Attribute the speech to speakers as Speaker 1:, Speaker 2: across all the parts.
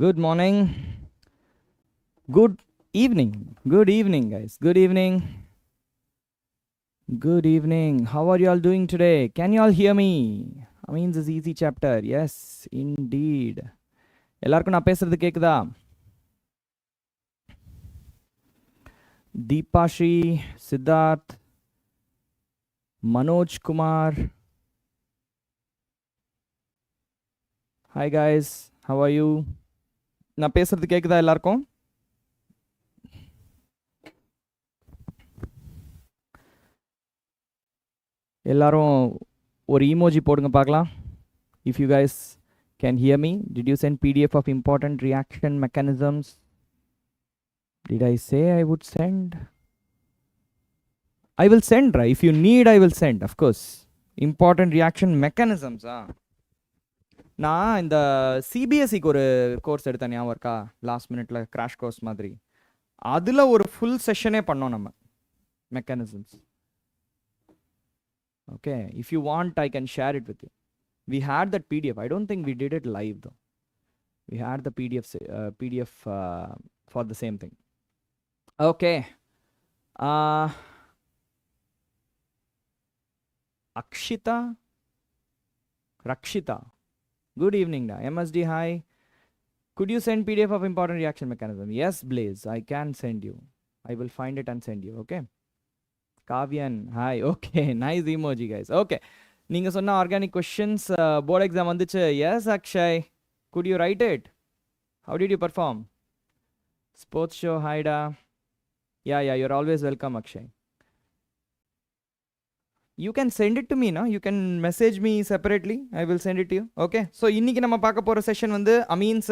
Speaker 1: Good morning. Good evening. Good evening, guys. Good evening. Good evening. How are you all doing today? Can you all hear me? Amines is easy chapter. Yes, indeed. எல்லாருக்கும் நான் பேசுறது கேக்குதா? Deepashi, Siddharth, Manoj Kumar. Hi guys. How are you? நான் பேசுறது கேக்குதா எல்லாருக்கும்? எல்லாரும் ஒரு emoji போடுங்க பார்க்கலாம். If you guys can hear me, did you send PDF of important reaction mechanisms? Did I say I would send? I will send, right? If you need, I will send, of course. Important reaction mechanisms. நான் இந்த சிபிஎஸ்சிக்கு ஒரு course எடுத்தேன் ஞாபகம் இருக்கா? Last மினிட்ல crash course மாதிரி. அதில் ஒரு ஃபுல் செஷனே பண்ணோம் நம்ம mechanisms. Okay, if you want I can share it with you. We had that PDF. I don't think we did it live though. We had the PDF for the same thing. Okay. Akshita, Rakshita. Good evening. MSD, hi. Could you send PDF of important reaction mechanism? Yes, Blaze. I can send you. I will find it and send you. Okay. Kavyan, hi. Okay. Nice emoji, guys. Okay. நீங்கள் சொன்ன organic questions board exam வந்துச்சு. Yes Akshay, good you write it? How did you perform? Sports show, ஹைடா. Yeah you're always welcome Akshay. You can send it to me. You can message me separately. I will send it you. Okay, so இன்னைக்கு நம்ம பார்க்க போகிற session வந்து amines.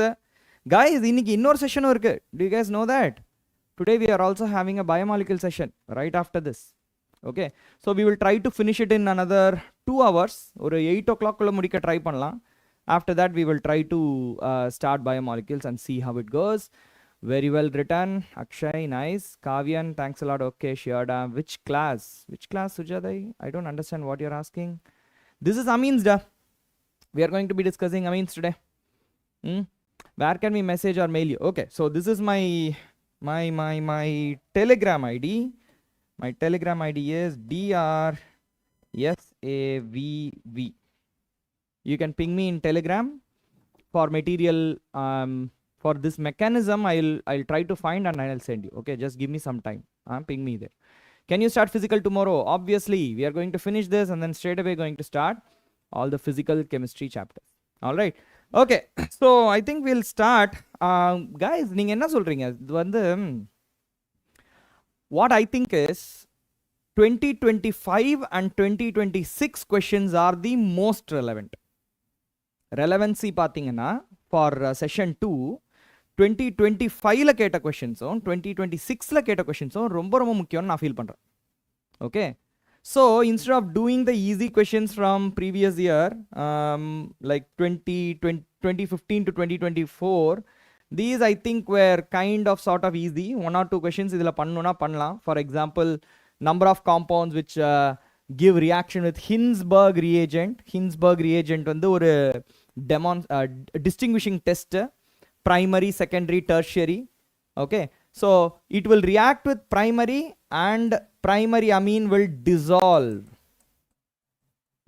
Speaker 1: Guys, இன்னைக்கு இன்னொரு செஷனும் இருக்குது. Do you guys know that? Today we are also having a biomolecule session right after this. Okay, so we will try to finish it in another 2 hours or 8 o'clock kulla mudika try pannalam. After that we will try to start biomolecules and see how it goes. Very well written Akshay, nice. Kavyan, thanks a lot. Okay, Shiyada, which class Sujadai? I don't understand what you're asking. This is Amines da. We are going to be discussing Amines today. Where can we message or mail you? Okay, so this is my Telegram ID. My Telegram ID is 𝑑𝑟𝑠𝒍𝒐. You can ping me in Telegram for material for this mechanism. I'll try to find and I'll send you. Okay, just give me some time. Ping me there. Can you start physical tomorrow? Obviously, we are going to finish this and then straight away going to start all the physical chemistry chapters. All right. Okay, so I think we'll start. Guys, நீங்க என்ன சொல்றீங்க? இது வந்து what I think is 2025 and 2026 questions are the most relevant. Relevancy பாத்தீங்கன்னா for session 2 2025ல கேட்ட questions-உம் 2026ல கேட்ட questions-உம் ரொம்ப ரொம்ப முக்கியம்னு நான் ஃபீல் பண்றேன். Okay, so instead of doing the easy questions from previous year like 2015 to 2024, these I think were kind of sort of easy. 1 or 2 questions idhula pannuna pannalam. For example, number of compounds which give reaction with Hinsberg reagent. Hinsberg reagent vandu oru distinguishing test, primary, secondary, tertiary. Okay, so it will react with primary and primary amine will dissolve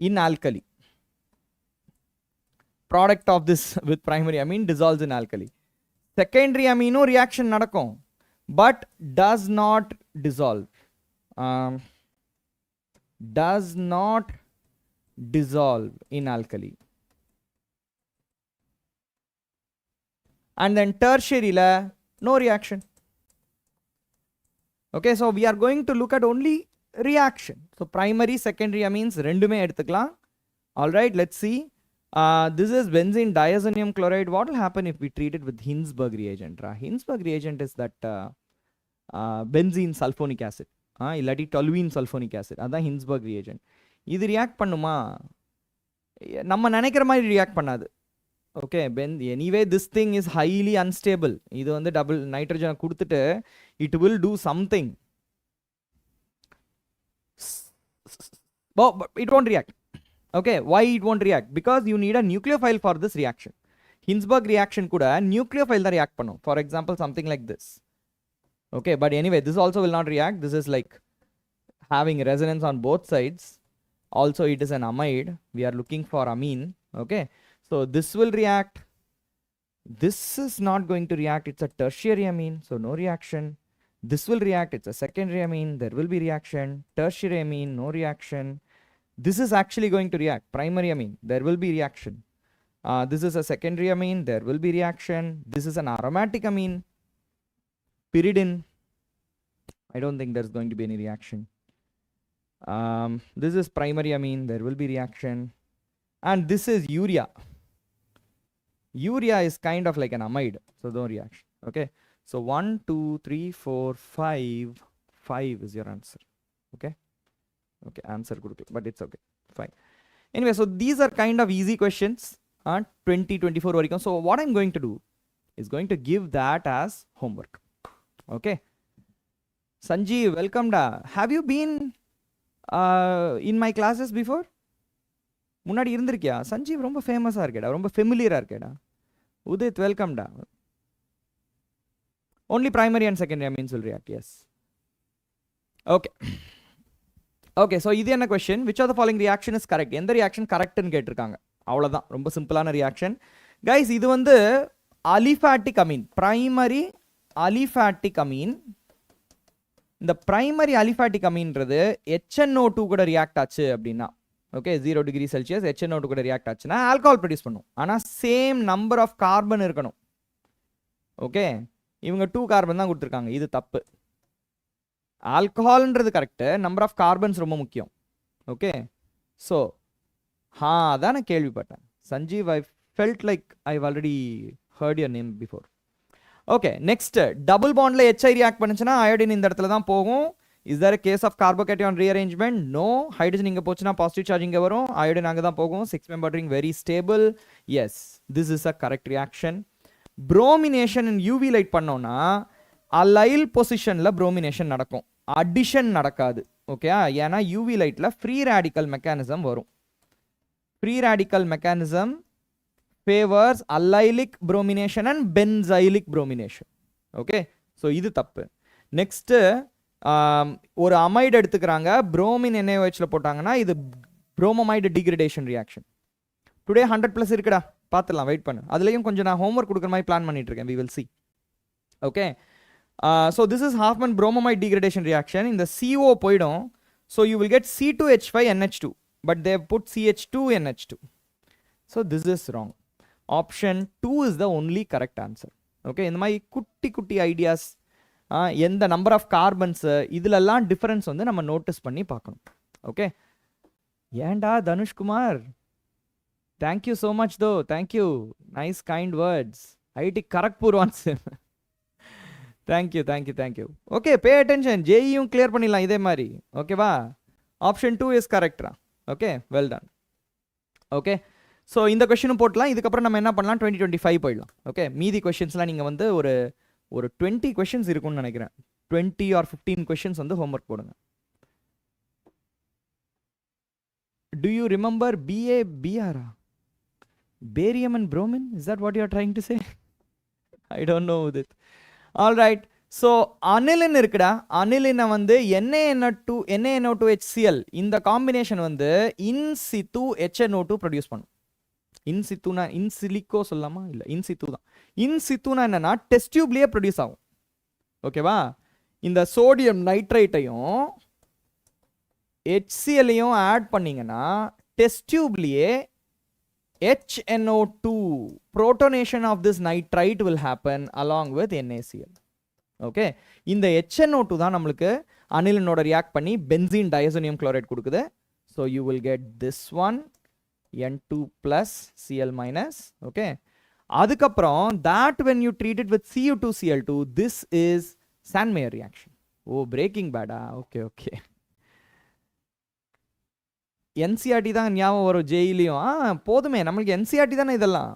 Speaker 1: in alkali. Product of this with primary amine dissolves in alkali. Secondary amino reaction nadakum but does not dissolve. Does not dissolve in alkali. And then tertiary la no reaction. Okay, so we are going to look at only reaction. So primary, secondary amines rendume eduthikalam. All right, let's see. This is benzene diazonium chloride. What will happen if we treat it with Hinsberg reagent? Hinsberg reagent is that benzene sulfonic acid. Illati toluene sulfonic acid. Adha Hinsberg reagent. Idu react pannuma? Namma nenaikira mari react pannadu. Okay, anyway this thing is highly unstable. Idu vandu double nitrogen kudutittu it will do something. But it won't react. Okay, why it won't react? Because you need a nucleophile for this reaction. Hinsberg reaction கூட nucleophile தான் react பண்ணும். For example, something like this. Okay, but anyway, this also will not react. This is like having resonance on both sides. Also, it is an amide. We are looking for amine. Okay, so this will react. This is not going to react. It's a tertiary amine, so no reaction. This will react. It's a secondary amine. There will be reaction. Tertiary amine, no reaction. This is actually going to react. Primary amine, there will be reaction. This is a secondary amine. There will be reaction. This is an aromatic amine. Pyridine. I don't think there's going to be any reaction. This is primary amine. There will be reaction. And this is urea. Urea is kind of like an amide, so no reaction. Okay, so 1 2 3 4 5 is your answer. Okay, answer good, but it's okay, fine. Anyway, so these are kind of easy questions. 2024 varaikum. So what I'm going to do is going to give that as homework. Okay, Sanjeev, welcome da. Have you been in my classes before? முன்னாடி இருந்திருக்கியா? சஞ்சீவ் ரொம்ப ஃபேமஸாக இருக்கேடா, ரொம்ப ஃபெமிலியராக இருக்கேடா. Udit, வெல்கம்டா. only primary and secondary amines will react. Yes. Okay, so இது என்ன question? Which of the following reaction is correct? எந்த reaction correct ன்னு கேட்டிருக்காங்க. அவ்வளோதான், ரொம்ப சிம்பிளான reaction. Guys, இது வந்து aliphatic amine, primary aliphatic amine. இந்த primary aliphatic aminன்றது HNO2 கூட react ஆச்சு அப்படின்னா, okay, 0 degree Celsius HNO2 கூட react ஆச்சுன்னா alcohol produce பண்ணும். ஆனால் same number of carbon இருக்கணும். ஓகே, இவங்க 2 கார்பன் தான் கொடுத்துருக்காங்க, இது தப்பு. ஆல்கஹால்ன்றது கரெக்டு, நம்பர் ஆஃப் கார்பன்ஸ் ரொம்ப முக்கியம். ஓகே, ஸோ அதான் நான் கேள்விப்பட்டேன். Sanjeev, I felt like I already heard your name before. Okay, next, double பாண்டில் HI ரியாக்ட் பண்ணுச்சுன்னா அயோடின் இந்த இடத்துல தான் போகும். Is there a case of carbocation rearrangement? No. Hydrogen இங்கே போச்சுன்னா பாசிட்டிவ் சார்ஜ் இங்கே வரும், அயோடின் அங்கே தான் போகும். 6 member ring very stable. Yes, this is a correct reaction. Bromination in UV light பண்ணோம்னா allyl பொசிஷனில் bromination நடக்கும், அடிஷன் நடக்காது. ஓகே, ஏன்னா UV லைட்டில் ஃப்ரீ ரேடிக்கல் மெக்கானிசம் வரும். Free radical mechanism favours allylic bromination and benzylic bromination. Okay, so இது தப்பு. Next, ஒரு அமைடு எடுத்துக்கிறாங்க, புரோமின் NaOHல போட்டாங்கன்னா இது புரோமமைடு டிகிரடேஷன் ரியாக்ஷன். டுடே 100+ இருக்குடா, பார்த்துடலாம், வெயிட் பண்ணு. அதுலேயும் கொஞ்சம் நான் ஹோம்ஒர்க் கொடுக்குற மாதிரி பிளான் பண்ணிட்டு இருக்கேன். we will see. Okay, so this is Hoffman bromamide degradation reaction. இந்த CO போயிடும், so you will get C2H5NH2, but they have put CH2NH2, so this is wrong. Option 2 is the only correct answer. Okay, இந்த மாதிரி குட்டி குட்டி ideas, எந்த number of கார்பன்ஸு, இதிலெல்லாம் difference வந்து நம்ம நோட்டீஸ் பண்ணி பார்க்கணும். ஓகே, ஏண்டா Dhanushkumar, thank you so much though, thank you, nice kind words. IIT Kharagpur once, thank you. Okay, pay attention, ஜேஇயும் கிளியர் பண்ணிடலாம் இதே மாதிரி. ஓகேவா? ஆப்ஷன் 2 இஸ் கரெக்டா? Okay, well done. Okay, so இந்த கொஷினும் போட்டலாம். இதுக்கப்புறம் நம்ம என்ன பண்ணலாம், 2025 போயிடலாம். ஓகே, மீதி கொஷின்ஸ்லாம் நீங்கள் வந்து ஒரு 20 கொஷின்ஸ் இருக்கும்னு நினைக்கிறேன். 20 or 15 கொஷின்ஸ் வந்து ஹோம்ஒர்க் போடுங்க. Do you remember BABR? Barium and bromine? Is that what you are trying to say? I don't know this. All right. So aniline இருக்குடா, அனிலினை வந்து NaNO2HCl இந்த காம்பினேஷன் வந்து இன்சித்து HNO2 ப்ரொடியூஸ் பண்ணும். இன்சித்துனா இன்சிலிக்கோ சொல்லலாமா? இல்லை, இன்சித்து தான். இன்சித்துனா என்னன்னா டெஸ்ட் டியூப்லேயே ப்ரொடியூஸ் ஆகும். ஓகேவா? இந்த சோடியம் நைட்ரைட்டையும் HCl-ஐயும் ஆட் பண்ணிங்கன்னா test டியூப்லேயே HNO2 protonation of this nitrite will happen along with NaCl. Okay, இந்த HNO2 தான் நம்மளுக்கு அனிலினோட ரியாக்ட் பண்ணி பென்சீன் டயசோனியம் குளோரைட் கொடுக்குது. So you will get this one N2 plus Cl minus. Okay, அதுக்கப்புறம் that when you treat it with Cu2Cl2, this is Sandmeyer reaction. Oh, breaking bad. Okay, NCERT தான் ஞாபகம் வரும் ஜேஇலையும். போதுமே, நம்மளுக்கு NCERT தானே இதெல்லாம்.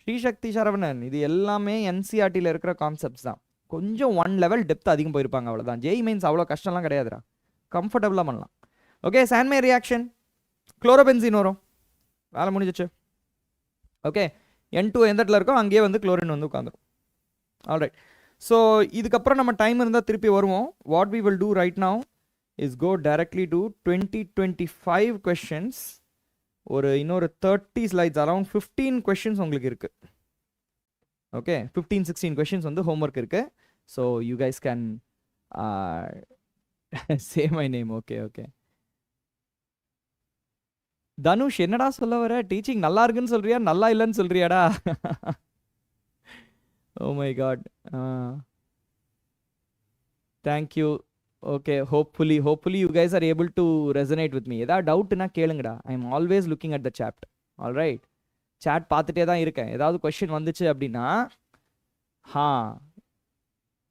Speaker 1: ஸ்ரீசக்தி சரவணன், இது எல்லாமே NCERTயில் இருக்கிற கான்செப்ட்ஸ் தான். கொஞ்சம் 1 லெவல் டெப்த் அதிகம் போயிருப்பாங்க, அவ்வளோதான். ஜேஇ மெயின்ஸ் அவ்வளோ கஷ்டம்லாம் கிடையாதுடா, கம்ஃபர்டபுளாக பண்ணலாம். ஓகே, சாண்ட்மேயர் ரியாக்ஷன், குளோரோபென்சீன் வரும், வேலை முடிஞ்சிச்சு. ஓகே, N2 எந்த இடத்துல இருக்கோ அங்கேயே வந்து குளோரின் வந்து உட்காந்துரும். ஆல்ரைட். ஸோ இதுக்கப்புறம் நம்ம டைம் இருந்தால் திருப்பி வருவோம். What we will do right now is go directly to 2025 questions. இன்னொரு 30 slides, அரௌண்ட் 15 questions உங்களுக்கு இருக்கு. ஓகே, 15-16 questions வந்து ஹோம்ஒர்க் இருக்கு. So you guys can say my name. Okay okay. Dhanush என்னடா சொல்ல வர? டீச்சிங் நல்லா இருக்குன்னு சொல்றியா, நல்லா இல்லைன்னு சொல்றியாடா? Oh my god. Thank you. Okay, hopefully you guys are able to resonate with me. ஏதா டவுட்னா கேளுங்கடா. I am always looking at the chat. All right. Chat பார்த்துட்டே தான் இருக்கேன். ஏதாவது क्वेश्चन வந்துச்சு அப்படினா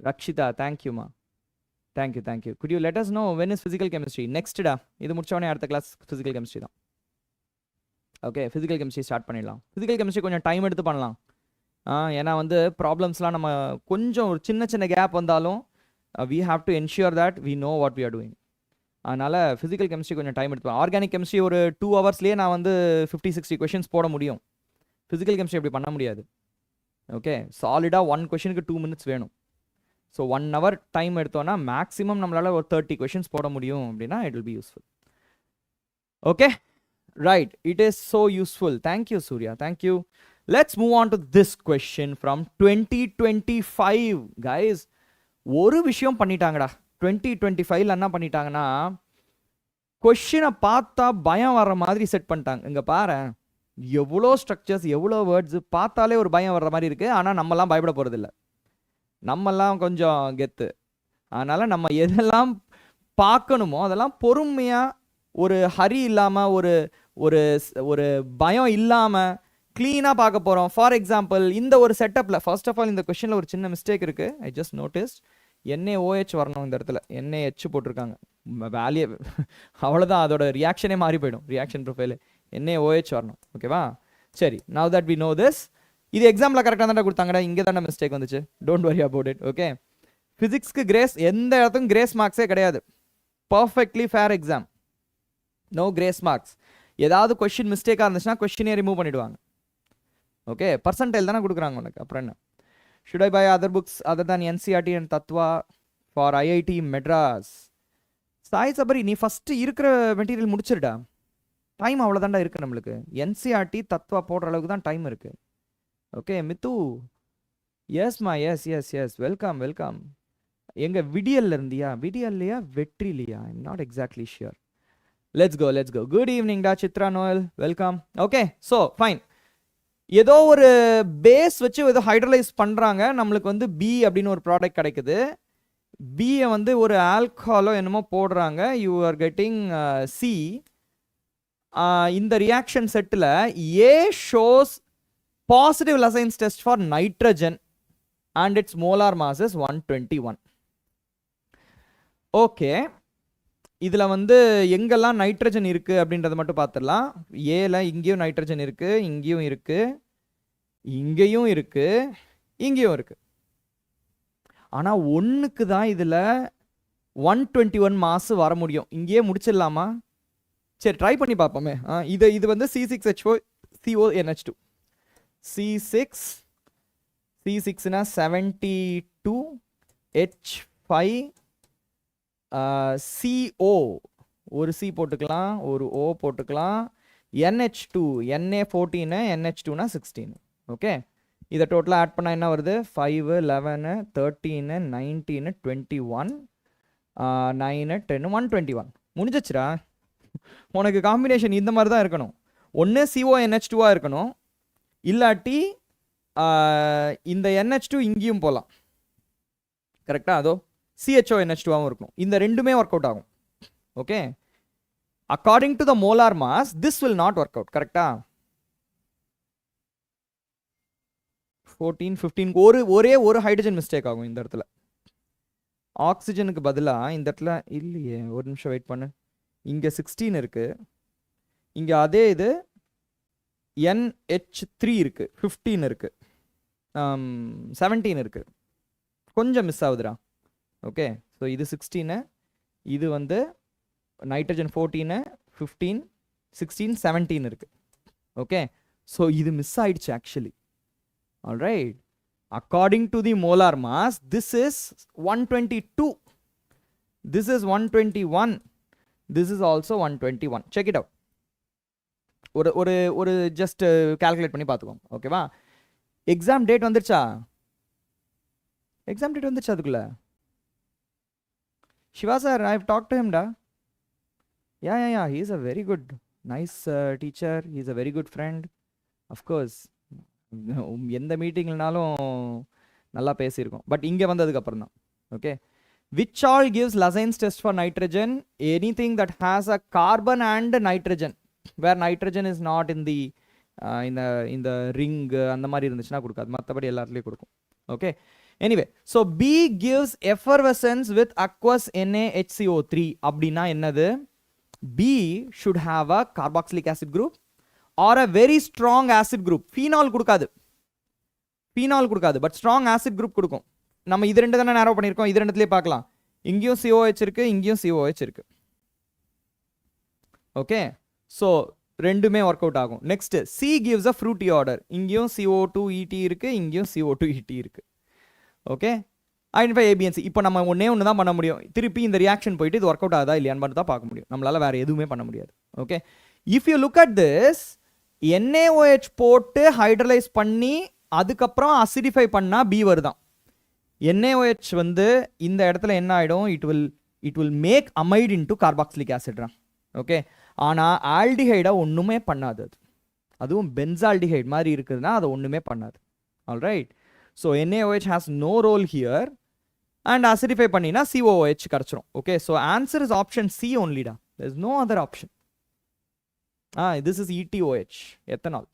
Speaker 1: Rakshitha, thank you ma. Thank you. Could you let us know when is physical chemistry? Next டா. இது முடிச்ச உடனே அடுத்த கிளாஸ் physical chemistry தான். ஓகே, physical chemistry ஸ்டார்ட் பண்ணிடலாம். physical chemistry கொஞ்சம் டைம் எடுத்து பண்ணலாம். ஏன்னா வந்து ப்ராப்ளம்ஸ்லாம் நம்ம கொஞ்சம் ஒரு சின்ன கேப் வந்தாலும் we have to ensure that we know what we are doing. அதனால் ஃபிசிக்கல் கெமிஸ்ட்ரி கொஞ்சம் டைம் எடுத்துப்பேன். ஆர்கானிக் கெமிஸ்ட்ரி ஒரு 2 hours நான் வந்து 50-60 questions போட முடியும். ஃபிசிக்கல் கெமிஸ்ட்ரி அப்படி பண்ண முடியாது. ஓகே, சாலிடாக 1 questionக்கு 2 minutes வேணும். ஸோ 1 hour டைம் எடுத்தோன்னா மேக்ஸிமம் நம்மளால் ஒரு 30 questions போட முடியும் அப்படின்னா it will be useful. Okay, right. It is so useful. Thank you Surya, thank you. Let's move on to this question from 2025. Guys, ஒரு விஷயம் பண்ணிட்டாங்கடா 2025ல. என்ன பண்ணிட்டாங்கன்னா, கொஸ்டினை பார்த்தா பயம் வர்ற மாதிரி செட் பண்ணிட்டாங்க. இங்கே பாரு, எவ்வளோ ஸ்ட்ரக்சர்ஸ், எவ்வளோ வேர்ட்ஸ், பார்த்தாலே ஒரு பயம் வர்ற மாதிரி இருக்குது. ஆனால் நம்மலாம் பயப்பட போகிறதில்ல. நம்மெல்லாம் கொஞ்சம் கெத்து. அதனால் நம்ம எதெல்லாம் பார்க்கணுமோ அதெல்லாம் பொறுமையாக, ஒரு ஹரி இல்லாமல், ஒரு பயம் இல்லாமல் க்ளீனாக பார்க்க போகிறோம். ஃபார் எக்ஸாம்பிள், இந்த ஒரு செட்டப்பில் ஃபர்ஸ்ட் ஆஃப் ஆல் இந்த கொஸ்டினில் ஒரு சின்ன மிஸ்டேக் இருக்குது. I just noticed. NaOH வரணும் இந்த இடத்துல, NaH போட்டிருக்காங்க. வேல்யூ அவ்வளோதான், அதோட ரியாக்ஷனே மாறி போயிடும். ரியாக்ஷன் ப்ரொஃபைலு NaOH வரணும். ஓகேவா? சரி, now that we know this. இது எக்ஸாமில் கரெக்டாக தானே கொடுத்தாங்கடா, இங்கே தானே மிஸ்டேக் வந்துச்சு. Don't worry about it. Okay, ஃபிசிக்ஸ்க்கு கிரேஸ், எந்த இடத்துக்கும் கிரேஸ் மார்க்ஸே கிடையாது. Perfectly fair exam, no grace marks. ஏதாவது கொஸ்டின் மிஸ்டேக்காக இருந்துச்சுன்னா கொஸ்டினே ரிமூவ் பண்ணிவிடுவாங்க. ஓகே, பர்சன்டைல் தானே கொடுக்குறாங்க உனக்கு, அப்புறம் என்ன? Should I buy other books other than NCERT and Tatva for IIT Madras? Sai Sabari, நீ ஃபஸ்ட்டு இருக்கிற மெட்டீரியல் முடிச்சிருடா. டைம் அவ்வளோதான்டா இருக்குது நம்மளுக்கு. NCERT தத்வா போடுற அளவுக்கு தான் டைம் இருக்குது. ஓகே மித்து, எஸ்மா, எஸ் வெல்கம். எங்கள் விடியல்ல இருந்தியா? விடியல்லையா வெற்றிலையா? I'm not exactly sure. Let's go. Good evening டா Chitra Noel, welcome. Okay, so fine. ஏதோ ஒரு பேஸ் வச்சு ஏதோ ஹைட்ரலைஸ் பண்ணுறாங்க. நம்மளுக்கு வந்து B அப்படின்னு ஒரு ப்ராடக்ட் கிடைக்குது. பியை வந்து ஒரு ஆல்கஹாலோ என்னமோ போடுறாங்க. You are getting C. இந்த ரியாக்ஷன் செட்டில் A shows positive Lassaigne's test for nitrogen and it's molar mass is 121. Okay, இதில் வந்து எங்கெல்லாம் நைட்ரஜன் இருக்குது அப்படின்றத மட்டும் பார்த்துடலாம். ஏல இங்கேயும் நைட்ரஜன் இருக்குது, இங்கேயும் இருக்குது, இங்கேயும் இருக்குது, இங்கேயும் இருக்குது. ஆனால் ஒன்றுக்கு தான் இதில் 121 மாசு வர முடியும். இங்கேயே முடிச்சிடலாமா? சரி, ட்ரை பண்ணி பார்ப்போமே. இது வந்து C6H4CONH2. C6னா 72 H5 CO, ஒரு C போட்டுக்கலாம், ஒரு O போட்டுக்கலாம். NH2 Na14, NH2னா 16. ஓகே, இதை டோட்டலாக ஆட் பண்ணால் என்ன வருது? 5, 11, 13, 19, 21, 9, 10, 121. முடிஞ்சிச்சுரா. உனக்கு காம்பினேஷன் இந்த மாதிரி தான் இருக்கணும். ஒன்று CONH2 இருக்கணும், இல்லாட்டி இந்த NH2 இங்கேயும் போகலாம். கரெக்டாக? அதோ CHONH2 இருக்கும். இந்த ரெண்டுமே ஒர்க் அவுட் ஆகும். Okay, according to the molar mass this will not work out. கரெக்டா? 14, 15 ஒரே ஒரு ஹைட்ரஜன் மிஸ்டேக் ஆகும் இந்த இடத்துல. ஆக்சிஜனுக்கு பதிலாக இந்த இடத்துல இல்லையே, ஒரு நிமிஷம் வெயிட் பண்ணு. இங்கே 16 இருக்கு, இங்கே அதே இது NH3 இருக்கு, 15 இருக்கு, 17 இருக்கு, கொஞ்சம் மிஸ் ஆகுதுடா. ஓகே, ஸோ இது 16, இது வந்து நைட்ரஜன் 14, 15, 16, 17 இருக்கு. ஓகே, ஸோ இது மிஸ் ஆயிடுச்சு actually. All right. According to the molar mass, this is 122. This is 121. This is also 121. Check it out. ஒரு ஜஸ்ட் கால்குலேட் பண்ணி பார்த்துக்கோங்க. ஓகேவா? எக்ஸாம் டேட் வந்துருச்சா? எக்ஸாம் டேட் வந்துருச்சா அதுக்குள்ள? Shiva sir, I've talked to him da. Yeah. He is a very good, nice teacher. He is a very good friend. Of course. எந்த மீட்டிங்லனாலும் நல்லா பேசியிருக்கோம். பட் இங்கே வந்ததுக்கு அப்புறம் தான். Okay. Which all gives Lazane's test for nitrogen? Anything that has a carbon and nitrogen, where nitrogen is not in the ring, அந்த மாதிரி இருந்துச்சுன்னா கொடுக்காது. மற்றபடி எல்லாத்துலேயும் கொடுக்கும். Okay. Anyway, so B gives effervescence with aqueous NaHCO3. அப்படின்னா என்னது? B should have a carboxylic acid group or a very strong acid group. Phenol கொடுக்காது. பட் strong acid group கொடுக்கும். நம்ம இது ரெண்டு தானே நேரோ பண்ணியிருக்கோம். இது ரெண்டுத்துலேயே பார்க்கலாம். இங்கேயும் COH இருக்கு, இங்கேயும் COH இருக்கு. ஓகே. ஸோ ரெண்டுமே ஒர்க் அவுட் ஆகும். Next C gives a fruity order. இங்கேயும் CO2ET இருக்கு, இங்கேயும் CO2ET இருக்கு. ஓகே. Identify ABNC. இப்போ நம்ம ஒன்று தான் பண்ண முடியும். திருப்பி இந்த ரியாக்ஷன் போயிட்டு இது ஒர்க் அவுட் ஆகுதா இல்லையான்னு மட்டும் தான் பார்க்க முடியும். நம்மளால வேற எதுவுமே பண்ண முடியாது. Okay. If you look at this, NaOH போட்டு ஹைட்ரலைஸ் பண்ணி அதுக்கப்புறம் அசிடிஃபை பண்ணா B வருதான். NaOH வந்து இந்த இடத்துல என்ன ஆகிடும்? It will make amide into carboxylic ஆசிட்ரா. ஓகே. ஆனால் ஆல்டிஹைடா ஒன்றுமே பண்ணாது. அதுவும் பென்சால்டிஹைட் மாதிரி இருக்குதுன்னா அதை ஒன்றுமே பண்ணாது. All right. So NaOH has no role here and acidify பண்ணினா COOH கிடச்சிரும். Okay. So answer is option C only-டா. there is no other option. This is ETOH, ethanol.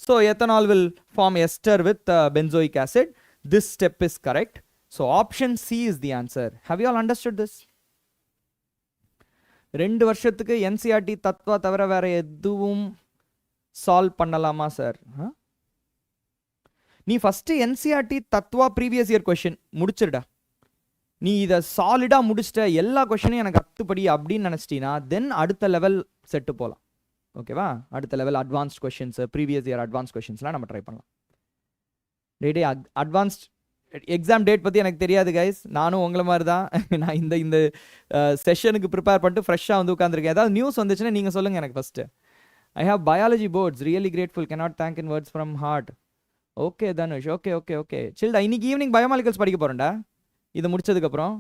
Speaker 1: So ethanol will form ester with benzoic acid. This step is correct. So option C is the answer. Have you all understood this? 2 வருஷத்துக்கு NCERT Tattva தவிர வேற எதுவும் solve பண்ணலாமா sir? நீ first NCERT Tatva previous year question முடிச்சிருடா. நீ இதை சாலிடா முடிச்சிட்ட, எல்லா கொஸ்டினையும் எனக்கு அத்துப்படி அப்படின்னு நினைச்சிட்டீங்கன்னா தென் அடுத்த லெவல் செட்டு போகலாம். ஓகேவா? அடுத்த level advanced questions, previous year advance கொஸ்டின்ஸ்லாம் நம்ம ட்ரை பண்ணலாம். டே அட்வான்ஸ்ட் எக்ஸாம் டேட் பற்றி எனக்கு தெரியாது கைஸ். நானும் உங்களை மாதிரி தான். நான் இந்த செஷனுக்கு ப்ரிப்பேர் பண்ணிட்டு ஃப்ரெஷ்ஷாக வந்து உட்காந்துருக்கேன். ஏதாவது நியூஸ் வந்துச்சுன்னா நீங்கள் சொல்லுங்கள் எனக்கு first. I have biology boards, really grateful, cannot thank in words from heart. Okay Dhanush, okay சில்டா. இன்னைக்கு ஈவினிங் பயோமாலிகல்ஸ் படிக்க போகிறேன்டா. இதை முடிச்சதுக்கப்புறம்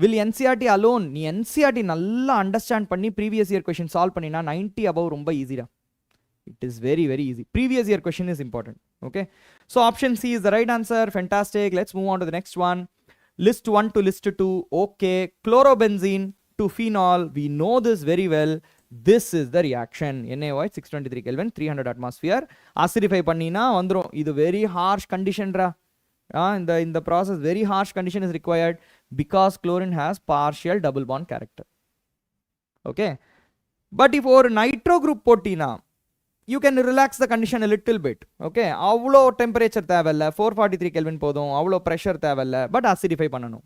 Speaker 1: வில் NCERT அலோன். நீ NCERT நல்லா அண்டர்ஸ்டாண்ட் பண்ணி ப்ரீவியஸ் இயர் கொஸ்டின் சால்வ் பண்ணினா 90 above ரொம்ப ஈஸிடா. It is very easy. Previous year question is important. Okay. So option C is the right answer. Fantastic. Let's move on to the next one. List 1 to list 2. Okay. Chlorobenzene to phenol. We know this very well. This is the reaction. NaOH 623 Kelvin, 300 atmosphere. Acidify pannina vandrum. Idu very harsh condition ra. In the process very harsh condition is required because chlorine has partial double bond character. Okay. But if ஒரு nitro group போட்டினா you can relax the condition a little bit. Okay. அவ்வளோ temperature தேவையில்ல, 443 kelvin போதும், அவ்வளோ pressure தேவையில்ல, but acidify பண்ணணும்.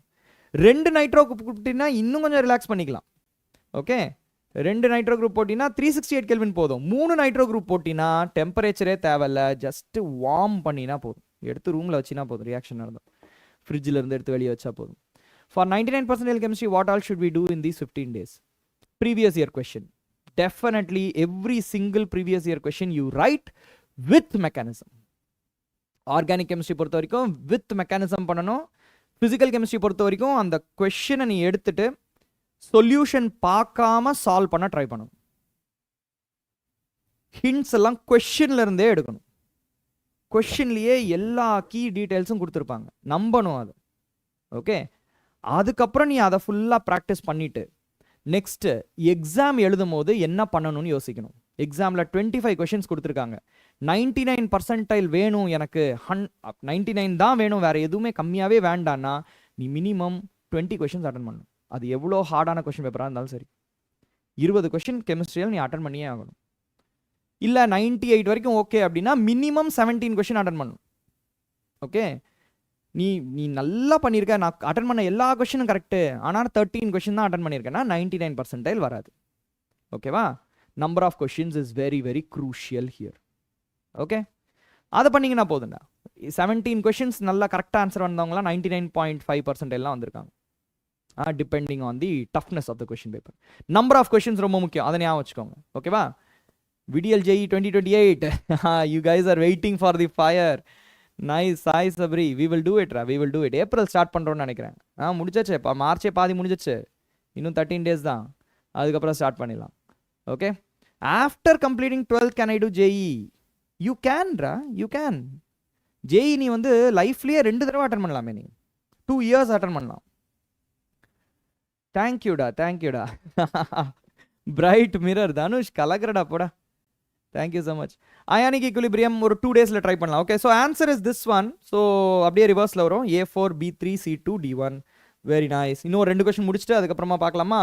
Speaker 1: 2 nitro group போட்டினா இன்னும் கொஞ்சம் ரிலாக்ஸ் பண்ணிக்கலாம். ஓகே. 2 நைட்ரோ குரூப் போட்டினா 368 கெல்வின் போதும். 3 நைட்ரோ குரூப் போட்டினா டெம்பரேச்சரே தேவையில்ல, ஜஸ்ட் வார்ம் பண்ணினா போதும். எடுத்து ரூமில் வச்சினா போதும், ரியாக்ஷன் நடந்தும். ஃப்ரிட்ஜில் இருந்து எடுத்து வெளியே வச்சா போதும். For 99% chemistry, what all should we do in these 15 days? Previous year question. Definitely every single previous year question you write with mechanism. Organic chemistry பொறுத்த வரைக்கும் with mechanism பண்ணணும். Physical chemistry பொறுத்த வரைக்கும் அந்த கொஸ்டினை நீ எடுத்துட்டு சொல்யூஷன் பார்க்காம சால்வ் பண்ண ட்ரை பண்ணணும். ஹிண்ட்ஸ் எல்லாம் கொஸ்டின்ல இருந்தே எடுக்கணும். கொஸ்டின்லயே எல்லா கீ டீடைல்ஸும் கொடுத்துருப்பாங்க, நம்பணும் அது. ஓகே. அதுக்கப்புறம் நீ அதை ஃபுல்லாக ப்ராக்டிஸ் பண்ணிட்டு நெக்ஸ்ட் எக்ஸாம் எழுதும் போது என்ன பண்ணணும்னு யோசிக்கணும். எக்ஸாமில் 25 கொஷின்ஸ் கொடுத்துருக்காங்க. 99 பர்சன்டைல் வேணும் எனக்கு, 99 தான் வேணும், வேற எதுவுமே கம்மியாகவே வேண்டான்னா நீ மினிமம் 20 கொஷின்ஸ் அட்டன் பண்ணணும். அது எவ்வளோ ஹார்டான கொஷின் பேப்பராக இருந்தாலும் சரி. 20 கொஷின் கெமிஸ்ட்ரியில் நீ அட்டன் பண்ணியே ஆகணும். இல்லை 98 வரைக்கும் ஓகே அப்படின்னா மினிமம் 17 கொஷின் அட்டன் பண்ணணும். ஓகே. நீ நல்லா பண்ணியிருக்க, நான் அட்டன் பண்ண எல்லா கொஷினும் கரெக்டு, ஆனால் 13 கொஷின் தான் அட்டன் பண்ணியிருக்கேன்னா 99 பர்சன்டைல் வராது. ஓகேவா? Number of questions is very very crucial here. Okay. அதை பண்ணிங்கன்னா போதுண்டா. 17 கொஷின்ஸ் நல்லா கரெக்டாக ஆன்சர் வந்தவங்களாம் 99.5% எல்லாம் வந்திருக்காங்க. Depending on the toughness of the question paper. Number of questions ரொம்ப முக்கியம், அதை ஞாபகம் வச்சுக்கோங்க. ஓகேவா? விடியல் JEE 2028. You guys are waiting for the fire. Nice, Sai Sabri. We will do it, we will do it. April start பண்ணுறோன்னு நினைக்கிறேன். முடிஞ்சாச்சு, இப்போ மார்ச்சே பாதி முடிஞ்சிச்சு, இன்னும் 13 days தான், அதுக்கப்புறம் ஸ்டார்ட் பண்ணிடலாம். Okay, after completing 12th can I do JEE? You can, you can. JEE நீ வந்து லைஃப்லேயே 2 தடவை அட்டன் பண்ணலாமே, நீ 2 years அட்டன் பண்ணலாம். தேங்க்யூடா. பிரைட் மிரர் தனுஷ் கலக்கிறடா போடா. Thank you so much. Ionic equilibrium ஒரு 2 days ட்ரை பண்ணலாம். Okay, so answer is this one. So அப்படியே ரிவர்ஸில் வரும். A4 B3 C2 D1. Very nice. இன்னும் 2 கொஸ்டின் முடிச்சுட்டு அதுக்கப்புறமா பார்க்கலாமா?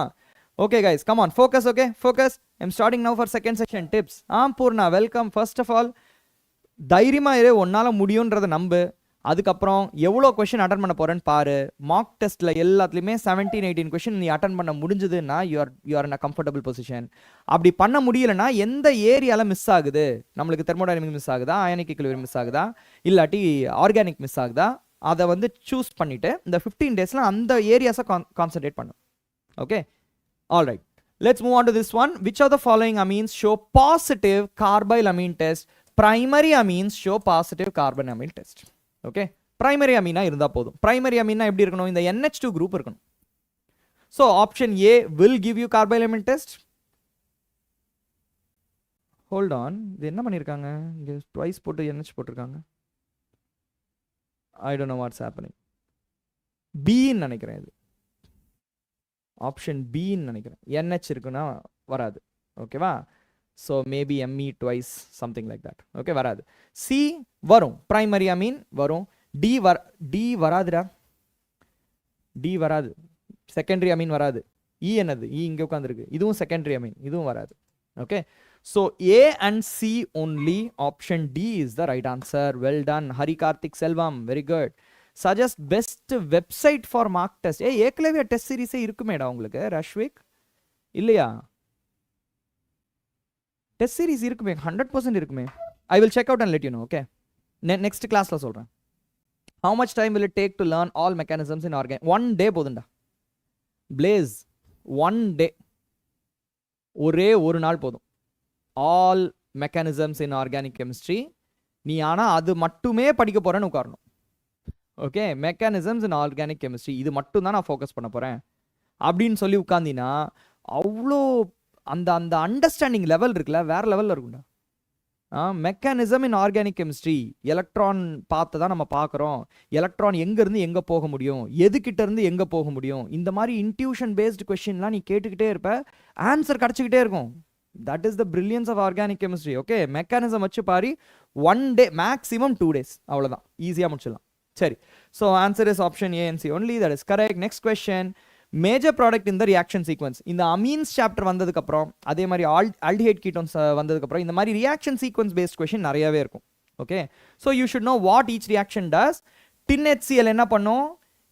Speaker 1: Okay guys, come on, focus. Okay, focus. I'm starting now for second section. Tips. Purna welcome. First of all தைரியமாக இரு, ஒன்னால் முடியுன்றதை நம்பு. அதுக்கப்புறம் எவ்வளோ கொஷின் அட்டன் பண்ண போகிறேன்னு பாரு. மார்க் டெஸ்ட்டில் எல்லாத்துலேயுமே 17-18 கொஷின் நீ அட்டன் பண்ண முடிஞ்சதுன்னா you're in a comfortable position. அப்படி பண்ண முடியலைன்னா எந்த ஏரியாவில் மிஸ் ஆகுது, நம்மளுக்கு தெர்மோடைனமிக் மிஸ் ஆகுதா, அயானிக் ஈக்குலிபிரியம் மிஸ் ஆகுதா, இல்லாட்டி ஆர்கானிக் மிஸ் ஆகுதா, அதை வந்து சூஸ் பண்ணிவிட்டு இந்த 15 daysல அந்த ஏரியாஸை கான்சன்ட்ரேட் பண்ணும். Okay, all right, let's move on to this one. Which of the following amines show positive carbyl amine test? Primary amines show positive carbon amine test. Okay, primary Amina இருந்தால் போதும். பிரைமரி அமீனா எப்படி இருக்கணும்? இந்த NH2 குரூப் இருக்கணும். So option A will give you carbyl amine test. Hold on, இது என்ன பண்ணியிருக்காங்க இங்கே? ட்வைஸ் போட்டு NH போட்டிருக்காங்க. I don't know what's happening. பின்னு நினைக்கிறேன், இது ஆப்ஷன் பின்னு நினைக்கிறேன். NH இருக்குன்னா வராது. ஓகேவா? So maybe ME twice something like that. Okay, வராது. சி வரும், பிரைமரி அமீன் வரும். டி வராதுடா, டி வராது. செகண்டரி அமீன் வராது. இ என்னது? இ இங்கே உட்காந்துருக்கு, இதுவும் செகண்டரி அமீன், இதுவும் வராது. Okay, so A and C only. Option D is the right answer. Well done, Hari Karthik Selvam, very good. Suggest best website for mock test. ஏற்கனவே டெஸ்ட் சீரிஸே இருக்குமேடா உங்களுக்கு ரஷ்விக், இல்லையா? டெஸ்ட் சீரிஸ் இருக்குமே, 100% இருக்குமே. I will check out and let you know. Okay, next கிளாஸில் சொல்கிறேன். How much time will it take to learn all mechanisms in organic? 1 day போதுண்டா. பிளேஸ் 1 day, ஒரே ஒரு நாள் போதும். All mechanisms in organic chemistry. நீ ஆனால் அது மட்டுமே படிக்க போகிறேன்னு உட்காரணும். ஓகே, மெக்கானிசம்ஸ் இன் ஆர்கானிக் கெமிஸ்ட்ரி, இது மட்டும் தான் நான் ஃபோக்கஸ் பண்ண போகிறேன் அப்படின்னு சொல்லி உட்காந்தினா அவ்வளோ அந்த அந்த அண்டர்ஸ்டாண்டிங் லெவல் இருக்குல்ல, வேற லெவலில் இருக்கும்டா. மெக்கானிசம் இன் ஆர்கானிக் கெமிஸ்ட்ரி, எலக்ட்ரான் பார்த்து தான் நம்ம பார்க்குறோம். எலக்ட்ரான் எங்கேருந்து எங்கே போக முடியும், எதுக்கிட்ட இருந்து எங்கே போக முடியும், இந்த மாதிரி இன்ட்யூஷன் பேஸ்டு கொஸ்டின்லாம் நீ கேட்டுக்கிட்டே இருப்ப, ஆன்சர் கிடச்சிக்கிட்டே இருக்கும். That is the brilliance of organic chemistry. Okay, mechanism வச்சு பாரு, 1 day மேக்ஸிமம் 2 days, அவ்வளோதான், ஈஸியாக முடிச்சிடலாம். சரி, so answer is option A and C only. That is correct. Next question. Major product இந்த ரியாக்ஷன் சீக்வன்ஸ். இந்த அமீன்ஸ் சாப்டர் வந்ததுக்கப்புறம், அதே மாதிரி ஆல்டிஹைட் கீட்டோன்ஸ் வந்ததுக்கப்புறம், இந்த மாதிரி ரியாக்ஷன் சீக்வன்ஸ் பேஸ்ட் கொஸ்டின் நிறையவே இருக்கும். Okay, so you should know what each reaction does. Tin HCl என்ன பண்ணும்?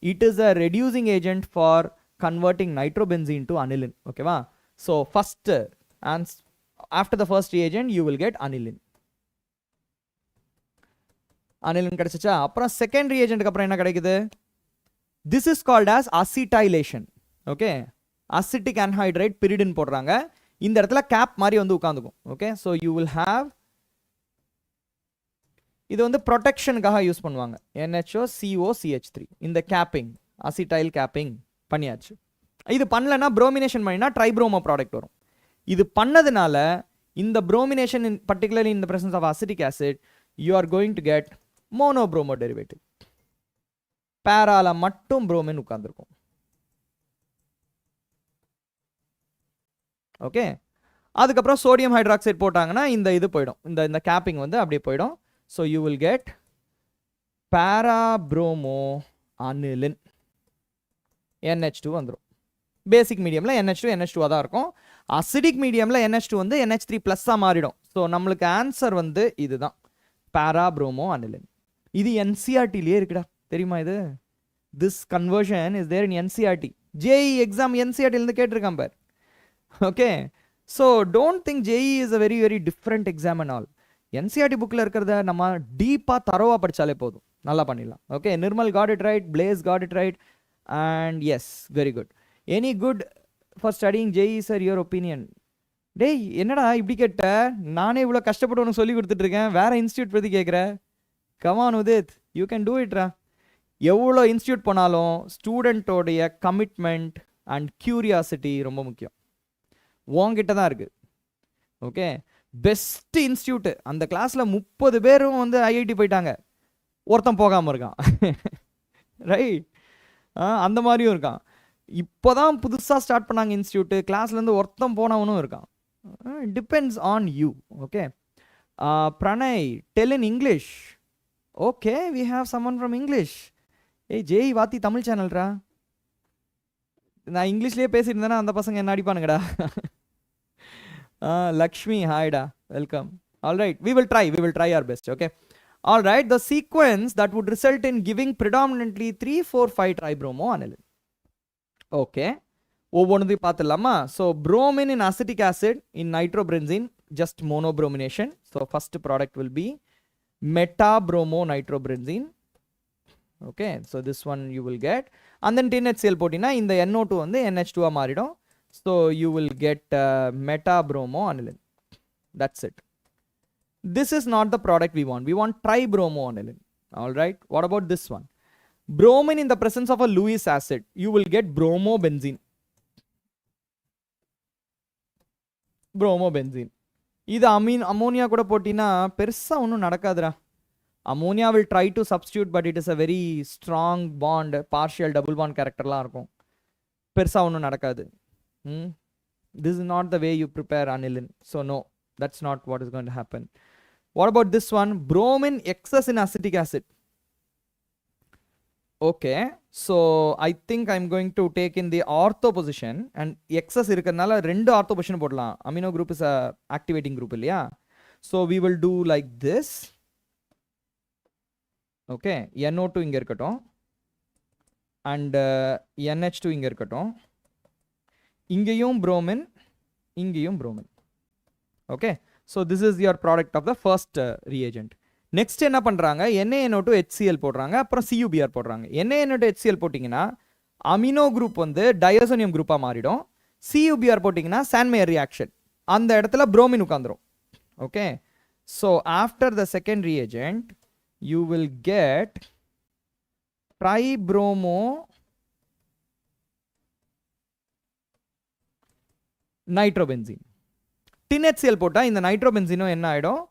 Speaker 1: It is a reducing agent for converting nitrobenzene to aniline. ஓகேவா? So first after the first reagent you will get aniline. Aniline கிடைச்சிச்சா? அப்புறம் second ரியாஜென்ட்க்கு அப்புறம் என்ன கிடைக்குது? This is called as acetylation. Okay, acetic anhydride pyridine போடுறாங்க. இந்த இடத்துல cap மாதிரி வந்து உட்காந்துக்கும். Okay, so you will have, இது வந்து ப்ரொடெக்ஷனுக்காக யூஸ் பண்ணுவாங்க. NHO CO CH3, இந்த கேப்பிங், அசிடைல் கேப்பிங் பண்ணியாச்சு. இது பண்ணலன்னா ப்ரோமினேஷன் பண்ணினா ட்ரைப்ரோமோ ப்ராடக்ட் வரும். இது பண்ணதுனால இந்த bromination particularly in the presence of acetic acid you are going to get monobromo derivative. பேரால மட்டும் புரோமின் உட்கார்ந்துருக்கும். ஓகே, அதுக்கப்புறம் சோடியம் ஹைட்ராக்சைடு போட்டாங்கன்னா இந்த இது போயிடும், இந்த கேப்பிங் வந்து அப்படியே போயிடும். So you will get parabromo aniline. NH2 வந்துடும். பேசிக் மீடியமில் NH2 தான் இருக்கும். அசிடிக் மீடியமில் NH2 வந்து NH3+ மாறிடும். ஸோ நம்மளுக்கு ஆன்சர் வந்து இதுதான், பேராப்ரோமோ அனிலின். இது NCERT-லேயே இருக்குடா, தெரியுமா? இது this conversion is there in NCERT. JEE exam NCERT-லேருந்து கேட்டிருக்கான் பார். Okay, so don't think JEE is a very very different exam and all. NCERT புக்கில் இருக்கிறத நம்ம டீப்பாக தரோவாக படித்தாலே போதும், நல்லா பண்ணிடலாம். Okay, Nirmal got it right, Blaze got it right, and yes, very good. Any good for studying JEE sir, your opinion? டேய் என்னடா இப்படி கேட்ட, நானே இவ்வளோ கஷ்டப்பட்டு உனக்கு சொல்லி கொடுத்துட்ருக்கேன், வேறு இன்ஸ்டியூட் பற்றி கேட்குறேன். Come on Udit, you can do இட்ரா. எவ்வளோ இன்ஸ்டியூட் போனாலும் ஸ்டூடெண்ட்டோடைய கமிட்மெண்ட் அண்ட் க்யூரியாசிட்டி ரொம்ப முக்கியம். உங்ககிட்ட தான் இருக்குது. ஓகே, பெஸ்ட்டு இன்ஸ்டியூட்டு, அந்த கிளாஸில் 30 பேரும் வந்து IIT போயிட்டாங்க, ஒருத்தன் போகாமல் இருக்கான். ரைட், அந்த மாதிரியும் இருக்கான். இப்போ தான் புதுசாக ஸ்டார்ட் பண்ணாங்க இன்ஸ்டியூட்டு, கிளாஸ்லேருந்து ஒருத்தன் போனவனும் இருக்கான். Depends on you. Okay, Pranay, tell in English. Okay, we have summon from English. ஏய் JEE வாத்தி தமிழ் சேனல்ரா, நான் இங்கிலீஷ்லேயே பேசியிருந்தேன்னா அந்த பசங்க என்ன அடிப்பானுங்கடா. Lakshmi, hi da, welcome. All right, we will try our best. Okay, all right, the sequence that would result in giving predominantly 3,4,5 tribromoaniline. Okay, ஒவ்வொன்று பார்த்துடலாமா? So bromine in acetic acid, in nitrobenzene, just monobromination. So first product will be metabromo-nitrobenzene. Okay, so this one you will get, and then tin HCl போட்டினா இந்த NO2 வந்து NH2 மாறிடும். So you will get metabromoaniline. That's it. This is not the product we want. We want tribromoaniline. All right, what about this one? Bromine in the presence of a Lewis acid, you will get bromobenzene. Bromobenzene. இது ammonia கூட போட்டினா பெருசா ஒன்றும் நடக்காதுடா. Ammonia will try to substitute, but it is a very strong bond, partial double bond characterலாம் இருக்கும், பெருசா ஒன்றும் நடக்காது. This is not the way you prepare aniline. So no, that's not what is going to happen. What about this one? Bromine excess in acetic acid. Okay, so I think I'm going to take in the ortho position, and excess இருக்கறனால ரெண்டு ortho position போடலாம். Amino group is a activating group இல்லையா? So we will do like this. Okay, NO2 இங்க இருக்கட்டும், and NH2 இங்க இருக்கட்டும், இங்கேயும் bromine, இங்கேயும் bromine. Okay, so this is your product of the first reagent. Next என்ன பண்றாங்க, NaNO2 HCl போடுறாங்க, அப்புறம் CuBr போடுறாங்க. NaNO2 HCl போட்டிங்கன்னா அமினோ குரூப் வந்து டயோசோனியம் குரூப்பாக மாறிடும். CuBr போட்டிங்கன்னா சான்மேயர் ரியாக்ஷன், அந்த இடத்துல bromine உட்காந்துரும். Okay, so after the second reagent you will get tribromo nitrobenzene. tin HCl போட்டா இந்த nitrobenzene என்ன ஆயிடும்,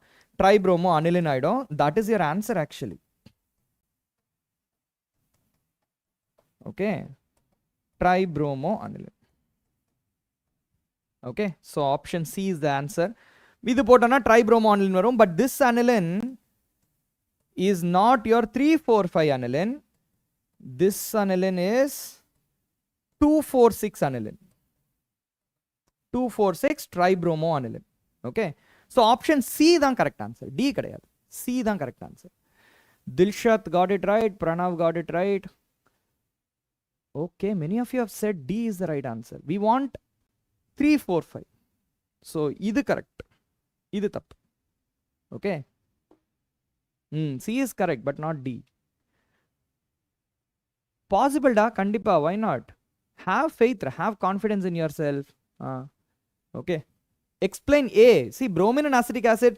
Speaker 1: tribromo aniline ஆயிடும். That is your answer actually. Okay, tribromo aniline. Okay, so option C is the answer. இது போட்டனா tribromo aniline வரும், but this aniline is not your 3,4,5 aniline. This aniline is 2,4,6 aniline. 2,4,6 tribromo aniline. Okay, so option C தான் correct answer, D கிடையாது, C தான் correct answer. Dilshat got it right, Pranav got it right. Okay, many of you have said D is the right answer. We want 3,4,5. So இது correct, இது தப்பு. Okay, C is correct but not D. Possible da, kandipa, why not? Have faith, have confidence in yourself. Okay, explain A. See, bromine and acetic acid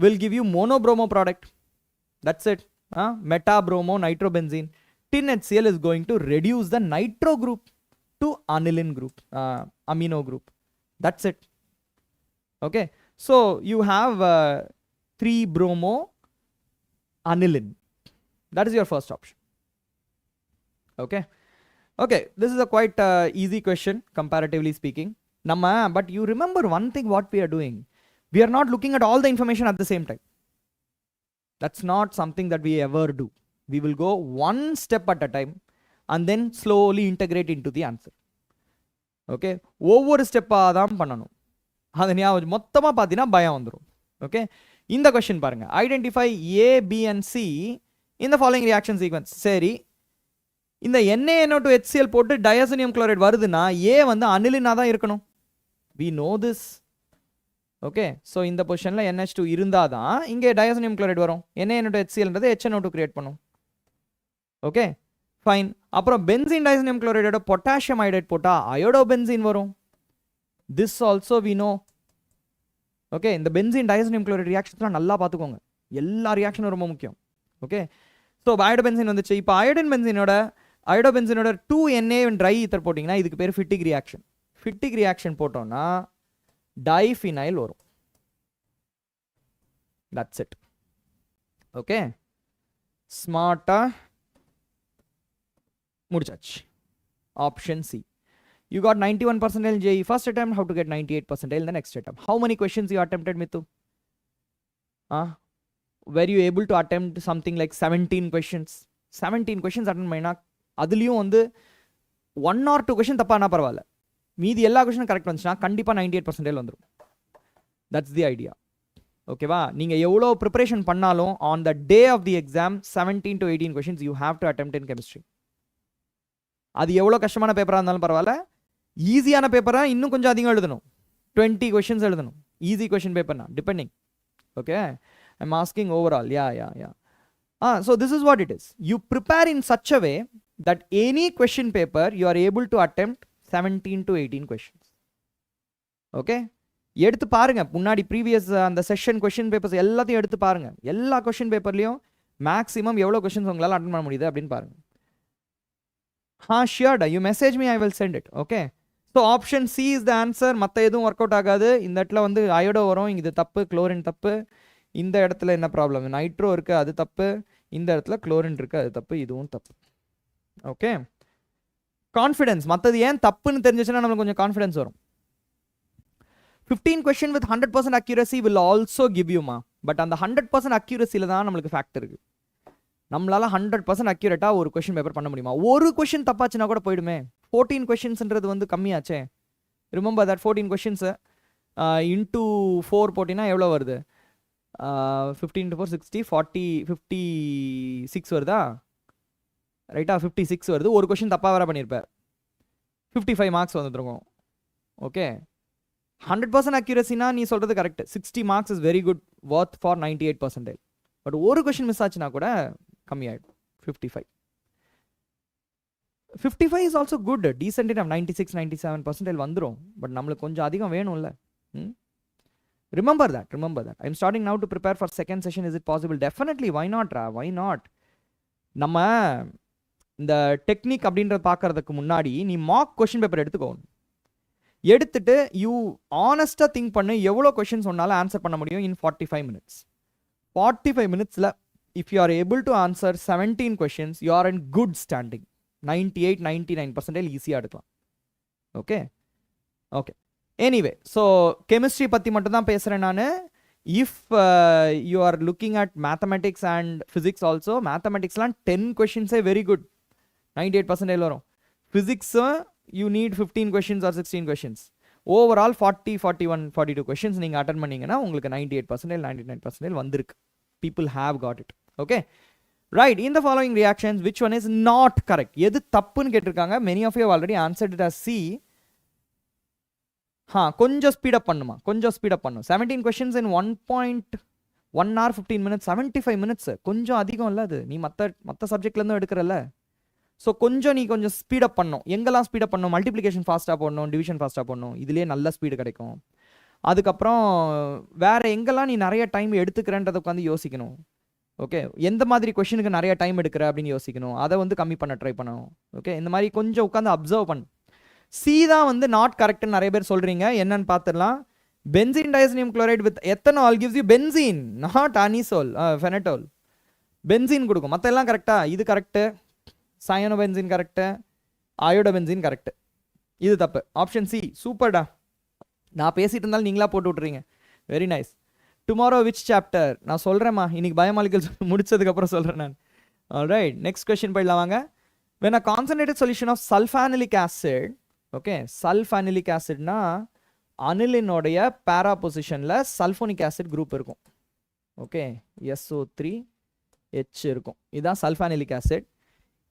Speaker 1: will give you monobromo product. That's it. Metabromo nitrobenzene. Tin HCl is going to reduce the nitro group to aniline group, amino group. That's it. Okay, so you have 3-bromo aniline. That is your first option. Okay, okay, this is a quite easy question comparatively speaking. But you remember one thing what we are doing, we are not looking at all the information at the same time. That's not something that we ever do. We will go one step at a time and then slowly integrate into the answer. Okay, ஒவ்வொரு ஸ்டெப்பாக தான் பண்ணணும், அதை ஞாபகம் மொத்தமாக பார்த்தீங்கன்னா பயம் வந்துடும். ஓகே, இந்த கொஸ்டின் பாருங்க, identify A, B and C in the following reaction sequence. சரி, இந்த NaNO2 HCl போட்டு டயோசோனியம் குளோரைடு வருதுன்னா A வந்து அனிலினா தான் இருக்கணும். We know this. Okay, so இந்த பொசிஷனில் NH2 இருந்தால் தான் இங்கே டயாசோனியம் குளோரைடு வரும். NaNO2HClன்றது HNO2 கிரியேட் பண்ணும். Okay fine. அப்புறம் பென்சீன் டயாசோனியம் குளோரைடோட பொட்டாசியம் அயோடைட் போட்டால் அயோடோபென்சீன் வரும். This also we know. Okay, இந்த பென்சீன் டயாசோனியம் குளோரைடு ரியாக்ஷன்ஸ்லாம் நல்லா பார்த்துக்கோங்க. எல்லா ரியாக்ஷனும் ரொம்ப முக்கியம். ஓகே, ஸோ அயோடோபென்சீன் வந்துச்சு. இப்போ அயோடோபென்சீனோட 2Na ட்ரை ஈத்தர் போட்டிங்கன்னா இதுக்கு பேர் ஃபிட்டிக் ரியாக்ஷன். ஃபிட்டிக் ரியாக்ஷன் போட்டோம்னா டைஃபினைல் வரும். That's it. ஓகே, ஸ்மார்ட்டா முடிச்சாச்சு. Option C. You got 91% JEE first attempt. How to get 98% in the next attempt? How many questions you attempted, Mithu? Were you able to attempt something like 17 questions? 17 questions attempt பண்ணா அதுலயும் வந்து 1 or 2 questions தப்பானா பரவாயில்ல, மீதி எல்லா கொஸ்டினும் correct வந்துச்சுன்னா கண்டிப்பா 98% வந்துடும். That's the idea. ஓகேவா? நீங்க எவ்வளோ ப்ரிப்பரேஷன் பண்ணாலும் on the day of the exam 17 to 18 questions you have to attempt in chemistry. அது எவ்வளோ கஷ்டமான பேப்பராக இருந்தாலும் பரவாயில்ல, ஈஸியான பேப்பராக இன்னும் கொஞ்சம் அதிகம் எழுதணும். 20 questions எழுதணும். ஈஸி கொஷின் பேப்பர்னா depending. Okay, I am asking overall. Yeah. So this is what it is. You prepare in such a way that any question paper you are able to attempt 17 to 18 questions. Okay, எடுத்து பாருங்க. முன்னாடி previous அந்த session question papers எல்லாத்தையும் எடுத்து பாருங்க. எல்லா question பேப்பர்லையும் maximum எவ்வளோ கொஷின்ஸ் உங்களால் அட்டன் பண்ண முடியுது அப்படின்னு பாருங்க. ஷியர்டா, you message me, I will send it. Okay, so option C is the answer. மற்ற எதுவும் ஒர்க் அவுட் ஆகாது. இந்த இடத்துல வந்து அயோடோ வரும், இது தப்பு. குளோரின் தப்பு. இந்த இடத்துல என்ன ப்ராப்ளம்? நைட்ரோ இருக்கு, அது தப்பு. இந்த இடத்துல குளோரின் இருக்கு, அது தப்பு. இதுவும் தப்பு. Okay, confidence. மற்றது ஏன் தப்புன்னு தெரிஞ்சிச்சுன்னா நம்மளுக்கு கொஞ்சம் கான்ஃபிடன்ஸ் வரும். 15 question with 100% accuracy will also give you ma. But அந்த 100% அக்யூரஸியில் தான் நம்மளுக்கு ஃபேக்ட் இருக்கு. நம்மளால 100% அக்யூரேட்டாக ஒரு கொஷின் பேப்பர் பண்ண முடியுமா? ஒரு கொஷின் தப்பாச்சுன்னா கூட போயிடுமே. 14 questions வந்து கம்மியாச்சே. ரிமெம்பர் தட் 14 questions இன்டூ 4 போட்டிங்கன்னா எவ்வளோ வருது? 15 to 4 60 40 56 வருதா? ரைட்டா? 56 வருது. ஒரு கொஷின் தப்பாக வேற பண்ணியிருப்பார். 55 மார்க்ஸ் வந்துருக்கும். ஓகே, 100% அக்யூரஸினா நீ சொல்கிறது correct. 60 marks is very good, worth for 98%. But ஒரு கொஷின் மிஸ் ஆச்சுன்னா கூட கம்மியாயிடும். 55 is also good. Decent enough. 96-97% வந்துடும். பட் நம்மளுக்கு கொஞ்சம் அதிகம் வேணும்ல. Remember that. I am starting now to prepare for second session. Is it possible? Definitely. Why not? நம்ம இந்த டெக்னிக் அப்படின்றத பார்க்கறதுக்கு முன்னாடி நீ மார்க் கொஷின் பேப்பர் எடுத்துட்டு யூ ஆனஸ்டாக திங்க் பண்ணு. எவ்வளோ கொஷின்ஸ் சொன்னாலும் ஆன்சர் பண்ண முடியும் இன் 45 minutes. 45 minutesல if you are able to answer 17 questions, you are in good standing. 98-99% ஈஸியாக எடுக்கலாம். ஓகே. எனிவே, ஸோ கெமிஸ்ட்ரி பற்றி மட்டும் தான் பேசுகிறேன் நான். If you are looking at mathematics and physics also, மேத்தமெட்டிக்ஸ்லாம் 10 questions வெரி குட், 98% வரும். ஃபிசிக்ஸும் you need 15 questions or 16 questions. Overall 40, 41, 42 questions நீங்கள் அட்டன் பண்ணீங்கன்னா உங்களுக்கு 98%, 99% வந்திருக்கு. People have got it. Okay. Right. In the following reactions, which one is not correct? எது தப்புன்னு கேட்டிருக்காங்க. Many of you have already answered it as C. கொஞ்சம் speed up பண்ணுமா? 17 questions in 1 hour 15 minutes, 75 minutes. கொஞ்சம் அதிகம் இல்லை அது. நீ மற்ற சப்ஜெக்ட்லேருந்து எடுக்கிறல்ல. ஸோ நீ கொஞ்சம் ஸ்பீடப் பண்ணணும். எங்கெல்லாம் ஸ்பீடப் பண்ணணும்? மல்டிப்ளிகேஷன் ஃபாஸ்ட்டாக போடணும், டிவிஷன் ஃபாஸ்ட்டாக போடணும். இதுலேயே நல்ல ஸ்பீடு கிடைக்கும். அதுக்கப்புறம் வேறு எங்கெல்லாம் நீ நிறைய டைம் எடுத்துக்கிறன்றதை உட்காந்து யோசிக்கணும். ஓகே, எந்த மாதிரி கொஷினுக்கு நிறைய டைம் எடுக்கிற அப்படின்னு யோசிக்கணும். அதை வந்து கம்மி பண்ண ட்ரை பண்ணணும். ஓகே, இந்த மாதிரி கொஞ்சம் உட்காந்து அப்சர்வ் பண்ணு. சி தான் வந்து நாட் கரெக்ட்னு நிறைய பேர் சொல்கிறீங்க. என்னன்னு பார்த்துடலாம். Benzene diazonium chloride with ethanol gives you benzene, not anisole phenetole. Benzene கொடுக்கும். மற்ற எல்லாம் கரெக்டாக? இது correct. Cyanobenzene correct, iodobenzene correct. இது தப்பு. Option C. சூப்பர்டா. நான் பேசிட்டு இருந்தாலும் நீங்களா போட்டு விட்றீங்க. Very nice. Tomorrow which chapter? நான் சொல்கிறேம்மா, இன்னைக்கு பயோமாலிகல்ஸ் முடிச்சதுக்கப்புறம் சொல்கிறேன் நான். ஆல்ரைட், நெக்ஸ்ட் கொஸ்டின் போயிடலாம் வாங்க. when a concentrated solution of sulfanic acid, ஓகே, சல்ஃபானிலிக் ஆசிட்னா அனிலினோடைய பேரா பொசிஷனில் சல்ஃபோனிக் ஆசிட் குரூப் இருக்கும். ஓகே, SO3H இருக்கும். இதுதான் சல்ஃபானிலிக் ஆசிட்.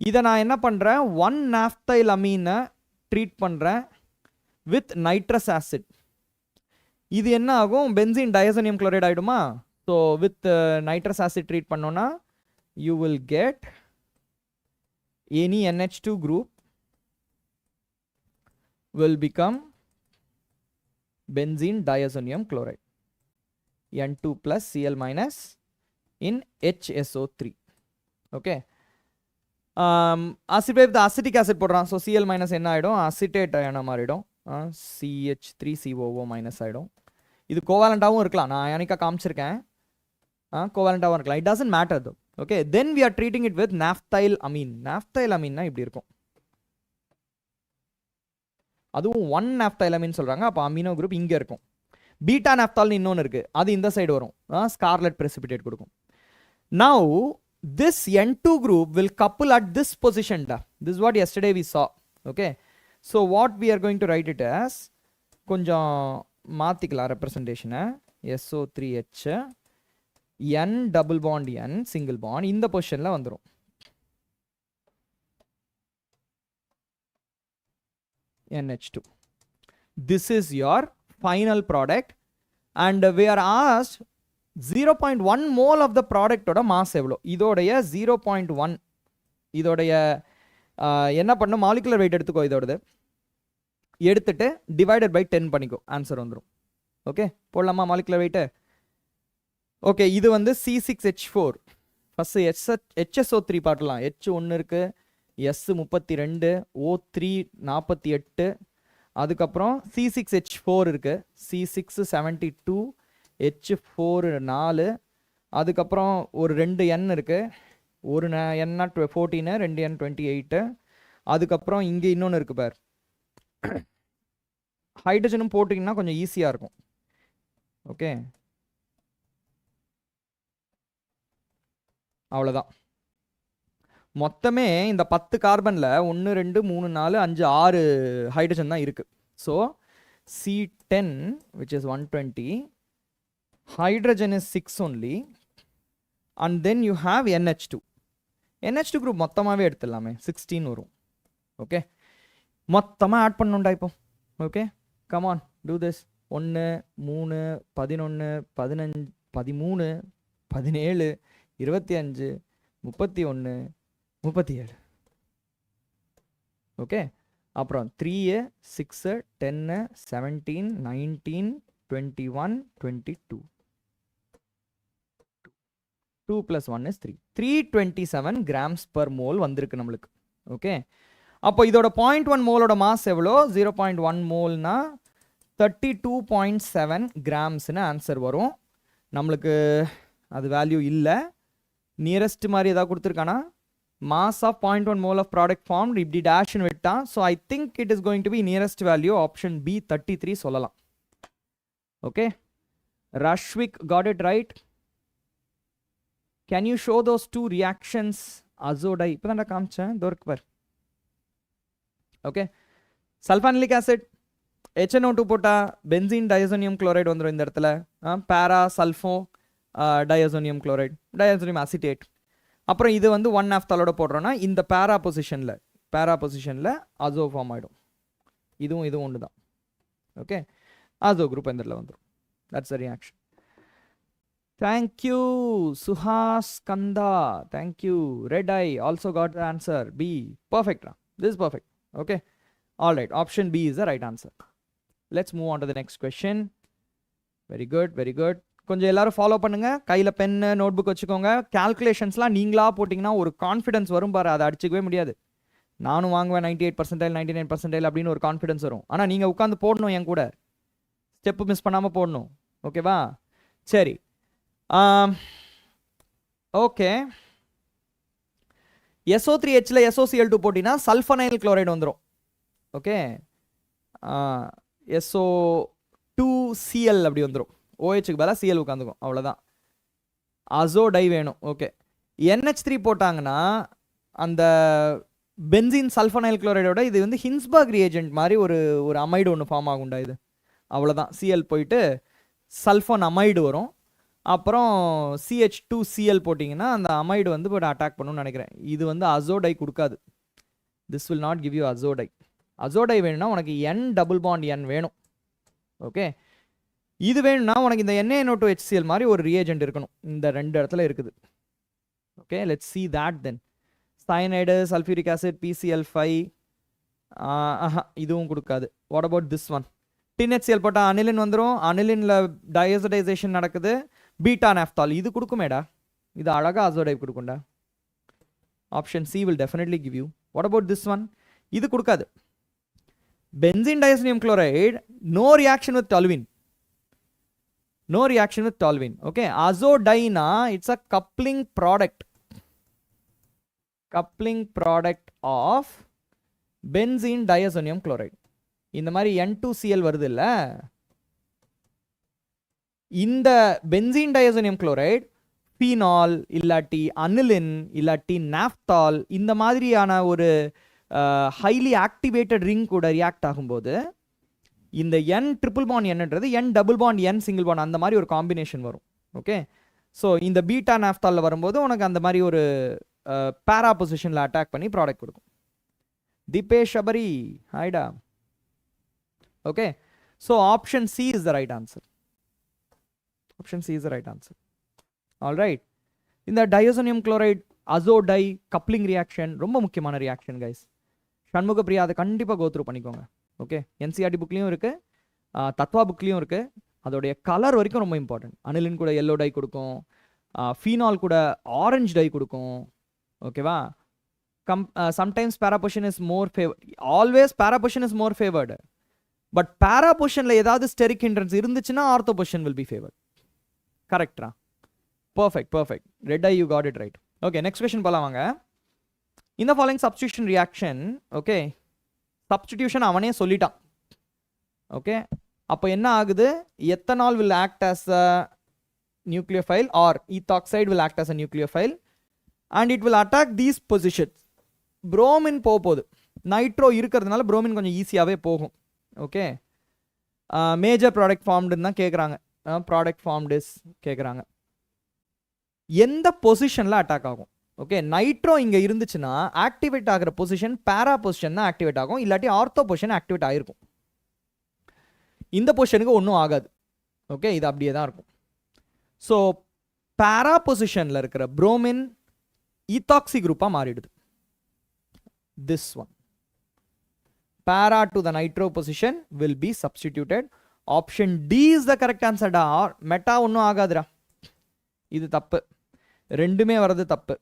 Speaker 1: இதை நான் என்ன பண்ணுறேன்? 1 naphthyl amine ட்ரீட் பண்ணுறேன் வித் நைட்ரஸ் ஆசிட். இது என்ன ஆகும் பென்சீன் டயசோனியம் குளோரைடு ஆயிடுமா so with nitrous acid treat பண்ணோன்னா you will get any NH2 group will become benzene diazonium chloride N2 plus Cl minus in HSO3 okay acetate with acetic acid போடுறான் so Cl minus என்ன ஆயிடும் acetate அயனா மாறிடும் CH3COO minus ஆயிடும் இது கோவாலண்டாவும் இருக்கலாம் நான் அயனிக்கா காமிச்சிருக்கேன் கோவாலண்டாவும் இருக்கலாம் it doesn't matter though okay then we are treating it with naphthylamine னா இப்படி இருக்கும் அதுவும் 1 naphthylamine சொல்றாங்க அப்ப அமினோ குரூப் இங்க இருக்கும் பீட்டா நாப்தால்னு இன்னொன்று இருக்கு அது இந்த சைடு வரும் ஸ்கார்லெட் precipitate கொடுக்கும் now this N2 group will couple at this position this is what yesterday we saw okay so what we are going to write it as கொஞ்சம் மாத்திக்கலாம் representation SO3H N double bond N single bond இந்த பொசிஷன்ல வந்துரும் NH2 this is your final product and we are asked 0.1 mole of the product oda mass எவ்வளோ இதோடைய 0.1 இதோடைய என்ன பண்ணணும் molecular weight எடுத்துக்கோ இதோடது எடுத்துட்டு divided by 10 பண்ணிக்கோ ஆன்சர் வந்துரும் ஓகே போடலாமா molecular weight ஓகே இது வந்து C6H4 ஃபர்ஸ்ட் HSO3 பார்க்கலாம் H1 இருக்கு S32 O3 48 அதுக்கப்புறம் C6H4 இருக்கு C6 72 H4 4 அதுக்கப்புறம் ஒரு 2 N இருக்கு ஒரு N 14 2 N 28 அதுக்கப்புறம் இங்கே இன்னொன்று இருக்கு பார் ஹைட்ரஜனும் போட்டிங்கன்னா கொஞ்சம் ஈஸியாக இருக்கும் ஓகே அவ்வளோதான் மொத்தமே இந்த 10 கார்பனில் 1 2 3 4 5 6 ஹைட்ரஜன் தான் இருக்குது so C10 which is 120 hydrogen is 6 only and then you have NH2 group மொத்தமாகவே எடுத்துடலாமே 16 வரும் ஓகே மொத்தமாக ஆட் பண்ணணும்டா இப்போ okay come on do this 1 3 11 15 13 17 25 31 37 okay அப்புறம் 3 6 10 17 19 21 22 2 plus 1 is 3 327 grams per mole வந்திருக்கு நம்மளுக்கு ஓகே அப்போ இதோட 0.1 மோலோட மாஸ் எவ்வளோ 0.1 மோல்னா 32.7 கிராம்ஸ்னு ஆன்சர் வரும் நம்மளுக்கு அது வேல்யூ இல்லை நியரஸ்ட் மாதிரி ஏதாவது கொடுத்துருக்கானா mass of 0.1 mole of product formed இப்படி டேஷ்னு விட்டான் so I think it is going to be nearest value option B 33 சொல்லலாம் okay Rashvik got it right can you show those two reactions azodai இப்போ தான் காமிச்சேன் தோருக்கு பார் okay sulfanylic acid HNO2 போட்டா benzene diazonium chloride வந்துரும் இந்த இடத்துல para sulfo diazonium chloride diazonium acetate அப்புறம் இது வந்து 1 நாப்தாலோட போடுறோன்னா இந்த பேரா பொசிஷனில் அசோ ஃபார்ம் ஆகிடும் இதுவும் ஒன்று தான் ஓகே அசோ குரூப் இந்த இடத்துல வந்துடும் that's a reaction thank you Suhas Kantha thank you red I also got the answer B பர்ஃபெக்டா this perfect okay all right option B is the right answer let's move on to the next question very good கொஞ்சம் எல்லாரும் follow பண்ணுங்க கையில் pen note book வச்சுக்கோங்க கால்குலேஷன்ஸ்லாம் நீங்களா போட்டிங்கன்னா ஒரு confidence வரும் பாரு அதை அடிச்சிக்கவே முடியாது நானும் வாங்குவேன் 98% 99% அப்படின்னு ஒரு கான்ஃபிடன்ஸ் வரும் ஆனால் நீங்கள் உட்காந்து போடணும் என் கூட ஸ்டெப்பு மிஸ் பண்ணாமல் போடணும் ஓகேவா சரி ஓகே SO3Hல SOCl2 போட்டிங்கன்னா சல்ஃபனைல் குளோரைடு வந்துடும் ஓகே SO2Cl அப்படி வந்துடும் OHக்கு பதிலாக Cl உட்காந்துக்கும் அவ்வளோதான் அசோடை வேணும் ஓகே NH3 போட்டாங்கன்னா அந்த பென்சீன் சல்ஃபனைல் குளோரைடோட இது வந்து ஹின்ஸ்பர்க் ரியேஜென்ட் மாதிரி ஒரு அமைடு ஒன்று ஃபார்ம் ஆகும்டா இது அவ்வளோதான் Cl போயிட்டு சல்ஃபோன் அமைடு வரும் அப்புறம் CH2Cl போட்டிங்கன்னா அந்த அமைடு வந்து போய்ட்டு அட்டாக் பண்ணணும்னு நினைக்கிறேன் இது வந்து அசோடை கொடுக்காது this will not give you azo dye வேணும்னா உனக்கு N டபுள் பாண்ட் N வேணும் ஓகே இது வேணும்னா உனக்கு இந்த NaNO2HCl மாதிரி ஒரு reagent இருக்கணும். இந்த ரெண்டு இடத்துல இருக்குது. Okay, let's see that then. Cyanide, sulfuric acid, PCl5. இதுவும் கொடுக்காது. What about this one? tin HCl போட்டா அனிலின் வந்துரும். அனிலின்ல diazotization நடக்குது. பீட்டா நாப்தால் இது கொடுக்குமேடா. இது அழகா அசோடைப் கொடுக்கும்டா. Option C will definitely give you. What about this one? இது கொடுக்காது. Benzene diazonium chloride, no reaction with toluene. No reaction with toluene. Okay, azodina, it's a coupling product. Coupling product of benzene diazonium chloride. இந்த மாதிரி N2Cl வருது இல்ல, இந்த benzene diazonium chloride phenol இல்லாட்டி aniline இல்லாட்டி naphthol இந்த மாதிரியான ஒரு highly activated ring கூட ரியாக்ட் ஆகும்போது இந்த N triple bond Nன்றது N double bond N single bond அந்த மாதிரி ஒரு காம்பினேஷன் வரும். ஓகே, ஸோ இந்த பீட்டா நாப்தால்ல வரும்போது உனக்கு அந்த மாதிரி ஒரு பேரா பொசிஷனில் அட்டாக் பண்ணி ப்ராடக்ட் கொடுக்கும். திபேஷ் சபரி, ஹைடா. Okay, so option C is the right answer. Option C is the right answer. All right. இந்த diazonium chloride azodai coupling reaction ரொம்ப முக்கியமான ரியாக்ஷன் கைஸ். சண்முக பிரியா அதை கண்டிப்பாக கோத்ரூ பண்ணிக்கோங்க. ஓகே, NCERT புக்லேயும் இருக்குது, தத்வா புக்லேயும் இருக்குது. அதோடைய கலர் வரைக்கும் ரொம்ப இம்பார்ட்டன்ட். அனிலின் கூட எல்லோ டை கொடுக்கும், ஃபீனால் கூட ஆரஞ்சு டை கொடுக்கும். ஓகேவா? Sometimes para position is more favoured. Always para position is more favoured. But பேராபொசிஷனில் ஏதாவது ஸ்டெரிக் ஹிண்ட்ரன்ஸ் இருந்துச்சுன்னா ஆர்த்தோபொசிஷன் வில் பி ஃபேவர்ட். கரெக்டா? Perfect perfect. Red I you got it right. Okay, next question போகலாம் வாங்க. இந்த following substitution reaction. Okay, substitution அவனே சொல்லிட்டான். Okay, அப்போ என்ன ஆகுது? Ethanol will act as a nucleophile or ethoxide will act as a nucleophile and it will attack these positions. bromine போகுது, nitro இருக்கிறதுனால bromine கொஞ்சம் ஈஸியாகவே போகும். ஓகே, மேஜர் ப்ராடக்ட் ஃபார்ம்டுன்னு தான் கேட்குறாங்க. ப்ராடக்ட் ஃபார்ம்டிஸ் கேட்குறாங்க. எந்த பொசிஷனில் அட்டாக் ஆகும்? ஓகே, நைட்ரோ இங்கே இருந்துச்சுன்னா ஆக்டிவேட் ஆகிற பொசிஷன் பேரா பொசிஷன் தான் ஆக்டிவேட் ஆகும், இல்லாட்டி ஆர்த்தோ பொசிஷன் ஆக்டிவேட் ஆகிருக்கும். இந்த பொசிஷனுக்கு ஒன்றும் ஆகாது. ஓகே, இது அப்படியே தான் இருக்கும். ஸோ பேரா பொசிஷனில் இருக்கிற புரோமின் ஈத்தாக்சி குரூப்பாக மாறிடுது. This one para to the nitro position will be substituted. Option D is the correct answer da. Meta ஒன்றும் ஆகாதுடா. இது தப்பு. ரெண்டுமே வர்றது தப்பு.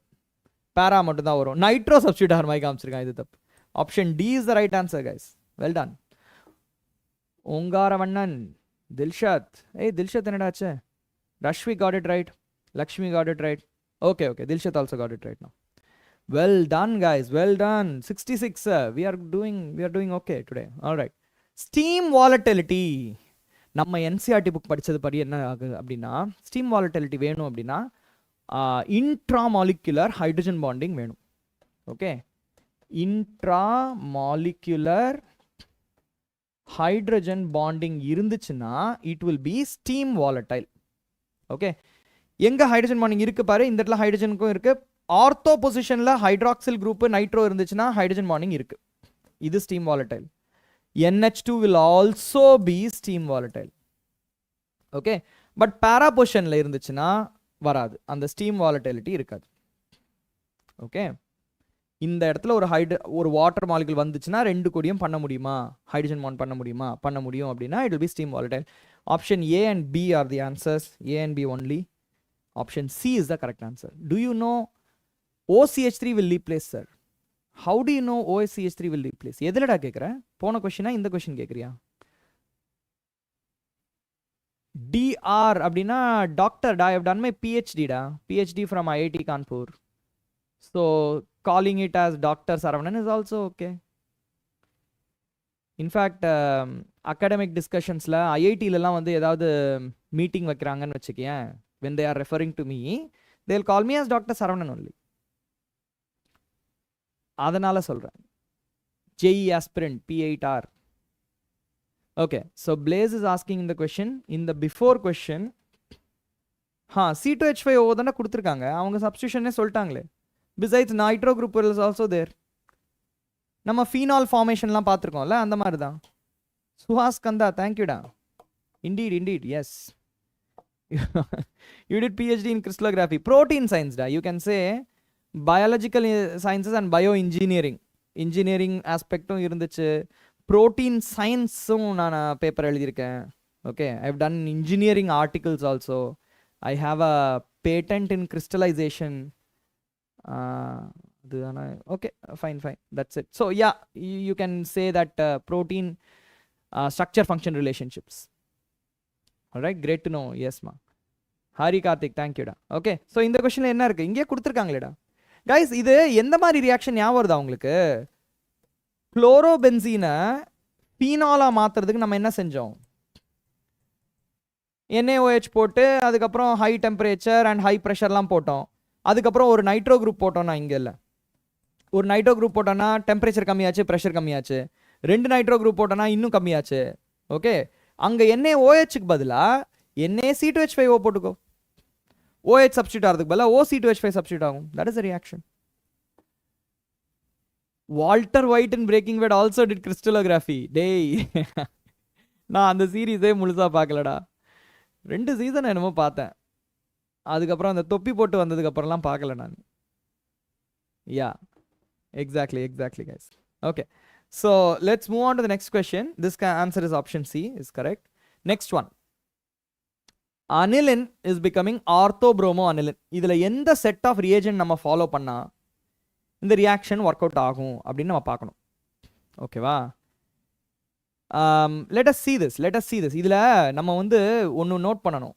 Speaker 1: பேரா மட்டும் தான் வரும். நைட்ரோ சப்ஸ்டியூட் ஆகிற மாதிரி காமிச்சிருக்கான், இது தப்பு. Option D is the right answer guys. Well done. ஓங்காரவண்ணன், Dilshad. ஏய் தில்ஷத் என்னடாச்சு? Razvi got it right. Lakshmi got it right. Okay, okay. Dilshat also got it right now. Well done guys, well done. 66. We are doing okay today. All right. Steam volatility. நம்ம NCERT book படிச்சது படி என்ன ஆகுது அப்படின்னா, steam volatility வேணும் அப்படின்னா intramolecular hydrogen bonding வேணும். Okay, intramolecular hydrogen bonding இருந்துச்சுன்னா it will B steam volatile. Okay, எங்க ஹைட்ரஜன் பாண்டிங் இருக்கு பாரு, இந்த இடத்துல ஹைட்ரஜனுக்கும் இருக்கு. ஆர்த்தோ பொசிஷன்ல ஹைட்ராக்சில் குரூப் நைட்ரோ இருந்துச்சுன்னா ஹைட்ரஜன் பாண்டிங் இருக்கு. இது steam volatile. NH2 will also be steam volatile. Okay, but பேரா பொசிஷன்ல இருந்துச்சுன்னா வராது, அந்த ஸ்டீம் வாலட்டிலிட்டி இருக்காது. ஓகே, இந்த இடத்துல ஒரு வாட்டர் மாலிகுல் வந்துச்சுன்னா ரெண்டு கூடியும் பண்ண முடியுமா, ஹைட்ரஜன் பாண்ட் பண்ண முடியுமா? பண்ண முடியும் அப்படின்னா it will be steam volatile. Option A and B are the answers. A and B only. Option C is the correct answer. Do you know OCH3 will replace, sir? How do you know OCH3 will replace? எதுலடா கேட்குற? போன கொஸ்டினா இந்த question கேட்குறியா? DR அப்படின்னா doctor டா. I have done my PhD டா. PhD from IIT Kanpur. So calling it as Dr. Saravanan is also okay. In fact, academic discussionsல IITலலாம் வந்து ஏதாவது meeting வைக்கிறாங்கன்னு வச்சுக்கேன், when they are referring to me, they will call me as Dr. Saravanan only. அதனால சொல்றேன். JEE aspirant P8R. Okay, so Blaze is asking in the question, in the before question, C2H5O தானே கொடுத்துருக்காங்க, அவங்க சப்ஸ்டியூஷனே சொல்லிட்டாங்களே. Besides nitro group is also there. நம்ம phenol formationலாம் பார்த்துருக்கோம்ல, அந்த மாதிரி தான். சுஹாஸ் கந்தா, தேங்க்யூடா. Indeed, yes. You did PhD in crystallography. Protein science, da. You can say biological sciences and bioengineering. Engineering aspectum irunduchu. Protein science நான் paper எழுதியிருக்கேன். Okay, I've done engineering articles also. I have a patent in crystallization. Okay, fine. That's it. So yeah, you can say that protein structure function relationships. Alright, great to know. Yes ma. Hari Karthik, thank you da. Okay, so இந்த கொஸ்டின்ல என்ன இருக்கு? இங்கே கொடுத்திருக்காங்களேடா. Guys, இது எந்த மாதிரி reaction ஞாபகம் வருதா உங்களுக்கு? குளோரோபென்சீனை ஃபீனாலா மாத்துறதுக்கு நம்ம என்ன செஞ்சோம்? NaOH போட்டு அதுக்கப்புறம் ஹை டெம்பரேச்சர் அண்ட் ஹை ப்ரெஷர்லாம் போட்டோம். அதுக்கப்புறம் ஒரு நைட்ரோ குரூப் போட்டோம்னா இங்கே இல்லை, ஒரு நைட்ரோ குரூப் போட்டோன்னா டெம்பரேச்சர் கம்மியாச்சு, ப்ரெஷர் கம்மியாச்சு. 2 நைட்ரோ குரூப் போட்டோன்னா இன்னும் கம்மியாச்சு. ஓகே, அங்கே NaOHக்கு பதிலாக NaC2H5O போட்டுக்கோ. OH சப்ஸ்டியூட் ஆகிறதுக்கு பதிலாக OC2H5 சப்ஸ்டியூட் ஆகும். That is the reaction. Walter White in Breaking Bad also did crystallography. டேய், நான் அந்த சீரீஸே முழுசாக பார்க்கலடா. 2 சீசன் என்னமோ பார்த்தேன். அதுக்கப்புறம் அந்த தொப்பி போட்டு வந்ததுக்கப்புறம்லாம் பார்க்கல நான். Yeah, exactly guys. Okay, so let's move on to the next question. This answer is option C is correct. Next one, aniline is becoming orthobromo aniline. இதில் எந்த செட் ஆஃப் ரியேஜென்ட் நம்ம ஃபாலோ பண்ணால் இந்த ரியாக்ஷன் ஒர்க் அவுட் ஆகும் அப்படின்னு நம்ம பார்க்கணும். ஓகேவா? let us see this. இதில் நம்ம வந்து ஒன்று நோட் பண்ணணும்.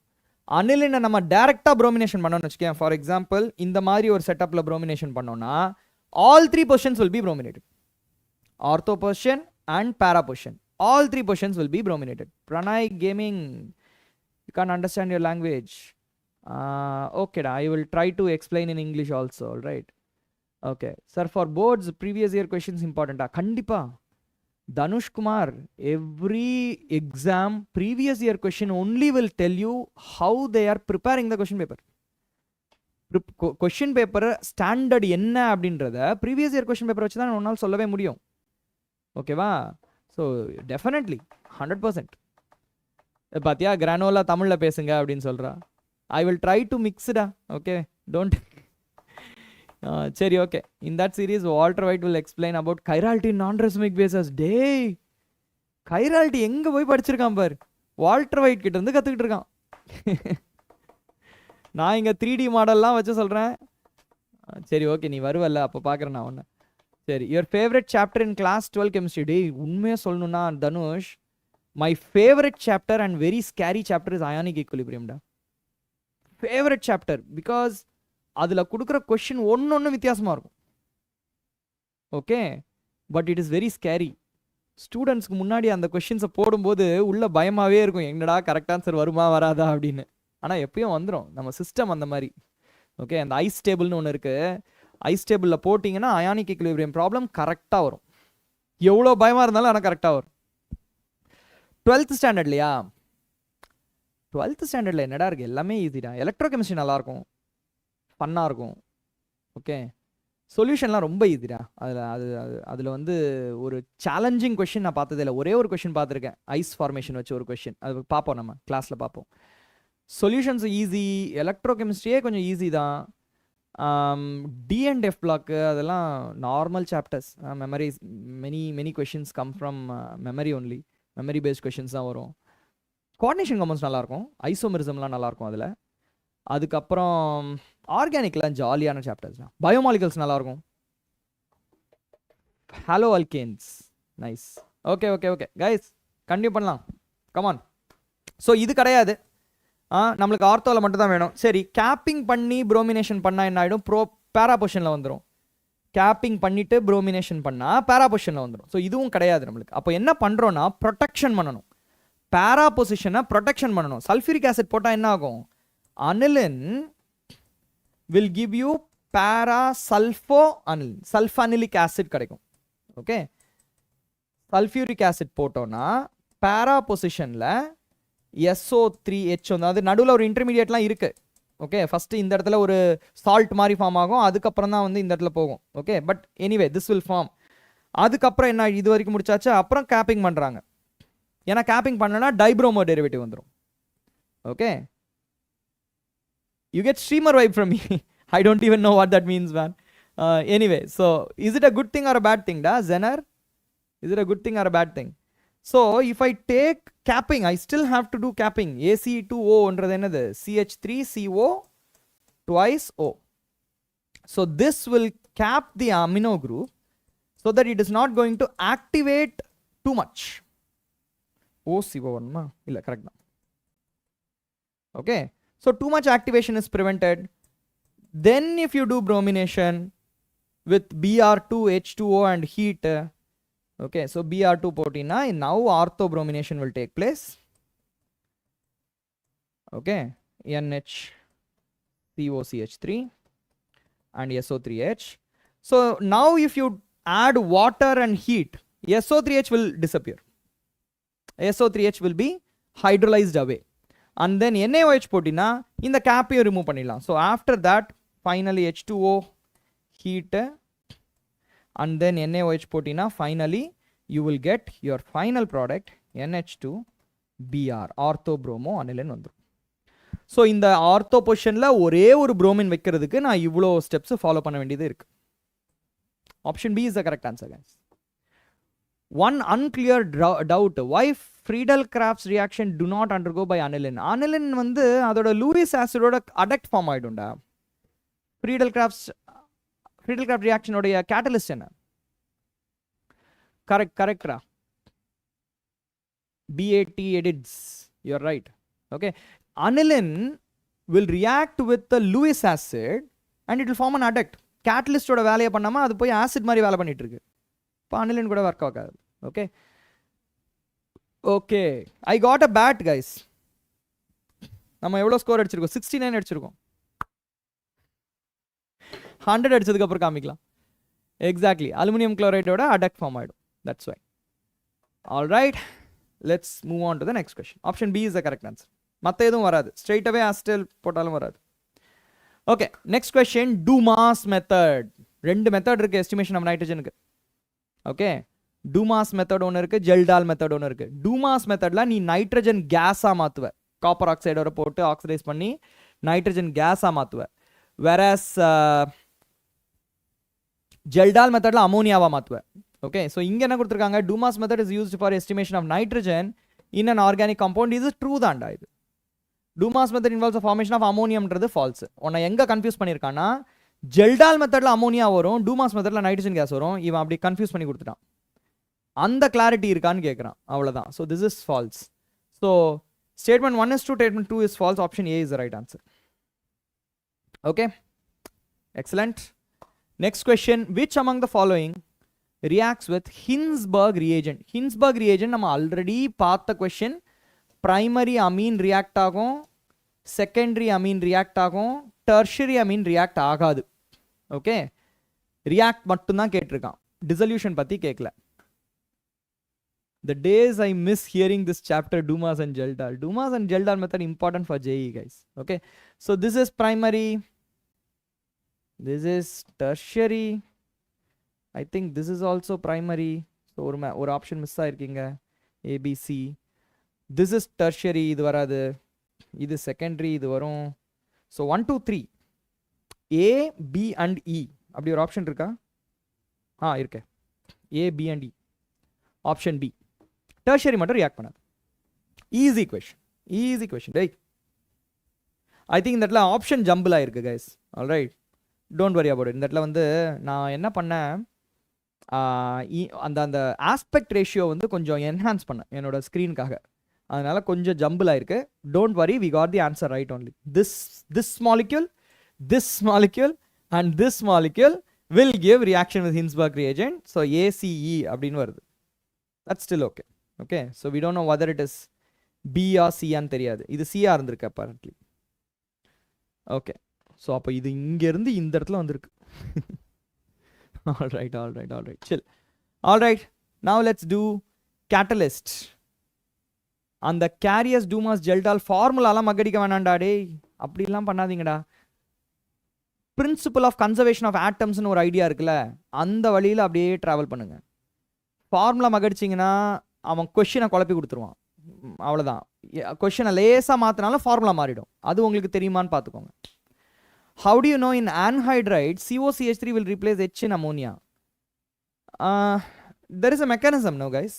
Speaker 1: அனிலினை நம்ம டைரெக்டாக ப்ரோமினேஷன் பண்ணோம்னு வச்சுக்கேன். ஃபார் எக்ஸாம்பிள் இந்த மாதிரி ஒரு செட்டப்பில் ப்ரோமினேஷன் பண்ணோம்னா all 3 positions will be brominated. Ortho position and para position, all 3 positions will be brominated. Pranay gaming, you can understand your language. ஓகேடா, I will try to explain in English also. Right? Okay sir, for boards previous year questions இம்பார்ட்டண்டா? கண்டிப்பாக Dhanush Kumar, every exam previous year question only will tell you how they are preparing the question paper. Question paper standard என்ன அப்படின்றத previous year question paper வச்சு தான் ஒன்னால் சொல்லவே முடியும். ஓகேவா? So definitely 100%. பார்த்தியா, கிரானோலா தமிழில் பேசுங்க அப்படின்னு சொல்கிறா. ஐ வில் ட்ரை டு மிக்ஸ்டா. Okay, don't. சரி, okay. In that series Walter White will explain about chirality non-racemic bases. டேய், கைராலிட்டி எங்கே போய் படிச்சிருக்கான் பார், வால்டர் ஒயிட் கிட்ட இருந்து கற்றுக்கிட்டு இருக்கான். நான் இங்கே 3D மாடல்லாம் வச்சு சொல்கிறேன். சரி, ஓகே, நீ வருவல்ல, அப்போ பார்க்குறேன் நான் ஒன்று. சரி, your favourite chapter in class 12 chemistry. டேய், உண்மையாக சொல்லணும்னா Dhanush, my favourite chapter and very scary chapter is ionic ஈக்குலிபிரியம்டா. ஃபேவரட் சாப்டர் பிகாஸ் அதில் கொடுக்குற கொஷின் ஒன்று வித்தியாசமாக இருக்கும். Okay, but it is very scary. ஸ்டூடெண்ட்ஸ்க்கு முன்னாடி அந்த கொஷின்ஸை போடும்போது உள்ள பயமாகவே இருக்கும், என்னடா கரெக்ட் ஆன்சர் வருமா வராதா அப்படின்னு. ஆனால் எப்பயும் வந்துடும், நம்ம சிஸ்டம் அந்த மாதிரி. ஓகே, அந்த ஐஸ் டேபிள்னு ஒன்று இருக்குது. ஐஸ் டேபிளில் போட்டிங்கன்னா அயானிக் ஈக்குலிபிரியம் ப்ராப்ளம் கரெக்டாக வரும். எவ்வளோ பயமாக இருந்தாலும் ஆனால் கரெக்டாக வரும். 12th ஸ்டாண்டர்ட்லையா? 12th ஸ்டாண்டர்டில் என்னடா இருக்குது, எல்லாமே ஈஸிடா. எலக்ட்ரோ கெமிஸ்ட்ரி நல்லாயிருக்கும், ஃபன்னாக இருக்கும். ஓகே, சொல்யூஷன்லாம் ரொம்ப ஈஸிடா. அதில் வந்து ஒரு சேலஞ்சிங் கொஷின் நான் பார்த்ததே இல்லை. ஒரே ஒரு கொஷின் பார்த்துருக்கேன், ஐஸ் ஃபார்மேஷன் வச்சு ஒரு கொஷின். அது பார்ப்போம், நம்ம கிளாஸில் பார்ப்போம். சொல்யூஷன்ஸ் ஈஸி, எலக்ட்ரோ கெமிஸ்ட்ரியே கொஞ்சம் ஈஸி தான். D&F பிளாக்கு அதெல்லாம் normal chapters. Memories, many questions come from memory only. Memory paste questions தான் வரும். கோஆர்டினேஷன் காம்பவுண்ட்ஸ் நல்லாயிருக்கும், ஐசோமெரிசம்லாம் நல்லாயிருக்கும் அதில். அதுக்கப்புறம் ஆர்கானிக்லாம் ஜாலியான சாப்டர்ஸ் தான். பயோமாலிகல்ஸ் நல்லாயிருக்கும். Hello alkanes, nice. Okay guys, continue பண்ணலாம், கமான். ஸோ இது கிடையாது, நம்மளுக்கு ஆர்த்தோவில் மட்டும் தான் வேணும். சரி, கேப்பிங் பண்ணி ப்ரோமினேஷன் பண்ணால் என்ன ஆகிடும்? பேரா பொசிஷனில் வந்துடும். கேப்பிங் பண்ணிவிட்டு ப்ரோமினேஷன் பண்ணால் பேரா பொசிஷனில் வந்துடும். ஸோ இதுவும் கிடையாது நம்மளுக்கு. அப்போ என்ன பண்ணுறோன்னா ப்ரொடெக்ஷன் பண்ணணும், பேரா பொசிஷனை ப்ரொடெக்ஷன் பண்ணணும். சல்ஃபியூரிக் ஆசிட் போட்டால் என்ன ஆகும்? Aniline will give you para-sulfo-aniline, sulfanilic acid கிடைக்கும். ஓகே, சல்ஃபியூரிக் ஆசிட் போட்டோன்னா பேரா பொசிஷனில் SO3H வந்து, அது நடுவில் ஒரு இன்டர்மீடியட்லாம் இருக்குது. ஓகே, ஃபஸ்ட்டு இந்த இடத்துல ஒரு சால்ட் மாதிரி ஃபார்ம் ஆகும், அதுக்கப்புறம் தான் வந்து இந்த இடத்துல போகும். Okay, but anyway this will form. அதுக்கப்புறம் என்ன, இது வரைக்கும் முடிச்சாச்சு. அப்புறம் கேப்பிங் பண்ணுறாங்க. ஏன்னா கேப்பிங் பண்ணலன்னா டைப்ரோமோ டெரிவேட்டிவ் வந்துடும். Okay, you get streamer vibe from me. I don't even know what that means, man. Anyway, so is it a good thing or a bad thing, da Zener? Is it a good thing or a bad thing? So if I take capping, I still have to do capping. AC2O under the CH3CO twice O. So this will cap the amino group so that it is not going to activate too much. OCO1 ma illa correct na. Okay, so too much activation is prevented. Then if you do bromination with Br2H2O and heat, okay, so Br2 potina, now orthobromination will take place. Okay, NHCOCH3 and SO3H. So now if you add water and heat, SO3H will disappear. SO3H will be hydrolyzed away. And then NaOH potina, in the cap you remove panila. So after that, finally H2O heat and then NaOH potina, finally you will get your final product NH2Br, orthobromo aniline vandu. So in the ortho position la ஒரே ஒரு bromine வைக்கிறதுக்கு நான் இவ்வளோ steps follow பண்ண வேண்டியது இருக்கு. Option B is the correct answer, guys. One unclear doubt, why Friedel-Crafts reaction do not undergo by aniline? Aniline வந்து அதோட லூயிஸ் ஆசிடோட அடக்ட் ஃபார்ம் ஆயிடும்டா. Friedel-Crafts reaction உடைய catalyst என்ன? Correct ரா. BAT edids, you're right. Okay, aniline will react with the Lewis acid and it will form an adduct. Catalyst ஓட வேலையை பண்ணாம அது போய் ஆசிட் மாதிரி வேலை பண்ணிட்டு இருக்கு. இப்போ aniline கூட ஒர்க் ஆகாது. Okay, okay, I got a bad guys. நம்ம எவ்வளோ ஸ்கோர் அடிச்சிருக்கோம்? 69 அடிச்சிருக்கோம். 100 அடிச்சதுக்கு அப்புறம் காமிக்கலாம். எக்ஸாக்ட்லி, அலுமினியம் குளோரைடோட அடக்ட் ஃபார்ம் ஆயிடும். That's why. All right, let's move on to the next question. Option B is the correct answer. மற்ற எதுவும் வராது, ஸ்ட்ரெயிட் அவே ஆஸ்டல் போட்டாலும் வராது. Okay, next question, Dumas method. ரெண்டு மெத்தட் இருக்கு எஸ்டிமேஷன் ஆஃப் நைட்ரஜனுக்கு. ஓகே, டூமாஸ் மெத்தட் ஒன்று இருக்கு, ஜெல்டால் மெத்தட் ஒன்று இருக்கு. டூமாஸ் மெத்தட்ல நீ நைட்ரஜன் கேஸா மாத்துவ, காப்பர் ஆக்சைடோட போட்டு ஆக்சிடைஸ் பண்ணி நைட்ரஜன் கேஸா மாத்துவ. வேறஸ் ஜெல்டால் மெத்தட்ல அமோனியாவா மாத்துவ. ஓகே, ஸோ இங்க என்ன கொடுத்துருக்காங்க? Dumas method is used for estimation of nitrogen in an organic compound. இது ட்ரூ தான்டா. இது Dumas method involves formation of அமோனியம்ன்றது ஃபால்ஸ். உன்னை எங்க கன்ஃபியூஸ் பண்ணியிருக்கான்னா, ஜெல்டால் மெத்தட்ல அமோனியா வரும், டூமாஸ் மெத்தட்ல நைட்ரஜன் கேஸ் வரும். இவன் அப்படி கன்ஃபியூஸ் பண்ணி கொடுத்துட்டான். அந்த கிளாரிட்டி இருக்கான்னு கேட்குறான், அவ்வளோதான். So this is false. So statement 1 is true, statement 2 is false. Option A is the right answer. Okay, excellent. Next question, which among the following reacts with Hinsberg reagent? Hinsberg reagent நம்ம already பார்த்த question. Primary Ameen react ஆகும், secondary Ameen react ஆகும், tertiary Ameen react ஆகாது. Okay, react மட்டும்தான் கேட்டிருக்கான், dissolution பற்றி கேட்கல. The days I miss hearing this chapter, Dumas and Geldal. Dumas and Geldal method important for JEE, guys. Okay, so this is primary, this is tertiary. I think this is also primary. So ஒரு option miss ஆயிருக்கீங்க, ABC. This is tertiary, இது வராது. இது secondary, இது வரும். So 1 2 3 A, B and E அப்படி ஒரு option இருக்கா? இருக்கு. A, B and E. Option B. Tertiary மட்டும் ரியாக்ட் பண்ணாது. Easy question, easy question. Right, I think இந்த இடத்துல ஆப்ஷன் ஜம்பிள் ஆயிருக்கு guys. All right, don't worry about it. இந்த இடத்துல வந்து நான் என்ன பண்ணேன், அந்த அந்த ஆஸ்பெக்ட் ரேஷியோ வந்து கொஞ்சம் என்ஹான்ஸ் பண்ணேன் என்னோட ஸ்க்ரீனுக்காக. அதனால கொஞ்சம் ஜம்பிள் ஆயிருக்கு. Don't worry, we got the answer right only. This molecule and this molecule will give reaction with Hinsberg reagent. So ACE அப்படின்னு வருது. That's still okay. Okay, so we don't know whether it is B or C and தெரியாது. இது C ஆ இருந்திருக்கு apparently. Okay, so அப்போ இது இங்க இருந்து இந்த இடத்துல வந்திருக்கு. all right, chill. All right, now let's do catalyst. அந்த கேரியஸ் டூமாஸ் ஜெல்டால் ஃபார்முலாலாம் மகடிக்க வேணாண்டா டேய், அப்படிலாம் பண்ணாதீங்கடா. பிரின்சிபல் ஆஃப் கன்சர்வேஷன் ஆஃப் ஆட்டம்ஸ்னு ஒரு ஐடியா இருக்குல்ல, அந்த வழியில் அப்படியே ட்ராவல் பண்ணுங்க. ஃபார்முலா மகடிச்சிங்கன்னா அவன் கொஷினை குழப்பி கொடுத்துருவான். அவ்வளோதான். கொஷினை லேசாக மாற்றினாலும் ஃபார்முலா மாறிடும். அது உங்களுக்கு தெரியுமான்னு பார்த்துக்கோங்க. How do you know in anhydride COCH3 will replace H in ammonia? There is a mechanism, no guys?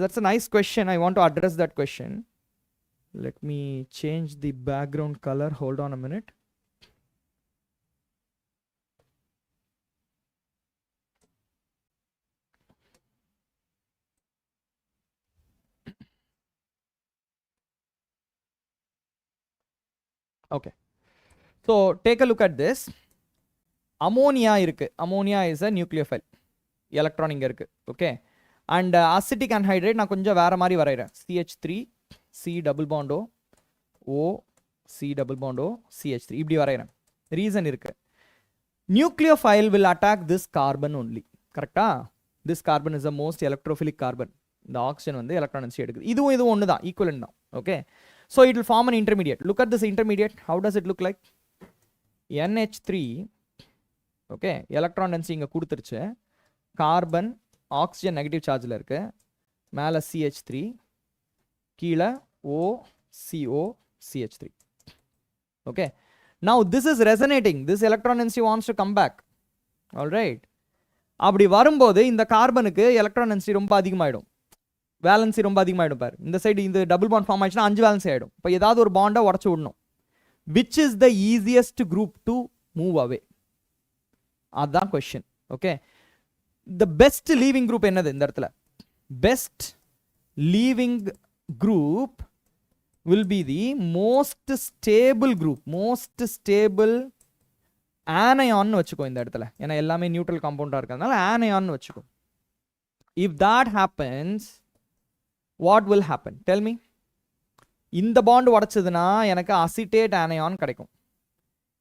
Speaker 1: That's a nice question. I want to address that question. Let me change the background color. Hold on a minute. Okay. So take a look at this. Ammonia irukku. Ammonia is a nucleophile. Electron inga irukku. Okay. And acidic anhydride நான் கொஞ்சம் வேற மாதிரி வரைகிறேன். CH3 C double bond O C double bond O CH3 இப்படி வரைகிறேன். Reason இருக்கு. Nucleophile will attack this carbon only. கரெக்டா? This carbon is the most electrophilic carbon. இந்த ஆக்சிஜன் வந்து எலக்ட்ரான் என்சி எடுக்குது. இதுவும் ஒன்று தான், ஈக்குவலன்ட் தான். Okay. So it will form an intermediate. Look at this intermediate. How does it look like? NH3. Okay. Electron density இங்க கொடுத்துருச்சு. Carbon, oxygen negative chargeல இருக்கு. மேல CH3. கீழே O, CO, CH3. Okay. Now this is resonating. This electron density wants to come back. Alright. அப்படி வரும்போது இந்த கார்பனுக்கு electron density ரொம்ப அதிகமாயிடும். Valency ரொம்ப அதிகமாகிடும் பாரு. இந்த சைடு இந்த டபுள் பாண்ட் ஃபார்ம் ஆயிடுச்சுன்னா 5 வேலன்சி ஆகிடும். இப்போ ஏதாவது ஒரு பாண்டை உடச்சு விடணும். Which is the easiest group to move away? அதுதான் question. Okay. The best leaving group என்னது இந்த இடத்துல? Best leaving group will be the most stable group. Most stable ஆனயான்னு வச்சுக்கோ இந்த இடத்துல. ஏன்னா எல்லாமே நியூட்ரல் காம்பவுண்டாக இருக்கிறதுனால ஆனயான்னு வச்சுக்கோ. If that happens, what will happen? Tell me. இந்த பாண்ட் உடைச்சதுன்னா எனக்கு அசிட்டேட் ஆனயான் கிடைக்கும்.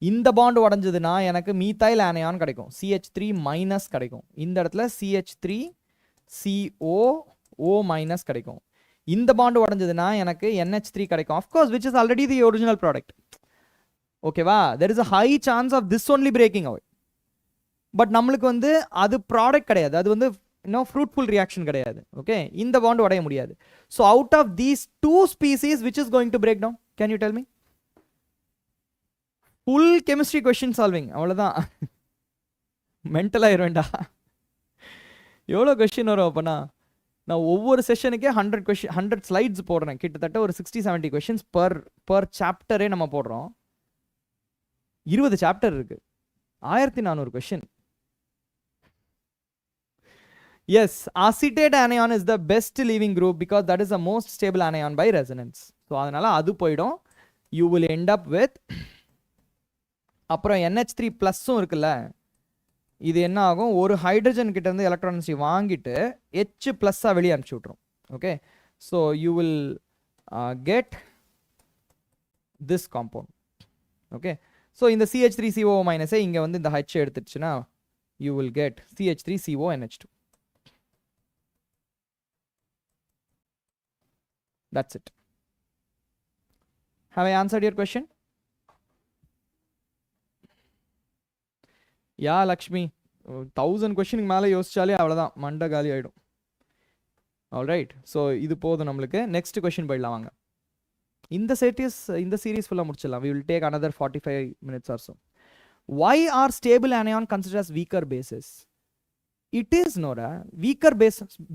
Speaker 1: இந்த பாண்ட் உடைஞ்சதுன்னா எனக்கு மீத்தைல் ஆனயான் கிடைக்கும். CH3 மைனஸ் கிடைக்கும். இந்த இடத்துல CH3 CO O மைனஸ் கிடைக்கும். இந்த பாண்ட் உடைஞ்சதுன்னா எனக்கு NH3 கிடைக்கும். Of course, which is already the original product. ஓகேவா? There is a high chance of this only breaking away. But நம்மளுக்கு வந்து அது ப்ராடக்ட் கிடையாது. அது வந்து fruitful reaction கிடையாது. ஓகே. இந்த பாண்ட் உடைய முடியாது. So out of these two species, which is going to break down? Can you tell me? Full chemistry question solving. அவ்வளவுதான். மென்டல் ஆயிருவேண்டா. எவ்வளோ கொஸ்டின் வரும் அப்பனா? நான் ஒவ்வொரு செஷனுக்கே 100 ஸ்லைட்ஸ் போடுறேன். கிட்டத்தட்ட ஒரு 60-70 கொஸ்டின்ஸ் பர் சாப்டரே நம்ம போடுறோம். 20 சாப்டர் இருக்கு. 1400 question. Yes, acetate anion is the best leaving group because that is the most stable anion by resonance. So அதனால அது போய்டும். You will end up with அப்புறம் NH3 ப்ளஸும் இருக்குல்ல, இது என்ன ஆகும்? ஒரு ஹைட்ரஜன் கிட்ட இருந்து எலக்ட்ரான்ஸை வாங்கிட்டு H ப்ளஸ்ஸாக வெளியே அனுப்பிச்சி விட்ரும். Okay. So you will get this compound. Okay. So இந்த CH3CO மைனஸை இங்கே வந்து இந்த H எடுத்துச்சுன்னா you will get CH3CO NH2. That's it. Have I answered your question? Yeah, Lakshmi. 1000 question மேலே யோசிச்சாலே அவ்வளோதான், மண்டை காலி ஆகிடும். ஆல்ரைட். ஸோ இது போதும் நம்மளுக்கு. நெக்ஸ்ட் கொஷின் போயிடலாம் வாங்க. இந்த சீரீஸ் ஃபுல்லாக முடிச்சிடலாம். We will take another 45 minutes or so. Why are stable anion considered as weaker bases? It is Nora. Weaker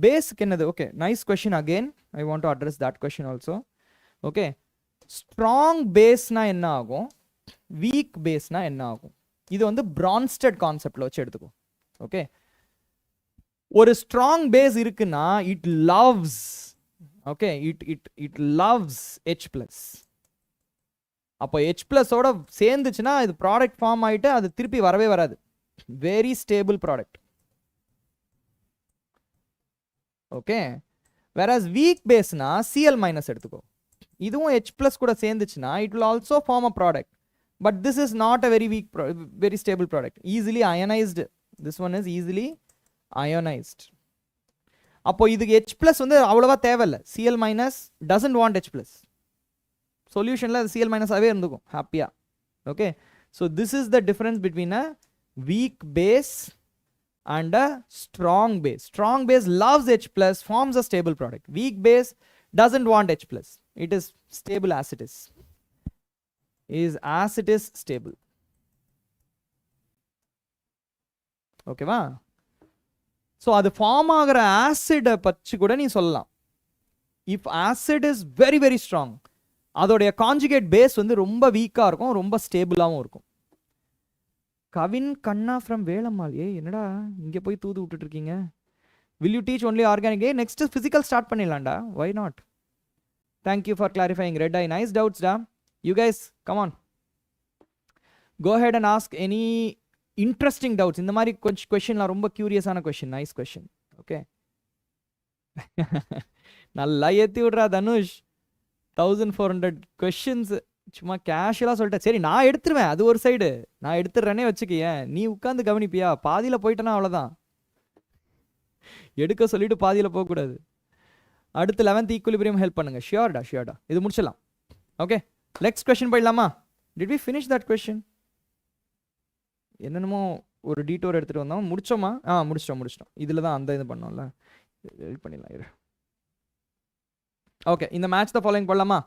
Speaker 1: base என்னது? Okay, nice question again. I want to address that question also. Okay. Strong base na என்ன ஆகும்? Weak base na என்ன ஆகும்? இது வந்து Bronsted conceptல வச்சு எடுத்துக்கோ. Okay. ஒரு strong base இருக்குன்னா it loves, okay, it loves H+. அப்போ H+ ஓட சேர்ந்துச்சுன்னா இது ப்ராடக்ட் ஃபார்ம் ஆயிட்டு அது திருப்பி வரவே வராது. Very stable product. Okay. whereas weak baseனா Cl- எடுத்துக்கோ. இதுவும் H+ கூட சேர்ந்துச்சுன்னா it will also form a product, but this is not a very weak very stable product. Easily ionized. This one is easily ionized. அப்போ இதுக்கு H+ வந்து அவ்வளவா தேவையில்லை. Cl- doesn't want H+. சொல்யூஷன்ல Cl- ஆவே இருந்துக்கும் ஹாப்பியா. Okay. So this is the difference between a weak base and a strong base. Strong base loves H plus, forms a stable product. Weak base doesn't want H plus. It is stable as it is. As it is stable. Okay va? So அது form ஆகிற ஆசிடை பற்றி கூட நீ சொல்லலாம். If acid is very very strong, அதோடைய conjugate base வந்து ரொம்ப வீக்காக இருக்கும், ரொம்ப ஸ்டேபிளாகவும் இருக்கும். கவின் கண்ணா ஃப்ரம் வேலம்மாள். என்னடா இங்கே போய் தூது விட்டுட்டு இருக்கீங்க? Will you teach only organic? Next physical start பண்ணிடலாம்டா, why not? Thank you for clarifying red eye. Nice doubts டா. You guys come on, go ahead and ask any interesting doubts. இந்த மாதிரி கொஞ்சம் கொஸ்டின்லாம் ரொம்ப கியூரியஸான கொஸ்டின், நைஸ் கொஸ்டின். ஓகே, நல்லா ஏற்றி விட்றா Dhanush. 1400 questions சும்மா கேஷுவலாக சொல்லிட்டேன். சரி நான் எடுத்துருவேன், அது ஒரு சைடு நான் எடுத்துடுறேனே வச்சுக்கேன். நீ உட்காந்து கவனிப்பியா? பாதியில் போயிட்டேன்னா அவ்வளோதான். எடுக்க சொல்லிட்டு பாதியில் போகக்கூடாது. அடுத்து 11th ஈக்குலிபிரியம் ஹெல்ப் பண்ணுங்க. ஷியோர்டா ஷியோர்டா, இது முடிச்சிடலாம். ஓகே, நெக்ஸ்ட் கொஸ்டின் போயிடலாமா? Did we finish that question? என்னென்னமோ ஒரு டீட்டோர் எடுத்துகிட்டு வந்தோம், முடிச்சோமா? முடிச்சிட்டோம். இதில் தான் அந்த இது பண்ணோம்ல, ஹெல்ப் பண்ணிடலாம். ஓகே, இந்த மேட்ச் தான் ஃபாலோயிங் பண்ணலாமா?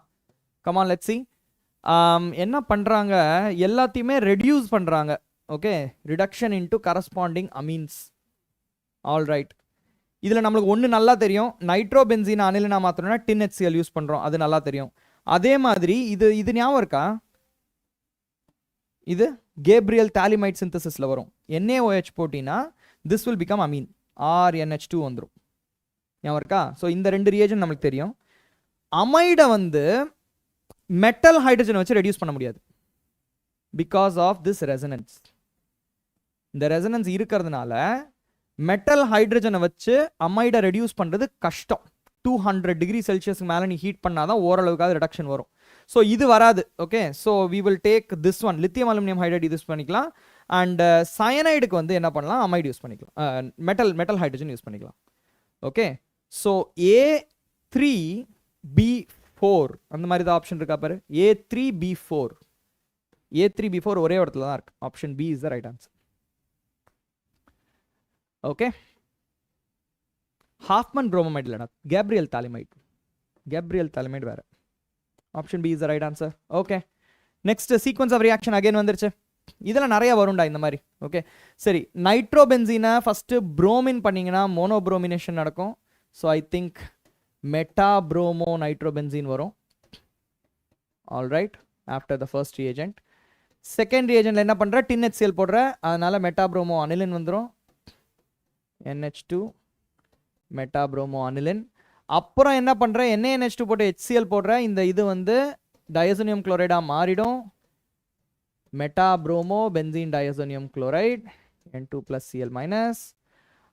Speaker 1: Come on let's see. என்ன பண்ணுறாங்க, எல்லாத்தையுமே ரெடியூஸ் பண்ணுறாங்க. Okay, reduction into corresponding amines. All right, இதில் நம்மளுக்கு ஒன்று நல்லா தெரியும், நைட்ரோபென்சீன் அனிலினா மாற்றணும்னா டின் HCl யூஸ் பண்ணுறோம், அது நல்லா தெரியும். அதே மாதிரி இது ஞாபகம் இருக்கா? இது கேப்ரியல் தாலிமைட் சிந்தசிஸில் வரும். NaOH போட்டினா this will become Ameen, RNH2 வந்துடும். ஞாபகம் இருக்கா? ஸோ இந்த ரெண்டு ரியேஜன் நம்மளுக்கு தெரியும். அமைடை வந்து மெட்டல் ஹைட்ரஜனை வச்சு ரெடியூஸ் பண்ண முடியாது, பிகாஸ் ஆஃப் திஸ் ரெசனன்ஸ். இந்த ரெசனன்ஸ் இருக்கிறதுனால மெட்டல் ஹைட்ரஜனை வச்சு அமைடை ரெடியூஸ் பண்ணுறது கஷ்டம். 200 டிகிரி செல்சியஸ்க்கு மேலே நீ ஹீட் பண்ணாதான் ஓரளவுக்காக ரிடக்ஷன் வரும். ஸோ இது வராது. Okay, so we will take this one, lithium aluminium hydride use பண்ணிக்கலாம். அண்ட் சயனைடுக்கு வந்து என்ன பண்ணலாம், அமைடு யூஸ் பண்ணிக்கலாம், மெட்டல் ஹைட்ரஜன் யூஸ் பண்ணிக்கலாம். ஓகே, ஸோ A3B4 அந்த மாதிரி தான் ஆப்ஷன் இருக்கா பாரு. A3B4 ஒரே இடத்துல தான் இருக்கு. Option B is the right answer. Okay, Hoffmann bromamide இல்லைனா கேப்ரியல் தாலிமைட் வேற. Option B is the right answer. Okay, next sequence of reaction again வந்துருச்சு. இதில் நிறைய வரும்டா இந்த மாதிரி. ஓகே, சரி, நைட்ரோபென்சீனை ஃபஸ்ட்டு புரோமின் பண்ணிங்கன்னா மோனோப்ரோமினேஷன் நடக்கும். So I think metabromo nitrobenzene வரும். All right, after the first reagent. Second ரியேஜென்ட்ல என்ன பண்ணுற, டின் HCl போடுற, அதனால மெட்டாப்ரோமோ அனிலின் வந்துடும். NH2 மெட்டாப்ரோமோ aniline. அப்புறம் என்ன பண்ணுற, NaNH2 போட்டு HCl போடுற, இந்த இது வந்து டயசோனியம் குளோரைடாக மாறிடும். மெட்டாப்ரோமோ பென்சீன் டயசோனியம் குளோரைட் N2+Cl-.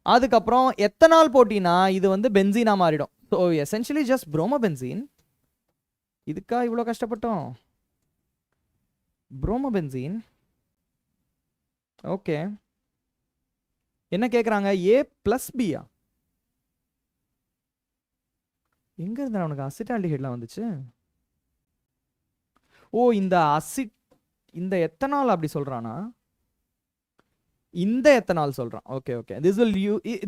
Speaker 1: அதுக்கப்புறம் எத்தனால் போட்டினா இது வந்து பென்சீனாக மாறிடும். So essentially just promo benzene. இதுக்கா இவ்வளோ கஷ்டப்பட்டோம்? Promo benzene. ஓகே, என்ன கேட்குறாங்க, A+B-யா? எங்க இருந்தா அவனுக்கு அசிட்டால்டிஹைட்லாம் வந்துச்சு? ஓ, இந்த எத்தனால் அப்படி சொல்றானா? இந்த எத்தனால் சொல்றான். Okay okay,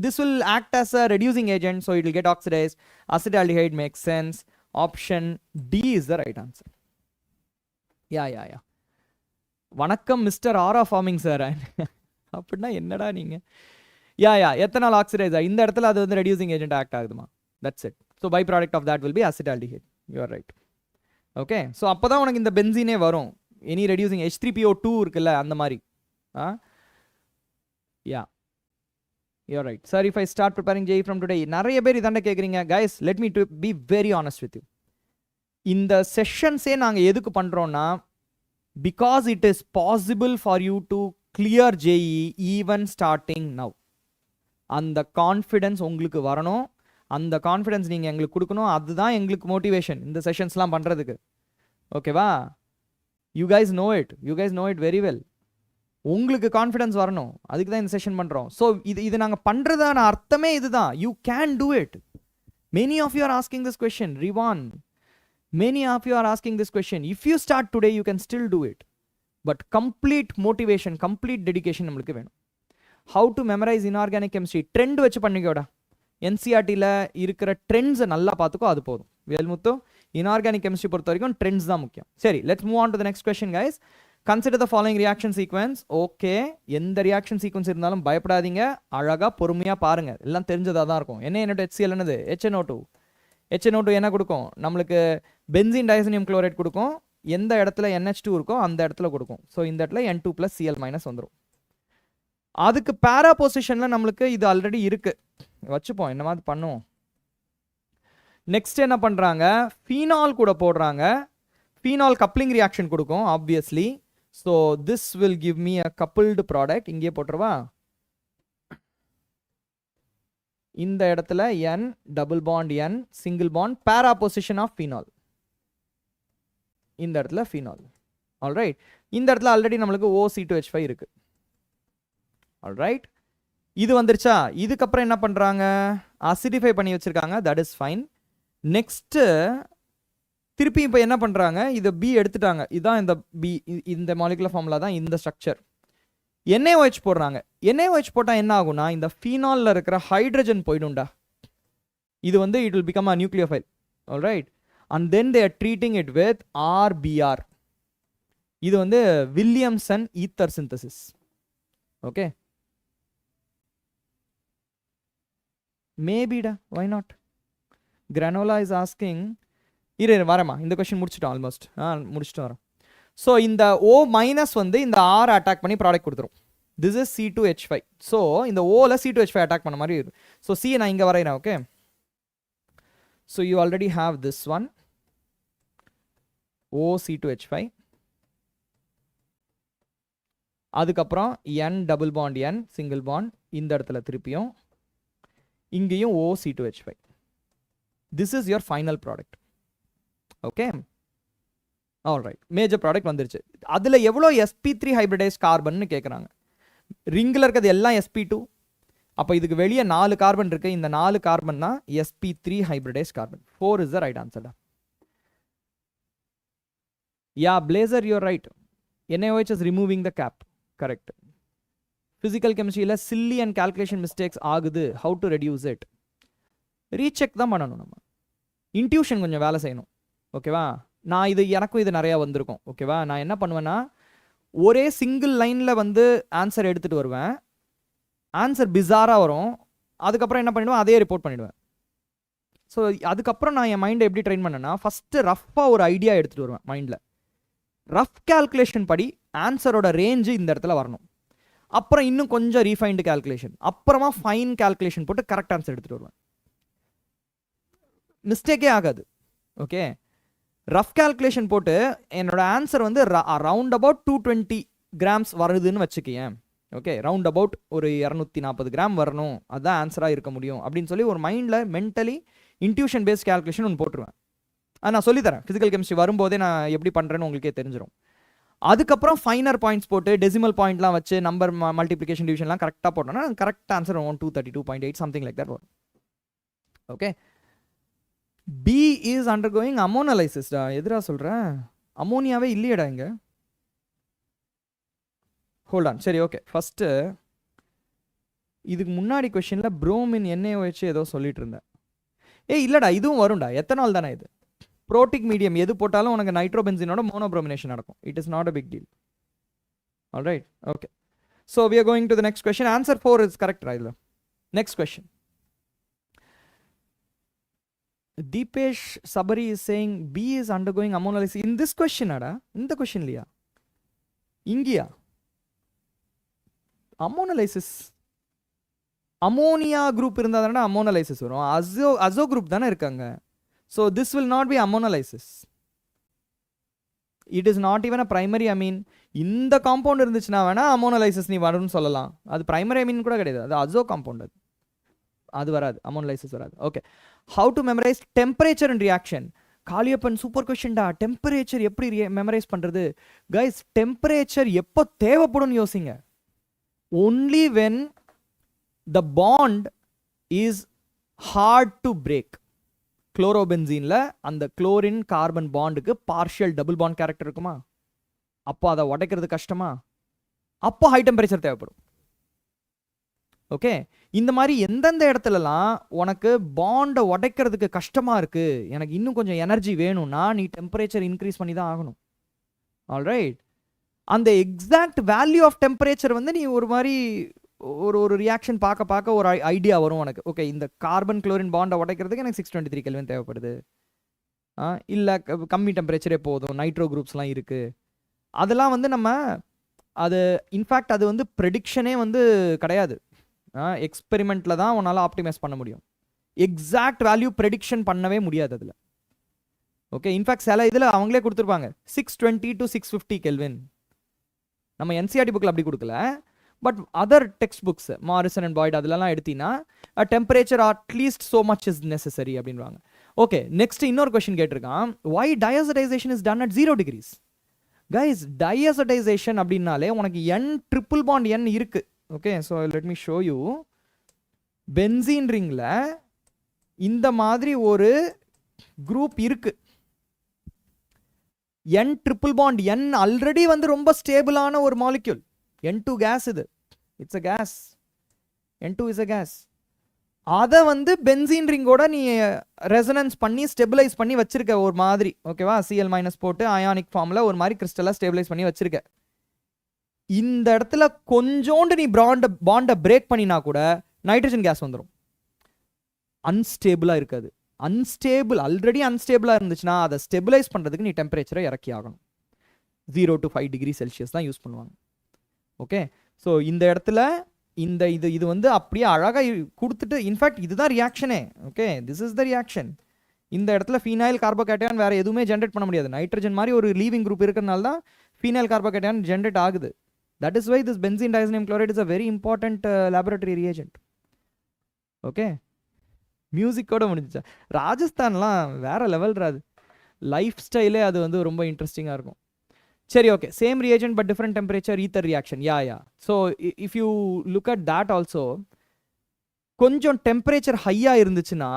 Speaker 1: this will act as a reducing agent, so it will get oxidized. Acetaldehyde makes sense. Option D is the right answer. Yeah. வணக்கம் மிஸ்டர் ஆரா ஃபார்மிங் சார். அப்படின்னா என்னடா நீங்க? யா எத்தனால் ஆக்சிடைஸ் இந்த இடத்துல அது வந்து ரெடியூசிங் ஏஜென்ட் ஆக்ட் ஆகுதுமா. That's it. So by product of that will be acetaldehyde. You are right. Okay, so அப்போ தான் உனக்கு இந்த பென்சீனே வரும். எனி ரெடியூசிங் H3PO2 இருக்குல்ல, அந்த மாதிரி. Yeah, you are right. Sir, if I start preparing JEE from today, நிறைய பேர் இதாண்ட கேட்குறீங்க. Guys, let me to be very honest with you. இந்த செஷன்ஸே நாங்கள் எதுக்கு பண்ணுறோன்னா, because it is possible for you to clear JEE even starting now. அந்த கான்ஃபிடென்ஸ் உங்களுக்கு வரணும், அந்த கான்ஃபிடென்ஸ் நீங்கள் எங்களுக்கு கொடுக்கணும். அதுதான் எங்களுக்கு மோட்டிவேஷன் இந்த செஷன்ஸ்லாம் பண்ணுறதுக்கு. ஓகேவா? You guys know it very well. உங்களுக்கு கான்ஃபிடென்ஸ் வரணும், அதுக்கு தான் இந்த செஷன் பண்ணுறோம். ஸோ இது நாங்கள் பண்ணுறதான அர்த்தமே இதுதான். You can do it. Many of you are asking this question. Rivan, many of you are asking this question. If you start today you can still do it. But complete motivation, complete dedication நம்மளுக்கு வேணும். How to memorise inorganic chemistry trend வச்சு பண்ணிக்கோடா. என்சிஆர்டியில் இருக்கிற ட்ரெண்ட்ஸை நல்லா பார்த்துக்கோ, அது போதும். Velmuthu inorganic chemistry பொறுத்த வரைக்கும் ட்ரெண்ட்ஸ் தான் முக்கியம். சரி, let's move on to the next question guys. Consider the following reaction sequence. Okay, எந்த ரியாக்ஷன் சீக்வன்ஸ் இருந்தாலும் பயப்படாதீங்க, அழகாக பொறுமையாக பாருங்கள், எல்லாம் தெரிஞ்சதாக தான் இருக்கும். என்னோட HCl என்னது HNO2. HNO2 என்ன கொடுக்கும் நம்மளுக்கு? பென்சீன் டைசோனியம் குளோரைட் கொடுக்கும். எந்த இடத்துல NH2 இருக்கோ அந்த இடத்துல கொடுக்கும். ஸோ இந்த இடத்துல N2 + Cl- வந்துடும். அதுக்கு பேரா பொசிஷனில் நம்மளுக்கு இது ஆல்ரெடி இருக்கு, வச்சுப்போம், என்ன மாதிரி பண்ணுவோம். நெக்ஸ்ட் என்ன பண்ணுறாங்க, ஃபீனால் கூட போடுறாங்க. ஃபீனால் கப்ளிங் ரியாக்ஷன் கொடுக்கும் obviously. So this will give me a coupled product. இங்கே போட்டுருவா, இந்த இடத்துல N double bond N single bond பேரா பொசிஷன் ஆஃப் ஃபீனால். இந்த இடத்துல ஃபீனால். ஆல்ரைட், இந்த இடத்துல ஆல்ரெடி நம்மளுக்கு OC2H5 இருக்கு. ஆல்ரைட், இது வந்துருச்சா? இதுக்கப்புறம் என்ன பண்றாங்க, அசிடிஃபை பண்ணி வச்சிருக்காங்க, தட் இஸ் ஃபைன். நெக்ஸ்ட் திருப்பி இப்போ என்ன பண்றாங்க, இதை B எடுத்துட்டாங்க. இதுதான் இந்த B, இந்த மாலிகுலர் ஃபார்முலா தான் இந்த ஸ்ட்ரக்சர். NaOH போடுறாங்க. NaOH போட்டால் என்ன ஆகும்னா, இந்த ஃபீனாலில் இருக்கிற ஹைட்ரஜன் போயிடும்டா. இது வந்து it will become a nucleophile. Alright, and then they are treating it with RBr. இது வந்து வில்லியம்சன் ஈத்தர் சிந்தசிஸ். ஓகே, மேபிடா, why not? Granola is asking. வரமா, இந்த கொஸ்டின் முடிச்சுட்டோம் ஆல்மோஸ்ட். முடிச்சுட்டு வரோம். ஸோ இந்த O- வந்து இந்த R அட்டாக் பண்ணி ப்ராடக்ட் கொடுத்துரும். This is C2H5. ஸோ இந்த Oல C2H5 அட்டாக் பண்ண மாதிரி இருக்கும். ஸோ C நான் இங்கே வரைகிறேன். Okay, so you already have this one OC2H5. அதுக்கப்புறம் N double bond N single bond இந்த இடத்துல திருப்பியும் இங்கேயும் OC2H5. This is your final product. Okay, alright, major product வந்துருச்சு. அதில் எவ்வளோ sp3 ஹைப்ரிடைஸ் கார்பன் கேட்குறாங்க. ரிங்கில் இருக்கிறது எல்லாம் sp2. அப்போ இதுக்கு வெளியே 4 கார்பன் இருக்கு. இந்த 4 கார்பன் தான் sp3 hybridise carbon. 4 is the right answer. Yeah Blazer, you're right. NaOH is removing the cap. Correct. Physical கெமிஸ்ட்ரியில் சில்லி அண்ட் கால்குலேஷன் மிஸ்டேக்ஸ் ஆகுது. How to reduce it? Recheck தான் பண்ணணும். நம்ம இன்ட்யூஷன் கொஞ்சம் வேலை செய்யணும். ஓகேவா, நான் எனக்கும் இது நிறையா வந்திருக்கும். ஓகேவா, நான் என்ன பண்ணுவேன்னா, ஒரே சிங்கிள் லைனில் வந்து ஆன்சர் எடுத்துகிட்டு வருவேன். ஆன்சர் பிஸாராக வரும். அதுக்கப்புறம் என்ன பண்ணிடுவேன், அதே ரிப்போர்ட் பண்ணிவிடுவேன். ஸோ அதுக்கப்புறம் நான் என் மைண்டை எப்படி ட்ரெயின் பண்ணேன்னா, ஃபஸ்ட்டு ரஃப்பாக ஒரு ஐடியா எடுத்துகிட்டு வருவேன் மைண்டில். ரஃப் கால்குலேஷன் படி ஆன்சரோட ரேஞ்சு இந்த இடத்துல வரணும். அப்புறம் இன்னும் கொஞ்சம் ரீஃபைன்டு கால்குலேஷன், அப்புறமா ஃபைன் கால்குலேஷன் போட்டு கரெக்ட் ஆன்சர் எடுத்துகிட்டு வருவேன். மிஸ்டேக்கே ஆகாது. ஓகே, ரஃப் கால்குலேஷன் போட்டு என்னோட ஆன்சர் வந்து ரவுண்ட் அபவுட் 220 கிராம்ஸ் வருதுன்னு வச்சுக்கேன். ஓகே, ரவுண்ட் அபவுட் ஒரு 240 கிராம் வரணும், அதுதான் ஆன்சராக இருக்க முடியும் அப்படின்னு சொல்லி ஒரு மைண்டில் மென்டலி இன்ட்யூஷன் பேஸ்ட் கால்குலேஷன் ஒன்று போட்டுருவேன். அது நான் சொல்லித்தரேன். ஃபிசிக்கல் கெமிஸ்ட்ரி வரும்போதே நான் எப்படி பண்ணுறேன்னு உங்களுக்கே தெரிஞ்சிடும். அதுக்கப்புறம் ஃபைனர் பாயிண்ட்ஸ் போட்டு டெசிமல் பாயிண்ட்லாம் வச்சு நம்பர் மல்டிப்ளிகேஷன் டிவிஷன்லாம் கரெக்டாக போட்டோம்னா correct answer 232.8 something like that வரும். ஓகே, B is undergoing ammonolysis. எதிரா சொல்கிறேன், அமோனியாவே இல்லையடா இங்கே. Hold on. சரி, ஓகே, ஃபஸ்ட்டு இதுக்கு முன்னாடி கொஷினில் ப்ரோமின் NaOH ஏதோ சொல்லிட்டு இருந்தேன். இல்லைடா, இதுவும் வரும்டா. எத்தனால் தானே இது? ப்ரோட்டிக் மீடியம் எது போட்டாலும் உனக்கு நைட்ரோபென்சினோட மோனோப்ரோமினேஷன் நடக்கும். It is not a big deal. Alright, okay. So we are going to the next question. Answer 4 is correct. இதில் next question. Deepesh Sabari is saying B is undergoing ammonolysis. In this question, ada? In the question liya? Ingia. Ammonolysis. Ammonia group irundadana ammonolysis varum. Azo group dana irukanga. So this will not be ammonolysis. It is not even a primary amine. இந்த compound இருந்துச்சுன்னா வேணா அமோனலைசிஸ் நீ வரும்னு சொல்லலாம். அது primary Ameen கூட கிடையாது, அது அசோ காம்பவுண்ட். அது வராது, அமோனலைசிஸ் வராது. Okay, how to memorise temperature and reaction? Kaliyappan super கொஸ்டின்டா. டெம்பரேச்சர் எப்படி மெமரைஸ் பண்ணுறது? கைஸ், டெம்பரேச்சர் எப்போ தேவைப்படும் யோசிங்க. Only when the bond is hard to break. குளோரோபென்சீனில் அந்த குளோரின் கார்பன் பாண்டுக்கு பார்ஷியல் டபுள் பாண்ட் கேரக்டர் இருக்குமா? அப்போ அதை உடைக்கிறது கஷ்டமா? அப்போ ஹை டெம்பரேச்சர் தேவைப்படும். ஓகே, இந்த மாதிரி எந்தெந்த இடத்துலலாம் உனக்கு பாண்டை உடைக்கிறதுக்கு கஷ்டமாக இருக்குது, எனக்கு இன்னும் கொஞ்சம் எனர்ஜி வேணும்னா நீ டெம்பரேச்சர் இன்க்ரீஸ் பண்ணி தான் ஆகணும். ஆல்ரைட், அந்த எக்ஸாக்ட் வேல்யூ ஆஃப் டெம்பரேச்சர் வந்து நீ ஒரு மாதிரி ஒரு ரியாக்ஷன் பார்க்க ஒரு ஐடியா வரும் உனக்கு. ஓகே, இந்த கார்பன் குளோரின் பாண்டை உடைக்கிறதுக்கு எனக்கு 623 கெல்வின் தேவைப்படுது, இல்லை கம்மி டெம்பரேச்சரே போதும், நைட்ரோ குரூப்ஸ்லாம் இருக்குது. அதெல்லாம் வந்து நம்ம அது இன்ஃபேக்ட் அது வந்து ப்ரெடிக்ஷனே வந்து கிடையாது, எக்ஸ்பெரிமெண்ட்டில் தான் உன்னால் ஆப்டிமைஸ் பண்ண முடியும். எக்ஸாக்ட் வேல்யூ ப்ரெடிக்ஷன் பண்ணவே முடியாது அதில். ஓகே, இன்ஃபேக்ட் சில இதில் அவங்களே கொடுத்துருப்பாங்க 620 to 650 கெல்வின். நம்ம என்சிஆர்டி புக்கில் அப்படி கொடுக்கல, but other textbooks Morrison and Boyd அதிலலாம் எடுத்தீங்கன்னா டெம்பரேச்சர் அட்லீஸ்ட் so much is necessary அப்படின்வாங்க. ஓகே, நெக்ஸ்ட் இன்னொரு கொஸ்டின் கேட்டிருக்கான், why diazotization is done at 0 degrees? Guys, diazotization அப்படின்னாலே உனக்கு n ட்ரிபிள் பாண்ட் n இருக்கு. Okay, so let me show you. Benzene ரிங்கில் இந்த மாதிரி ஒரு குரூப் இருக்கு, n triple bond n already வந்து ரொம்ப ஸ்டேபிளான ஒரு மாலிக்யூல். N2 கேஸ், இது it's a case, N2 is a gas. அதை வந்து பென்சீன் ரிங்கோட நீ ரெசனன்ஸ் பண்ணி ஸ்டெபிலைஸ் பண்ணி வச்சிருக்க ஒரு மாதிரி. ஓகேவா, Cl- போட்டு அயானிக் ஃபார்மில் ஒரு மாதிரி கிறிஸ்டலாக ஸ்டெபிலைஸ் பண்ணி வச்சிருக்க. இந்த இடத்துல கொஞ்சோண்டு நீ பாண்டை பிரேக் பண்ணினா கூட நைட்ரஜன் கேஸ் வந்துடும். அன்ஸ்டேபிளாக இருக்காது, அன்ஸ்டேபிள், ஆல்ரெடி அன்ஸ்டேபிளாக இருந்துச்சுன்னா அதை ஸ்டெபிலைஸ் பண்ணுறதுக்கு நீ டெம்பரேச்சரை இறக்கி ஆகணும். 0 to 5 டிகிரி செல்சியஸ் தான் யூஸ் பண்ணுவாங்க. ஓகே, ஸோ இந்த இடத்துல இந்த இது வந்து அப்படியே அழகாக கொடுத்துட்டு, இன்ஃபேக்ட் இதுதான் ரியாக்ஷனே. Okay, this is the reaction. இந்த இடத்துல ஃபீனைல் கார்போகேட்டையான் வேறு எதுவுமே ஜென்ரேட் பண்ண முடியாது. நைட்ரஜன் மாதிரி ஒரு லீவிங் குரூப் இருக்கிறனால தான் ஃபீனைல் கார்போகேட்டையான் ஜென்ரேட் ஆகுது. That is why this benzene diazonium chloride is a very important laboratory reagent. Okay, மியூசிக்கோட முடிஞ்சிச்சா? ராஜஸ்தான்லாம் வேற லெவல் ராது, லைஃப் ஸ்டைலே அது வந்து ரொம்ப இன்ட்ரெஸ்டிங்காக இருக்கும். சரி, okay, same reagent but different temperature, ether reaction. Yeah so if you look at that also, கொஞ்சம் டெம்பரேச்சர் ஹையாக இருந்துச்சுன்னா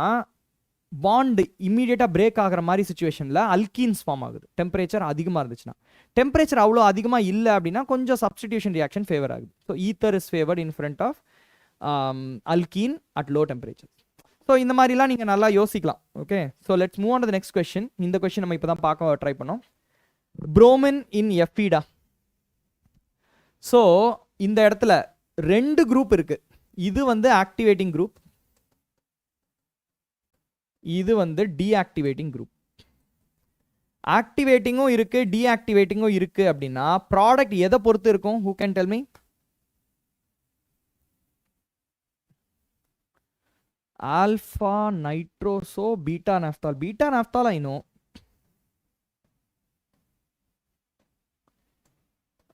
Speaker 1: பாண்ட் இம்மீடியட்டாக பிரேக் ஆகிற மாதிரி சுச்சுவேஷனில் அல்கீன்ஸ் ஃபார்ம் ஆகுது. டெம்பரேச்சர் அதிகமாக இருந்துச்சுன்னா, டெம்பரேச்சர் அவ்வளோ அதிகமாக இல்லை அப்படின்னா கொஞ்சம் சப்ஸ்டிடியூஷன் ரியாக்ஷன் ஃபேவர் ஆகுது. So ether is favoured in front of alkene at low temperature. So இந்த மாதிரிலாம் நீங்கள் நல்லா யோசிக்கலாம். Okay, so let's move on to the next question. இந்த கொஸ்டின் நம்ம இப்போ தான் பார்க்க ட்ரை பண்ணோம். புரோமின் இன் எஃபீடா. ஸோ இந்த இடத்துல ரெண்டு குரூப் இருக்கு. இது வந்து ஆக்டிவேட்டிங் குரூப், இது வந்து டீஆக்டிவேட்டிங் குரூப். ஆக்டிவேட்டிங்கும் இருக்கு, டீஆக்டிவேட்டிங்கும் இருக்கு அப்படின்னா ப்ராடக்ட் எதை பொறுத்து இருக்கும்? Who can tell me? Alpha nitroso beta naphthol. Beta naphthol I know.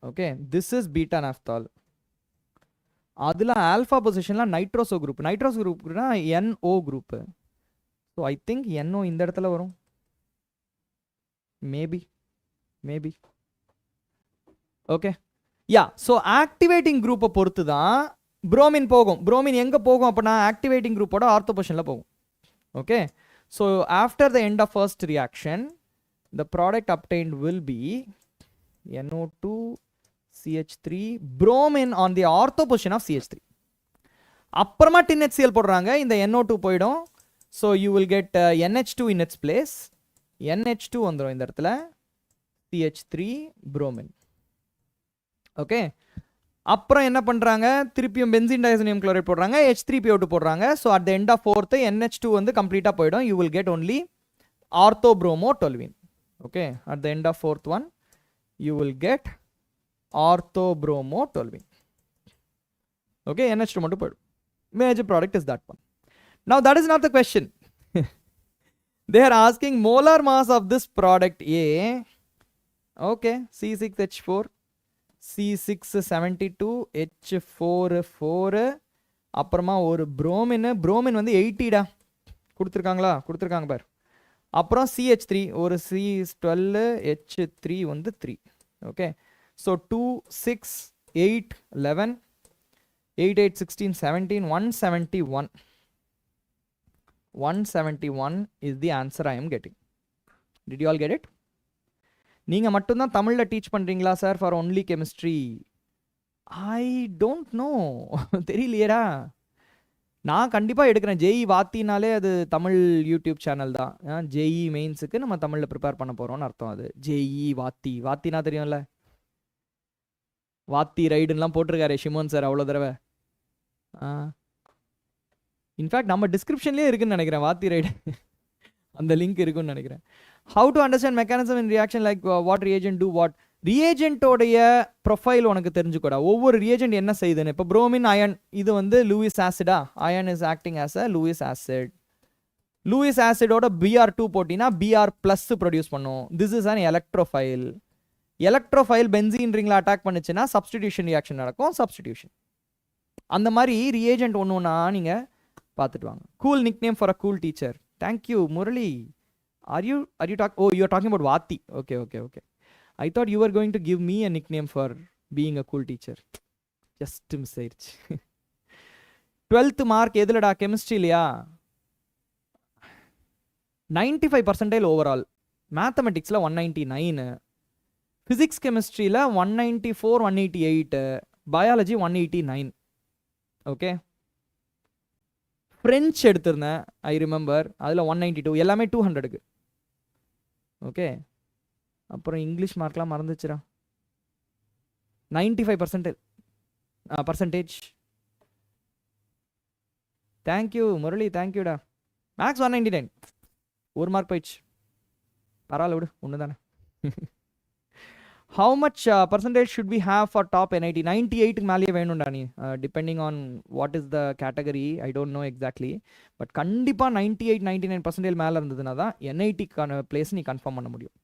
Speaker 1: Okay, this is beta naphthol. அதில் ஆல்ஃபா பொசிஷனில் நைட்ரோசோ குரூப். நைட்ரோசோ குரூப்னா NO group. So I think NO இந்த இடத்துல வரும். Maybe okay, yeah. So activating குரூப்பை பொறுத்து தான் bromine போகும். புரோமின் எங்கே போகும் அப்படின்னா ஆக்டிவேட்டிங் குரூப்போட ஆர்த்தோ பொசிஷனில் போகும். Okay, so after the end of first reaction the product obtained will be NO2 CH3 bromine on the ortho position of CH3. அப்புறமா tin HCl போடுறாங்க, இந்த NO2 போயிடும். So you will get NH2 in its place. NH2 வந்துரும் இந்த இடத்துல, CH3 bromine. Okay, அப்புறம் என்ன பண்றாங்க? திருப்பியும் பென்சீன் டைசோனியம் குளோரைட் போடுறாங்க, H3PO2 போடுறாங்க. So at the end of fourth NH2 வந்து கம்ப்ளீட்டா போயிடும். You will get only ortho bromo toluene. Okay, at the end of fourth one you will get ortho bromo toluene. Okay, NH2 மட்டும் போய்டும். Major product is that one. Now that is not the question. They are asking molar mass of this product A. Okay, C6H4 C672 H44 அப்புறமா ஒரு bromine வந்து 80 டா கொடுத்துருக்காங்க பார். அப்புறம் CH3 ஒரு C12 H3 வந்து 3. Okay, so 2 6 8 11 8 8 16 17 171 is the answer I am getting. Did you all get it? நீங்க மட்டும் தான் தமிழ்ல டீச் பண்றீங்களா sir for only chemistry? I don't know. தெரியலையேடா. நான் கண்டிப்பாக எடுக்கிறேன். ஜேஇ வாத்தினாலே அது தமிழ் யூடியூப் சேனல் தான். ஜேஇ மெயின்ஸுக்கு நம்ம தமிழில் ப்ரிப்பேர் பண்ண போகிறோம்னு அர்த்தம். அது ஜேஇ வாத்தினா தெரியும்ல, வாத்தி ரைடுன்னெலாம் போட்டிருக்காரு ஷிமோன் சார் அவ்வளோ தடவை. இன்ஃபேக்ட் நம்ம டிஸ்கிரிப்ஷன்லேயே இருக்குன்னு நினைக்கிறேன் வாத்தி ரைடு. அந்த லிங்க் இருக்குன்னு நினைக்கிறேன். How to understand mechanism in reaction like what reagent to what. ரியேஜென்ட்டோடைய ப்ரொஃபைல் உனக்கு தெரிஞ்சுக்கூடா. ஒவ்வொரு ரியேஜென்ட் என்ன செய்யுதுன்னு. இப்போ புரோமின் அயன், இது வந்து லூயிஸ் ஆசிடா. Ion is acting as a Lewis acid. Lewis ஆசிடோட Br2 போட்டினா Br+ ப்ரொடியூஸ் பண்ணும். This is an electrophile. Electrophile benzene ரிங்கில் அட்டாக் பண்ணுச்சுன்னா சப்ஸ்டிடியூஷன் ரியாக்ஷன் நடக்கும். சப்ஸ்டிடியூஷன். அந்த மாதிரி ரியேஜென்ட் ஒன்று ஒன்றா நீங்கள் பார்த்துட்டு வாங்க. Cool nickname for a cool teacher. Thank you Murali. Are you you're talking about Vati. Okay. I thought you were going to give me a nickname for being a cool teacher. Just mistake. 12th mark எதுலடா? கெமிஸ்ட்ரிலையா? 95% overall. மேத்தமெட்டிக்ஸில் 199, physics கெமிஸ்ட்ரியில் 194 188, biology 189. Okay. French எடுத்திருந்தேன், I remember, அதில் 192. எல்லாமே 200க்கு. Okay. அப்புறம் English மார்க்லாம் மறந்துச்சுடா. 95% தேங்க்யூ முரளி, தேங்க்யூடா. மேக்ஸ் 199, 1 மார்க் போயிடுச்சு. பரவாயில்ல விடு, ஒன்று தானே. How much percentage should we have for top NIT? 98க்கு மேலேயே வேணும்டா நீ. Depending on what is the category, I don't know exactly. But கண்டிப்பாக 98-99% மேலே இருந்ததுன்னா தான் NITக்கான பிளேஸ் நீ கன்ஃபார்ம் பண்ண முடியும்.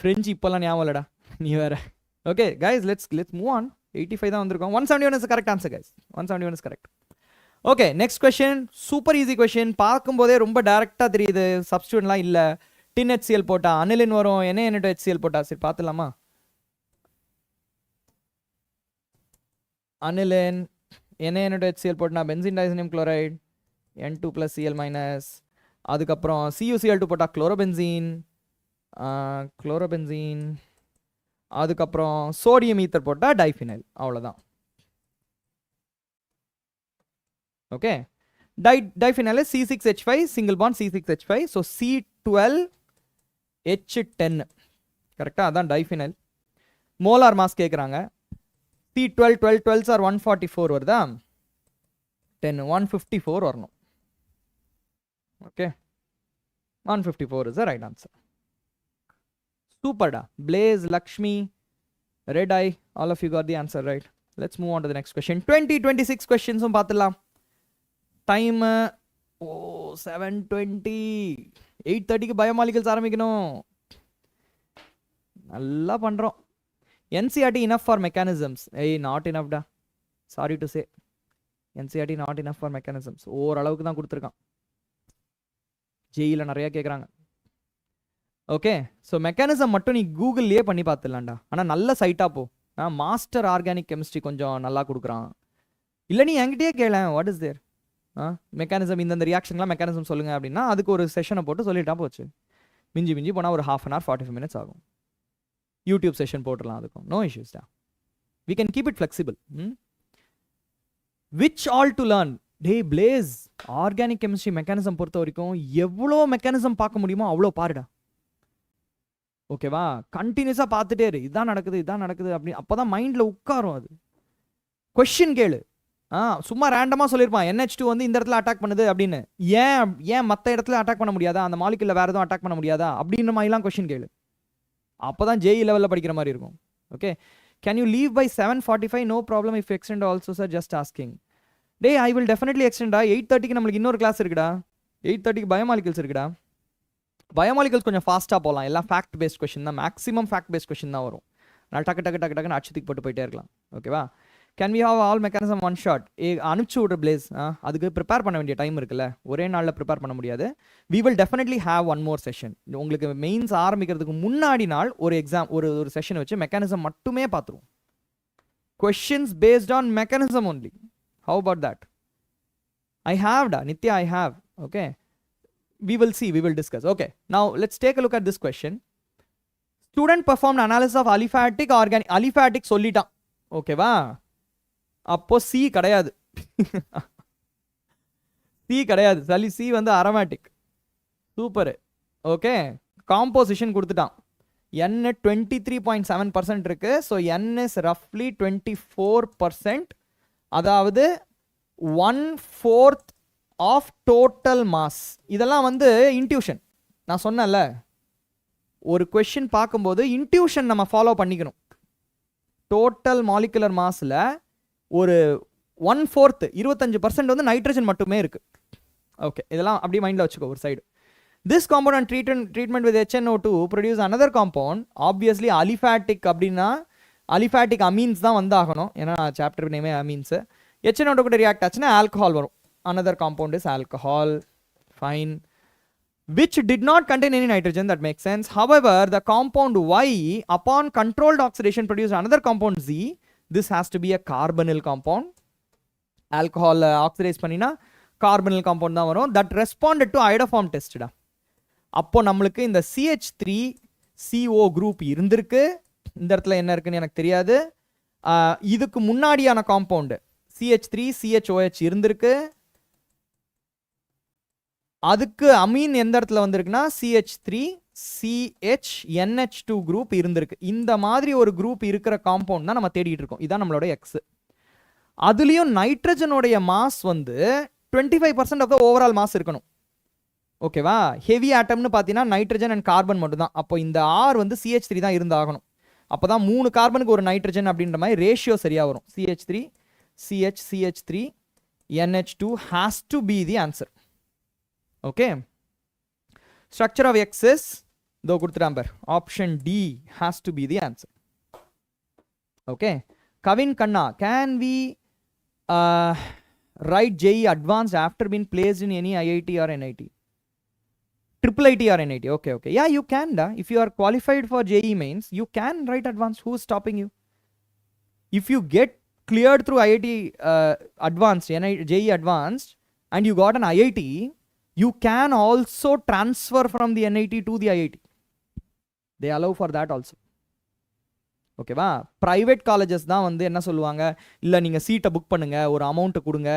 Speaker 1: ஃப்ரெஞ்சு இப்போல்லாம் ஞாபகம் இல்லைடா, நீ வேற. Okay guys, let's move on. 85 தான் வந்திருக்கோம். 171 is correct answer guys. 171 is correct. Okay, next question. Super easy question. பார்க்கும்போதே ரொம்ப டேரெக்டாக தெரியுது. சப்ஸ்டியூட்லாம் இல்லை. டின் HCl போட்டா அனிலின் வரும். என்ன HCl போட்டா? சரி பார்த்துலாமா? அனிலின் என்ன HCl போட்டா பென்சின் டைசோனியம் குளோரைடு N2+Cl-. அதுக்கப்புறம் CuCl2 போட்டா குளோரோபென்சீன். அதுக்கப்புறம் சோடியம் ஈத்தர் போட்டா டைஃபினைல். அவ்வளோதான். Okay. Diphenyl C6H5 single bond C6H5. So C12H10 கரெக்டாக, அதான் டைஃபினைல். மோலார் மாஸ் கேட்குறாங்க. C12 12s ஆர் 144 வருதா? 10 154 வரணும். Okay, 154 is the right answer. சூப்பர்டா. Blaze, Lakshmi, Red Eye, all of you got the answer right. Let's move on to the next question. 26 questions பார்த்துலாம். Time 7:20. 8:30க்கு பயோமாலிகல்ஸ் ஆரம்பிக்கணும். நல்லா பண்ணுறோம். NCERT enough for mechanisms? Not enough டா. Sorry to say. NCERT not enough for mechanisms. ஓரளவுக்கு தான் கொடுத்துருக்கான். ஜேஇல நிறையா கேட்குறாங்க. ஓகே. ஸோ மெக்கானிசம் மட்டும் நீ கூகுள்லேயே பண்ணி பார்த்துடலாம்டா. ஆனால் நல்ல சைட்டாக போ. மாஸ்டர் ஆர்கானிக் கெமிஸ்ட்ரி கொஞ்சம் நல்லா கொடுக்குறான். இல்லை நீ என்கிட்டயே கேளேன், வாட் இஸ் தேர் மெக்கானிசம், இந்த ரியாக்ஷன்லாம் மெக்கானிசம் சொல்லுங்கள் அப்படின்னா அதுக்கு ஒரு செஷனை போட்டு சொல்லிட்டா போச்சு. மிஞ்சி போனால் ஒரு 1/2 hour 45 minutes ஆகும். யூடியூப் செஷன் போட்டுடலாம், அதுக்கும் நோ இஷ்யூஸ்டா. We can keep it flexible. Which all to learn? டே பிளேஸ், ஆர்கானிக் கெமிஸ்ட்ரி மெக்கானிசம் பொறுத்த வரைக்கும் எவ்வளோ மெக்கானிசம் பார்க்க முடியுமோ அவ்வளோ பாருடா. ஓகேவா? கண்டினியூஸாக பார்த்துட்டே இரு. இதான் நடக்குது அப்படின்னு. அப்போ தான் மைண்டில் உட்காரும். அது கொஷின் கேளு. சும்மா ரேண்டமாக சொல்லியிருப்பான் NH2 வந்து இந்த இடத்துல அட்டாக் பண்ணுது அப்படின்னு. ஏன் மற்ற இடத்துல அட்டாக் பண்ண முடியாதா? அந்த மாலிகுலில் வேறு எதுவும் அட்டாக் பண்ண முடியாதா? அப்படின்ற மாதிரிலாம் கொஷின் கேளு. அப்போ தான் JEE லெவலில் படிக்கிற மாதிரி இருக்கும். Okay. Can you leave by 7:45? No problem if extend also sir, just asking. டே ஐ வில் டெஃபினெட்லி எக்ஸ்டெண்டா. 8:30க்கு நம்மளுக்கு இன்னொரு கிளாஸ் இருக்குடா. 8:30க்கு பயோமாலிகல்ஸ் இருக்குடா. பயோமாலிகல்ஸ் கொஞ்சம் ஃபாஸ்ட்டாக போகலாம். எல்லாம் ஃபேக்ட் பேஸ்ட் கொஷின் தான். மேக்ஸிமம் ஃபேக்ட் பேஸ்ட் கொஷின் தான் வரும். அதனால் டக்குன்னு அடிச்சுக்கு போட்டு போயிட்டே இருக்கலாம். ஓகேவா? Can we have all mechanism one shot? அனுப்பிச்சு விட்ற பிளேஸ். அதுக்கு ப்ரிப்பேர் பண்ண வேண்டிய டைம் இருக்குல்ல, ஒரே நாளில் ப்ரிப்பேர் பண்ண முடியாது. We will definitely have one more session. உங்களுக்கு மெயின்ஸ் ஆரம்பிக்கிறதுக்கு முன்னாடி நாள் ஒரு எக்ஸாம் ஒரு செஷன் வச்சு மெக்கானிசம் மட்டுமே பார்த்துருவோம். Questions based on mechanism only. How about that? I have டா Nithya, I have. Okay, we will see, we will discuss. Okay, now let's take a look at this question. Student performed analysis of aliphatic organic. Aliphatic சொல்லிட்டான். ஓகேவா? அப்போ C கிடையாது. C கிடையாது. சளி C வந்து aromatic. Super. Okay, composition கொடுத்துட்டான். n 23.7% இருக்கு. So n is ரஃப்லி 24%. அதாவது 1/4 ஆஃப் டோட்டல் மாஸ். இதெல்லாம் வந்து இன்ட்யூஷன். நான் சொன்னேன்ல, ஒரு கொஸ்டின் பார்க்கும்போது இன்ட்யூஷன் நம்ம ஃபாலோ பண்ணிக்கணும். டோட்டல் மாலிகுலர் மாஸில் ஒரு 1/4 25% வந்து நைட்ரஜன் மட்டுமே இருக்கு. ஓகே, இதெல்லாம் அப்படியே மைண்டில் வச்சுக்கோ ஒரு side. This compound on treatment with HNO2 produce another compound. Obviously aliphatic அப்படின்னா aliphatic amines தான் வந்து ஆகணும். ஏன்னா சாப்டர் நேமே amines. HNO2 கூட ரியாக்ட் ஆச்சுன்னா ஆல்கஹால் வரும். Another compound is alcohol. Fine. Which did not contain any nitrogen. That makes sense. However, the compound Y upon controlled oxidation produced another compound Z. This has to be a carbonyl compound. Alcohol oxidize பண்ணினா carbonyl compound தான் வரும். That responded to iodoform test டா. அப்போ நம்மளுக்கு இந்த CH3CO group இருந்திருக்கு. இந்த இடத்துல என்ன இருக்குன்னு எனக்கு தெரியாது. இதுக்கு முன்னாடியான காம்பவுண்டு CH3CHOH இருந்திருக்கு. அதுக்கு அமீன் எந்த இடத்துல வந்திருக்குன்னா CH3CHNH2 குரூப் இருந்திருக்கு. இந்த மாதிரி ஒரு குரூப் இருக்கிற காம்பவுண்ட் தான் நம்ம தேடிட்டு இருக்கோம். இதான் நம்மளோட எக்ஸ். அதுலேயும் நைட்ரஜனுடைய மாஸ் வந்து 25% ஆஃப் த ஓவரால் மாஸ் இருக்கணும். ஓகேவா? ஹெவி ஆட்டம்னு பார்த்தீங்கன்னா நைட்ரஜன் அண்ட் கார்பன் மட்டும் தான். அப்போ இந்த ஆர் வந்து CH3 தான் இருந்தாகணும். அப்போ தான் 3 கார்பனுக்கு ஒரு நைட்ரஜன் அப்படின்ற மாதிரி ரேஷியோ சரியாக வரும். CH3 CH3 NH2 has to be the answer. Okay. Structure of X is though கொடுத்துட்டான் பார். Option D has to be the answer. Okay. Kavin Kanna, can we write JEE advanced after being placed in any IIT or NIT? Triple IT or NIT. Okay, okay. Yeah, you can. If you are qualified for JEE mains, you can write advanced. Who's stopping you? If you get cleared through IIT advanced, JEE advanced, and you got an IIT, you can also transfer from the NIT to the IIT. They allow for that also. ஓகேவா? Private colleges தான் வந்து என்ன சொல்லுவாங்க, இல்லை நீங்கள் சீட்டை book பண்ணுங்க, ஒரு அமௌண்ட்டை கொடுங்க,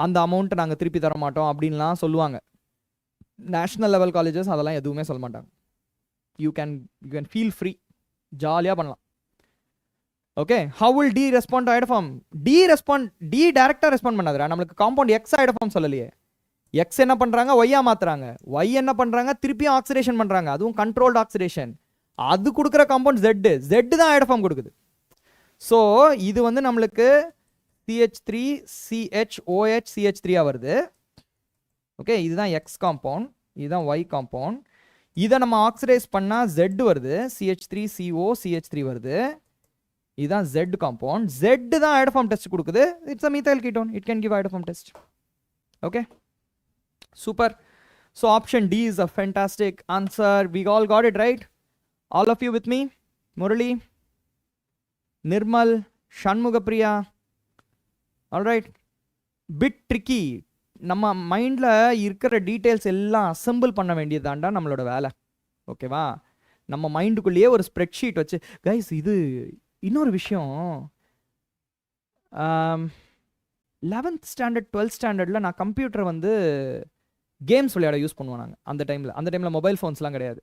Speaker 1: அந்த அமௌண்ட்டை நாங்கள் திருப்பி தர மாட்டோம் அப்படின்லாம் சொல்லுவாங்க. நேஷ்னல் லெவல் காலேஜஸ் அதெல்லாம் எதுவுமே சொல்ல மாட்டாங்க. யூ கேன் ஃபீல் ஃப்ரீ, ஜாலியாக பண்ணலாம். Okay, how will D respond to iodoform? D டைரக்டாக ரெஸ்பாண்ட் பண்ணாதுரா. நம்மளுக்கு காம்பவுண்ட் எக்ஸ் iodoform சொல்லலையே. எக்ஸ் என்ன பண்ணுறாங்க, ஒய்யா மாற்றுறாங்க. ஒய் என்ன பண்ணுறாங்க, திருப்பியும் ஆக்சிடேஷன் பண்ணுறாங்க. அதுவும் கண்ட்ரோல்டு ஆக்சிடேஷன். அது கொடுக்குற காம்பவுண்ட் Z தான் iodoform கொடுக்குது. ஸோ இது வந்து நம்மளுக்கு CH3CHOH CH3 வருது. ஓகே, இதுதான் எக்ஸ் காம்பவுண்ட், இதுதான் ஒய் காம்பவுண்ட். இதை நம்ம ஆக்சிடைஸ் பண்ணால் Z வருது, CH3CO CH3 வருது. இதுதான் Z காம்பவுண்ட். Z தான் iodoform டெஸ்ட் கொடுக்குது. It's a methyl ketone. It can give iodoform test. Okay, super. So option D is a fantastic answer. We all got it right. All of you with me? Murali, Nirmal, Shanmugapriya. All right. Bit tricky. நம்ம மைண்டில் இருக்கிற details எல்லாம் assemble பண்ண வேண்டியதாண்டா நம்மளோட வேலை. ஓகேவா? நம்ம மைண்டுக்குள்ளேயே ஒரு ஸ்ப்ரெட்ஷீட் வச்சு, கைஸ் இது இன்னொரு விஷயம், 11th ஸ்டாண்டர்ட் 12th ஸ்டாண்டர்டில் நான் கம்ப்யூட்டரை வந்து கேம்ஸ் விளையாட யூஸ் பண்ணுவோம் நாங்கள். அந்த டைமில் மொபைல் ஃபோன்ஸ்லாம் கிடையாது.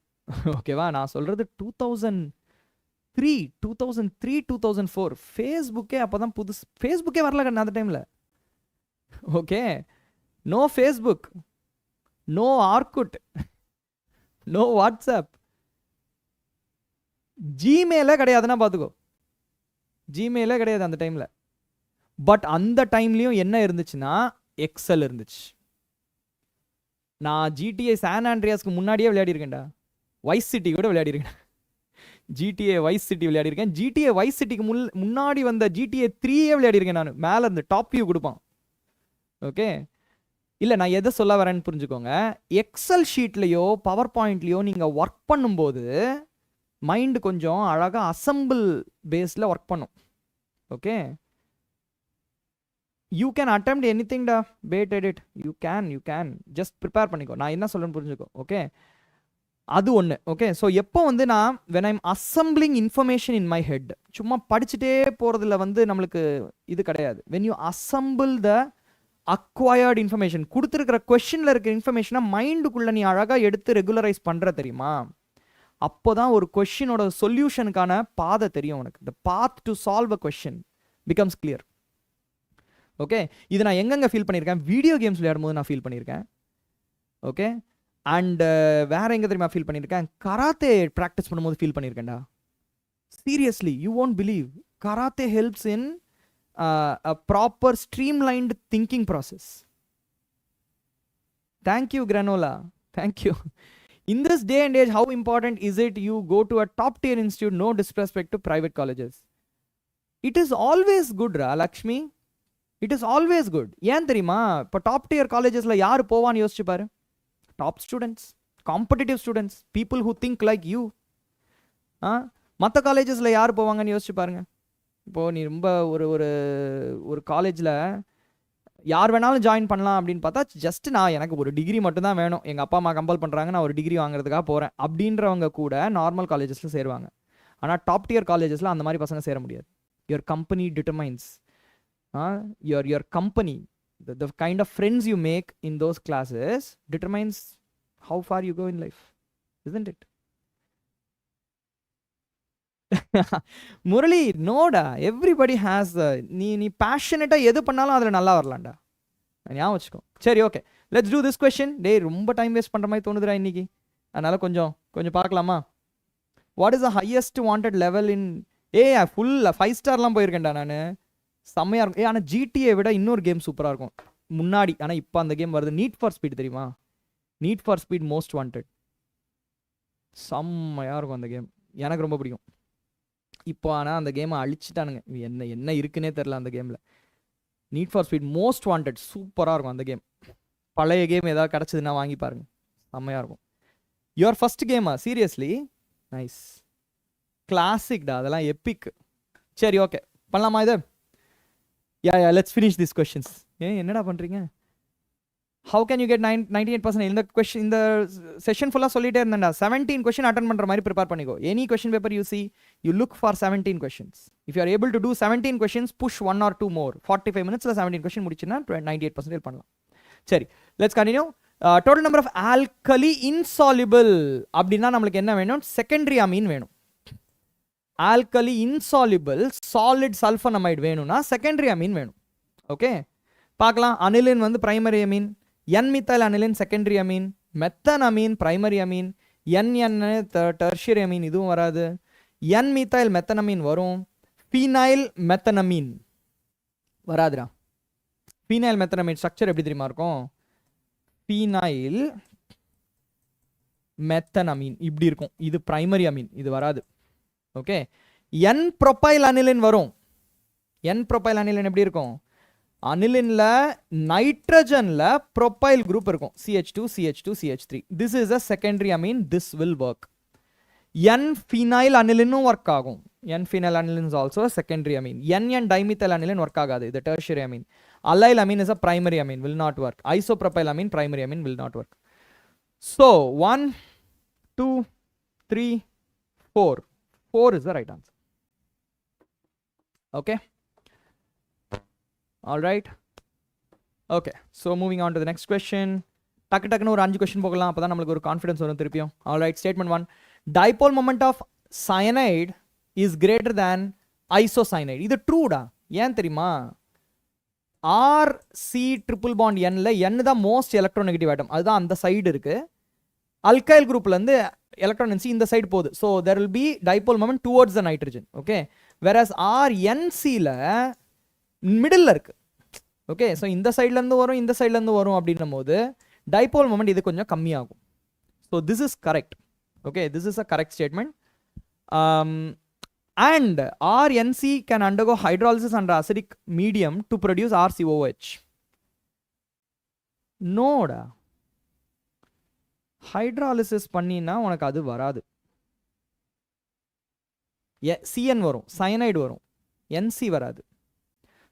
Speaker 1: ஓகேவா? நான் சொல்கிறது 2003 2004. ஃபேஸ்புக்கே அப்போ தான் புதுசு. ஃபேஸ்புக்கே வரல கண்ணா அந்த டைமில். Okay, no Facebook, no Orkut, no WhatsApp, ஜிமெயிலே கிடையாதுன்னா பார்த்துக்கோ. ஜிமெயிலே கிடையாது அந்த டைமில். பட் அந்த டைம்லேயும் என்ன இருந்துச்சுன்னா எக்ஸல் இருந்துச்சு. நான் GTA சான் ஆண்ட்ரியாஸ்க்கு முன்னாடியே விளையாடிருக்கேன்டா. வைஸ் சிட்டி கூட விளையாடிருக்கேன். GTA வைஸ் சிட்டி விளையாடிருக்கேன். GTA வைஸ் சிட்டிக்கு முன்னாடி வந்த GTA 3 விளையாடிருக்கேன் நான். மேலே இருந்து டாப் வியூ கொடுப்பான். ஓகே, இல்லை நான் எதை சொல்ல வரேன்னு புரிஞ்சுக்கோங்க. எக்ஸல் ஷீட்லேயோ பவர் பாயிண்ட்லேயோ நீங்கள் ஒர்க் பண்ணும்போது மைண்டு கொஞ்சம் அழகாக அசம்பிள் பேஸில் ஒர்க் பண்ணும். Okay, you can attempt anything டா. Bad edit you can just prepare பண்ணிக்கோ. நான் என்ன சொல்றேன்னு புரிஞ்சுக்கோ. ஓகே, அது ஒன்று. ஓகே, ஸோ எப்போ வந்து நான் when I'm assembling information in my head, சும்மா படிச்சுட்டே போகிறதுல வந்து நம்மளுக்கு இது கிடையாது. when you assemble the acquired information, கொடுத்துருக்கிற கொஷனில் இருக்கிற இன்ஃபர்மேஷனை மைண்டுக்குள்ளே நீ அழகாக எடுத்து ரெகுலரைஸ் பண்ணுற தெரியுமா, அப்போ தான் ஒரு கொஷினோட சொல்யூஷனுக்கான பாதை தெரியும் உனக்கு. the path to solve a question becomes clear. Okay, இது நான் எங்கெங்கே ஃபீல் பண்ணியிருக்கேன், வீடியோ கேம்ஸ் விளையாடும்போது நான் ஃபீல் பண்ணியிருக்கேன். ஓகே, அண்ட் வேற எங்கே தெரியுமா ஃபீல் பண்ணியிருக்கேன், கராத்தே ப்ராக்டிஸ் பண்ணும்போது ஃபீல் பண்ணியிருக்கேன்டா. Seriously, you won't believe, karate helps in a proper streamlined thinking process. Thank you granola, thank you. In this day and age, how important is it you go to a top tier institute, no disrespect to private colleges? It is always good ra Lakshmi, it is always good. ஏன் தெரியுமா, இப்போ top tier காலேஜஸ்ல யார் போவான்னு யோசிச்சு பாரு. Top students, competitive students, people who think like you. மற்ற காலேஜஸில் யார் போவாங்கன்னு யோசிச்சு பாருங்க. இப்போது நீ ரொம்ப ஒரு ஒரு ஒரு காலேஜில் யார் வேணாலும் ஜாயின் பண்ணலாம் அப்படின்னு பார்த்தா, ஜஸ்ட் நான் எனக்கு ஒரு டிகிரி மட்டும்தான் வேணும், எங்கள் அப்பா அம்மா கம்பல் பண்ணுறாங்க, நான் ஒரு டிகிரி வாங்குறதுக்காக போகிறேன் அப்படின்றவங்க கூட நார்மல் காலேஜஸில் சேருவாங்க. ஆனால் டாப் டியர் காலேஜஸில் அந்த மாதிரி பசங்க சேர முடியாது. Your company determines, your company, the kind of friends you make in those classes determines how far you go in life, isn't it? Murali, நோடா, எவ்ரிபடி ஹேஸ் நீ பேஷனேட்டா எது பண்ணாலும் அதில் நல்லா வரலாம்டா, ஞாபகம் வச்சுக்கோ. சரி, okay, let's do this question. டே, ரொம்ப டைம் வேஸ்ட் பண்ணுற மாதிரி தோணுதுடா இன்னைக்கு, அதனால கொஞ்சம் பார்க்கலாமா. What is the highest wanted level in full 5 ஸ்டார்லாம் போயிருக்கேன்டா நான், செம்மையாக இருக்கும். ஆனால் ஜிடிஏ விட இன்னொரு கேம் சூப்பராக இருக்கும் முன்னாடி, ஆனால் இப்போ அந்த கேம் வருது, நீட் ஃபார் ஸ்பீட் தெரியுமா, need for speed most wanted, செம்மையாக இருக்கும் அந்த கேம், எனக்கு ரொம்ப பிடிக்கும். இப்போ ஆனால் அந்த கேமை அழிச்சிட்டானுங்க, என்ன இருக்குன்னே தெரில அந்த கேமில். Need for speed most wanted சூப்பராக இருக்கும் அந்த கேம். பழைய கேம் ஏதாவது கிடச்சிதுன்னா வாங்கி பாருங்க, செம்மையாக இருக்கும். யுவர் ஃபர்ஸ்ட் கேமா, சீரியஸ்லி நைஸ், கிளாசிக்டா, அதெல்லாம் எப்பிக். சரி, ஓகே, பண்ணலாமா இது? Yeah, let's finish these questions. என்னடா பண்றீங்க? How can you get 98%? இந்த question, இந்த செஷன் ஃபுல்லா சொல்லிட்டே இருந்தேன்டா. 17 question அட்டெண்ட் பண்ற மாதிரி ப்ரிப்பேர் பண்ணிக்கோ. Any question paper you see, you look for 17 questions. If you are able to do 17 questions, push 1 or 2 more. 45 minutesல 17 question முடிச்சினா 98% பண்ணலாம். சரி, let's continue. Total number of alkali insoluble அப்படினா நமக்கு என்ன வேணும்? செகண்டரி அமீன் வேணும். ஆல்கலி இன்சால்யூபிள் சாலிட் சல்ஃபனமைடு வேணும்னா secondary Ameen வேணும். Okay, பார்க்கலாம். அனிலின் வந்து primary amine, N-methyl aniline secondary amine, methanamine primary amine, NN tertiary amine இதுவும் வராது, N-methyl மெத்தனமீன் வரும், ஃபீனைல் மெத்தனமீன் வராதுடா. ஃபீனைல் மெத்தனமீன் ஸ்ட்ரக்சர் எப்படி தெரியுமா இருக்கும்? ஃபீனைல் மெத்தனமீன் இப்படி இருக்கும், இது பிரைமரி அமீன், இது வராது. ஓகே, N ப்ரொபைல் அனிலின் வரும். N ப்ரொபைல் அனிலின் எப்படி இருக்கும்? அனிலின்ல நைட்ரஜன்ல ப்ரொபைல் குரூப் இருக்கும், CH2 CH2 CH3. This is a secondary amine, this will work. N phenyl அனிலினும் ஒர்க் ஆகும். N phenyl aniline is also a secondary amine. N dimethyl aniline work ஆகாது, இது tertiary amine. Allyl amine is a primary amine, will not work. Isopropyl amine, primary amine, will not work. So 1 2 3 4 4 is the right answer. Okay, all right. Okay, so moving on to the next question. டக்கு டக்குன்னு ஒரு 5 question போகலாம், அப்போ தான் நம்மளுக்கு ஒரு confidence வரும் திருப்பியும். All right, statement 1, dipole moment of cyanide is greater than isocyanide. இது ட்ரூடா. ஏன் தெரியுமா? RC ட்ரிபிள் பாண்ட் Nல N தான் மோஸ்ட் எலக்ட்ரோநெகட்டிவ் ஆட்டம், அதுதான் அந்த சைடு இருக்கு. அல்கைல் குரூப்லேருந்து எலக்ட்ரான் NC இந்த சைடு போகுது. So there will be dipole moment towards the nitrogen. Okay, whereas RNCல மிடில் இருக்கு. ஓகே, ஸோ இந்த சைட்லேருந்து வரும் இந்த சைட்லேருந்து வரும் அப்படின்னும் போது டைபோல் மொமெண்ட் இது கொஞ்சம் கம்மியாகும். So this is correct. Okay, this is a correct statement. And RNC can undergo hydrolysis under acidic medium to produce RCOH. நோடா, ஹைட்ராலிசிஸ் பண்ணினா உனக்கு அது வராது. CN வரும், சயனைடு வரும், NC வராது.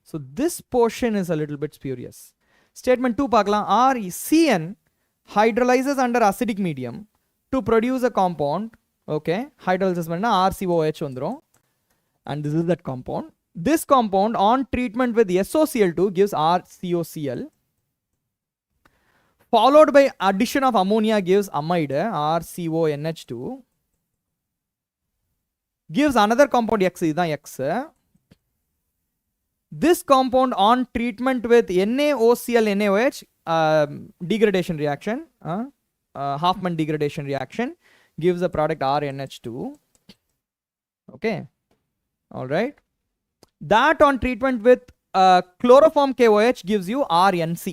Speaker 1: So this portion is a little bit spurious. Statement 2 பார்க்கலாம். CN hydrolyzes under acidic medium to produce a compound, okay, hydrolysis பண்ணா RCOH வந்துரும், and this is that compound. This compound on treatment with SOCl2 gives RCOCl, followed by addition of ammonia gives amide, RCONH2, gives another compound X, இதுதான் X. This compound on treatment with NaOCl NaOH, degradation reaction, Hoffman degradation reaction, gives the product RNH2. Okay, all right. That on treatment with chloroform KOH gives you RNC,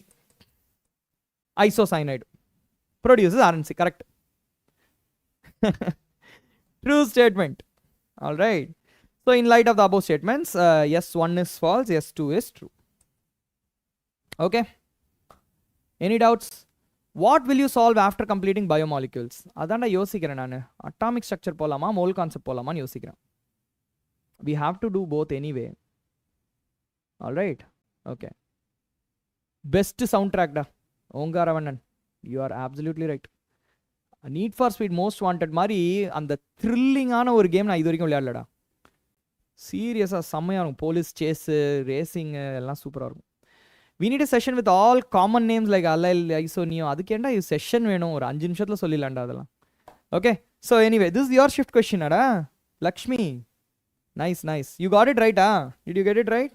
Speaker 1: isocyanide, produces RNC. Correct. True statement. All right. So in light of the above statements, S1 is false, S2 is true. Okay. Any doubts? What will you solve after completing biomolecules? Adanda yosikren nanu. Atomic structure polama, mole concept polama nu yosikren. We have to do both anyway. All right. Okay. Best soundtrack da. Saravanan. You are absolutely right. Need for Speed Most Wanted mari and the thrilling ana or game na idhurikkum vilayadalada. சீரியஸாக செம்மையாக இருக்கும். Police chase, racing எல்லாம் சூப்பராக இருக்கும். we need a session with all common names like allyl, iso, neo. அதுக்கேண்டா இது session வேணும், ஒரு 5 நிமிஷத்தில் சொல்லிடலாண்டா அதெல்லாம். Okay, so anyway this is your shift question அடா Lakshmi. Nice nice, you got it ரைட்டா? Did you get it right?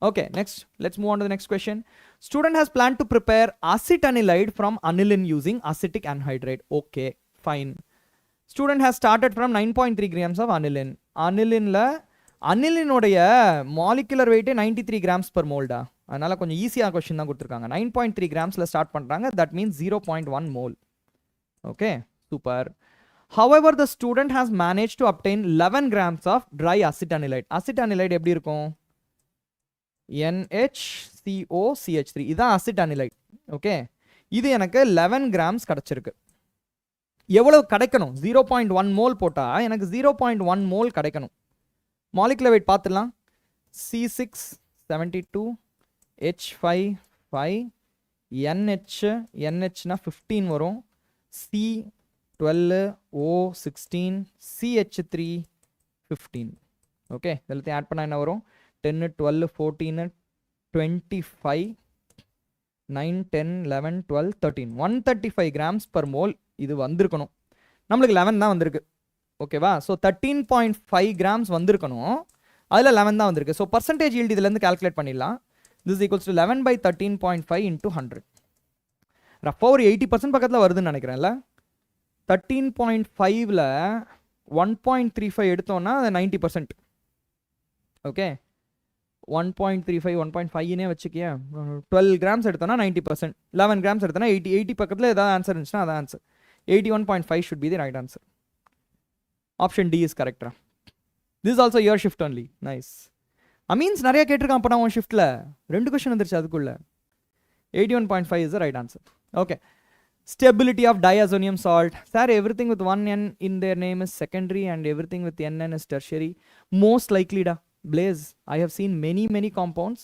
Speaker 1: Okay, next, let's move on to the next question. Student has planned to prepare acetanilide from aniline using acetic anhydride. Okay, fine. Student has started from 9.3 grams of aniline. அனிலினுடைய molecular வெயிட்டே 93 grams per mole டா. அதனால கொஞ்சம் ஈஸியாக question தான் கொடுத்துருக்காங்க. 9.3 gramsல start பண்ணுறாங்க. That means 0.1 mole. Okay, super. However, the student has managed to obtain 11 grams of dry acetanilide. acetanilide எப்படி இருக்கும்? NHCOCH3. இதுதான் acetanilide. ஓகே, இது எனக்கு 11 grams கிடச்சிருக்கு. எவ்வளவு கிடைக்கணும்? 0.1 mole போட்டால் எனக்கு 0.1 mole கிடைக்கணும். மாலிகுலர் வெயிட் பார்த்துடலாம். C672 H55 NHனா 15 வரும். C12 O16 CH3 15. ஓகே, எல்லாத்தையும் ஆட் பண்ணால் என்ன வரும்? 10 12 14 25 9 10 11 12 13 135 grams per mole இது வந்திருக்கணும். நம்மளுக்கு 11 தான் வந்திருக்கு. ஓகேவா? ஸோ 13.5 grams வந்திருக்கணும், அதில் 11 தான் வந்திருக்கு. ஸோ பர்சன்டேஜ் ஈல்டு இதுலேருந்து கால்குலேட் பண்ணிடலாம். This equals to 11 by 13.5 into 100. ரஃபாக ஒரு 80% பக்கத்தில் வருதுன்னு நினைக்கிறேன்ல. 13.5ல் 1.35 எடுத்தோன்னா அது 90%. ஓகே, 1.35 1.5னே வச்சுக்கிய 12 grams எடுத்தோன்னா 90%. 11 grams எடுத்தோன்னா 80 பக்கத்தில் ஏதாவது ஆன்சர் இருந்துச்சுன்னா அதான் answer. 81.5 should be the right answer. Option D is correct. This is also your shift only. Nice. Amines நிறைய கேட்டிருக்கான் அப்போ நான் உன் ஷிஃப்ட்டில் 2 கொஸ்டின் வந்துருச்சு அதுக்குள்ள. 81.5 is the right answer. Okay. Stability of diazonium salt. Sir, everything with one N in their name is secondary and everything with NN is tertiary. Most likely da. Blaze, I have seen many compounds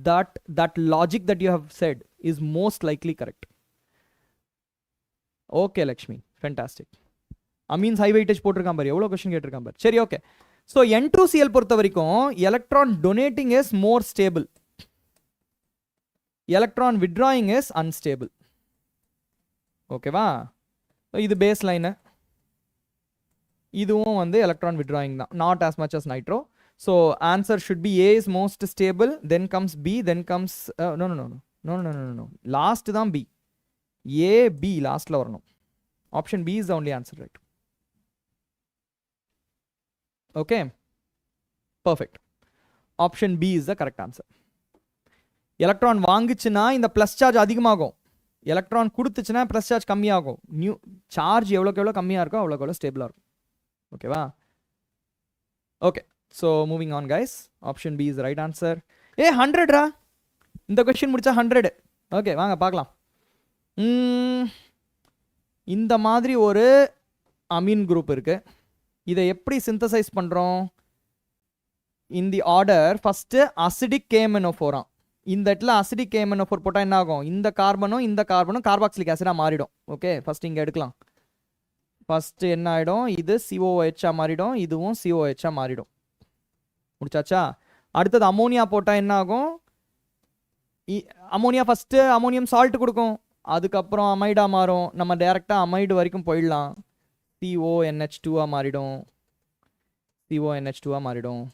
Speaker 1: that logic that you have said is most likely correct. Okay, Lakshmi. Fantastic. Amines high weightage போட்டிருக்கான் பாரு, எவ்வளோ question கேட்டிருக்கான் பாரு. சரி, okay. So N2Cl பொறுத்த வரைக்கும் electron donating is more stable, electron withdrawing is unstable. ஓகேவா? இது பேஸ் லைனு, இதுவும் வந்து எலக்ட்ரான் விட்ராயிங் தான், not as much as nitro. So answer should be A is most stable, then comes B, then comes no. Last தான் B. A, B லாஸ்ட்ல வரணும். Option B is the only answer, right? Okay, perfect. Option B is the correct answer. Electron வாங்குச்சுன்னா இந்த plus charge அதிகமாகும், electron கொடுத்துச்சுன்னா plus charge கம்மியாகும். New charge எவ்வளோக்கு எவ்வளோ கம்மியாக இருக்கோ அவ்வளோக்கு எவ்வளோ ஸ்டேபிளாக இருக்கும். ஓகேவா? Okay, so moving on guys. Option B is right answer. 100ரா, இந்த கொஸ்டின் முடிச்சா 100. ஓகே, வாங்க பார்க்கலாம். இந்த மாதிரி ஒரு அமீன் குரூப் இருக்கு. இதை எப்படி சிந்தசைஸ் பண்ணுறோம்? In the order first acidic KMnO4. இந்த இடத்துல அசிடிக் KMnO4 போட்டால் என்ன ஆகும்? இந்த கார்பனும் கார்பாக்சிலிக் ஆசிடாக மாறிடும். ஓகே, ஃபஸ்ட் இங்கே எடுக்கலாம். ஃபஸ்ட்டு என்ன ஆகிடும், இது COOH மாறிடும், இதுவும் COH மாறிடும். முடிச்சாச்சா? அடுத்தது அமோனியா போட்டால் என்ன ஆகும், அமோனியா ஃபஸ்ட்டு அமோனியம் சால்ட் கொடுக்கும், அதுக்கப்புறம் அமைடா மாறும், நம்ம டேரெக்டாக அமைடு வரைக்கும் போயிடலாம். CONH2 மாறிடும், CONH2 மாறிடும்.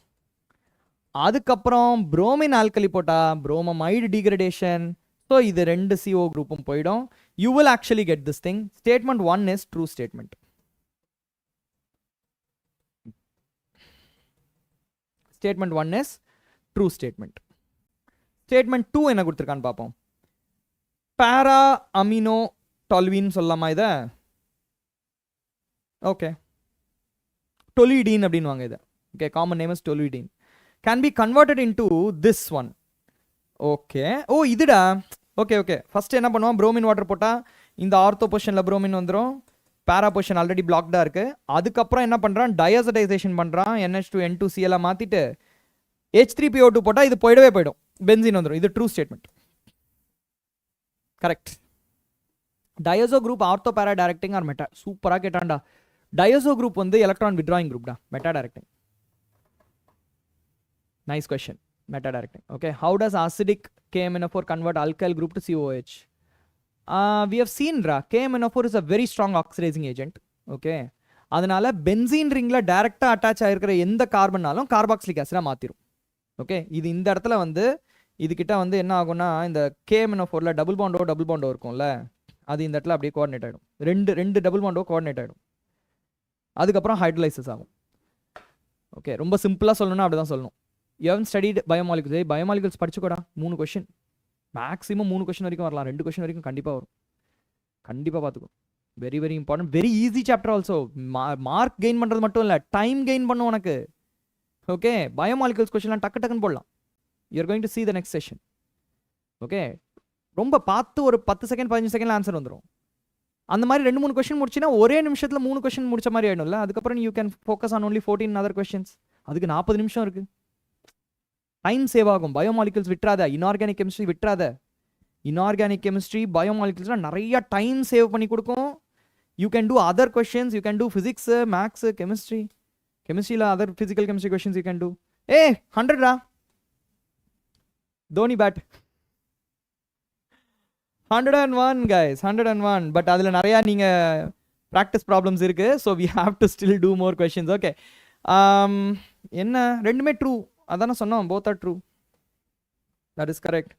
Speaker 1: அதுக்கப்புறம் புரோமின் ஆல்கலி போட்டால் புரோமமைடு டீக்ரடேஷன். ஸோ இது 2 CO குரூப்பும் போயிடும். You will actually get this thing. Statement 1 is true statement. Statement 1 is true statement. Statement 2 என்ன கொடுத்துருக்கான்னு பார்ப்போம். பாரா அமினோ டொல்வின் சொல்லலாமா இதை? ஓகே, டொலிடீன் அப்படின்வாங்க இதை. Okay, common name is toluidine. Can be converted into this one. Okay, ஓ இதுடா. Okay okay, first என்ன பண்ணுவோம், ப்ரோமின் வாட்டர் போட்டால் இந்த ஆர்த்தோ பொசிஷனில் ப்ரோமின் வந்துடும், பேரா பொசிஷன் ஆல்ரெடி பிளாக்டாக இருக்குது. அதுக்கப்புறம் என்ன பண்ணுறான், டயசடைசேஷன் பண்ணுறான், NH2N2Cl மாற்றிட்டு H3PO2 போட்டால் இது போயிடவே போயிடும், பென்சின் வந்துடும். இது true statement. Correct. Diazo group ortho para directing or meta. சூப்பராக கேட்டான்டா. டயசோ குரூப் வந்து எலக்ட்ரான் விட்ராயிங் குரூப்டா, meta directing. Nice question. Meta directing. Okay. How does acidic KMNO4 convert alkyl group to COOH? We have seen KMNO4 is a very strong oxidizing agent. Okay. அதனால benzene ரிங்ல டைரக்டா attach ஆயிருக்கிற எந்த கார்பன்னாலும் carboxylic ஆசிடா மாத்திரும். Okay, இது இந்த இடத்துல வந்து இதுகிட்ட வந்து என்ன ஆகும்னா, இந்த KMNO4ல டபுள் பாண்டோ இருக்கும்ல, அது இந்த இடத்துல அப்படியே கோஆர்டினேட் ஆகிடும். ரெண்டு டபுள் பாண்டோ கோஆர்டினேட் ஆகிடும். அதுக்கப்புறம் ஹைட்ரலைசிஸ் ஆகும். ஓகே, ரொம்ப சிம்பிளாக சொல்லணும்னா அப்படி தான் சொல்லணும். You haven't studied biomolecules. Biomolecules படிச்சுக்கோடா. 3 கொஷின் மேக்ஸிமம் 3 கொஷின் வரைக்கும் வரலாம், 2 கொஷின் வரைக்கும் கண்டிப்பாக வரும். கண்டிப்பாக பார்த்துக்கோ. Very very important, very easy chapter also. Mark gain பண்ணுறது மட்டும் இல்லை, டைம் கெயின் பண்ணும் உனக்கு. ஓகே, பயோமாலிகுல்ஸ் கொஷின்லாம் டக்குன்னு போடலாம். You're going to see the next session. ஓகே, ரொம்ப பார்த்து ஒரு 10 செகண்ட் 15 செகண்ட்ல ஆன்சர் வந்துடும். அந்த மாதிரி 2-3 கொஷின் முடிச்சுன்னா ஒரே நிமிஷத்தில் 3 கொஷின் முடிச்ச மாதிரி ஆகிடும்ல. அதுக்கப்புறம் you can focus on only 14 other questions. அதுக்கு 40 நிமிஷம் இருக்குது. டைம் சேவ் ஆகும். பயோமாலிகுல்ஸ் விட்டுறாத, இன்ஆர்கானிக் கெமிஸ்ட்ரி விட்டுறாத. இன்ஆர்கானிக் கெமிஸ்ட்ரி பயோமாலிகுல்ஸ்லாம் நிறைய டைம் சேவ் பண்ணி கொடுக்கும். You can do other questions, you can do physics, maths, chemistry. கெமிஸ்ட்ரியில் other physical chemistry questions you can do. 100 Dhoni bat. 101 guys, 101. But அதில் நிறையா நீங்கள் ப்ராக்டிஸ் ப்ராப்ளம்ஸ் இருக்குது. So we have to still two more questions. Okay, என்ன ரெண்டுமே true அதான சொன்னோம், both are true. That is correct.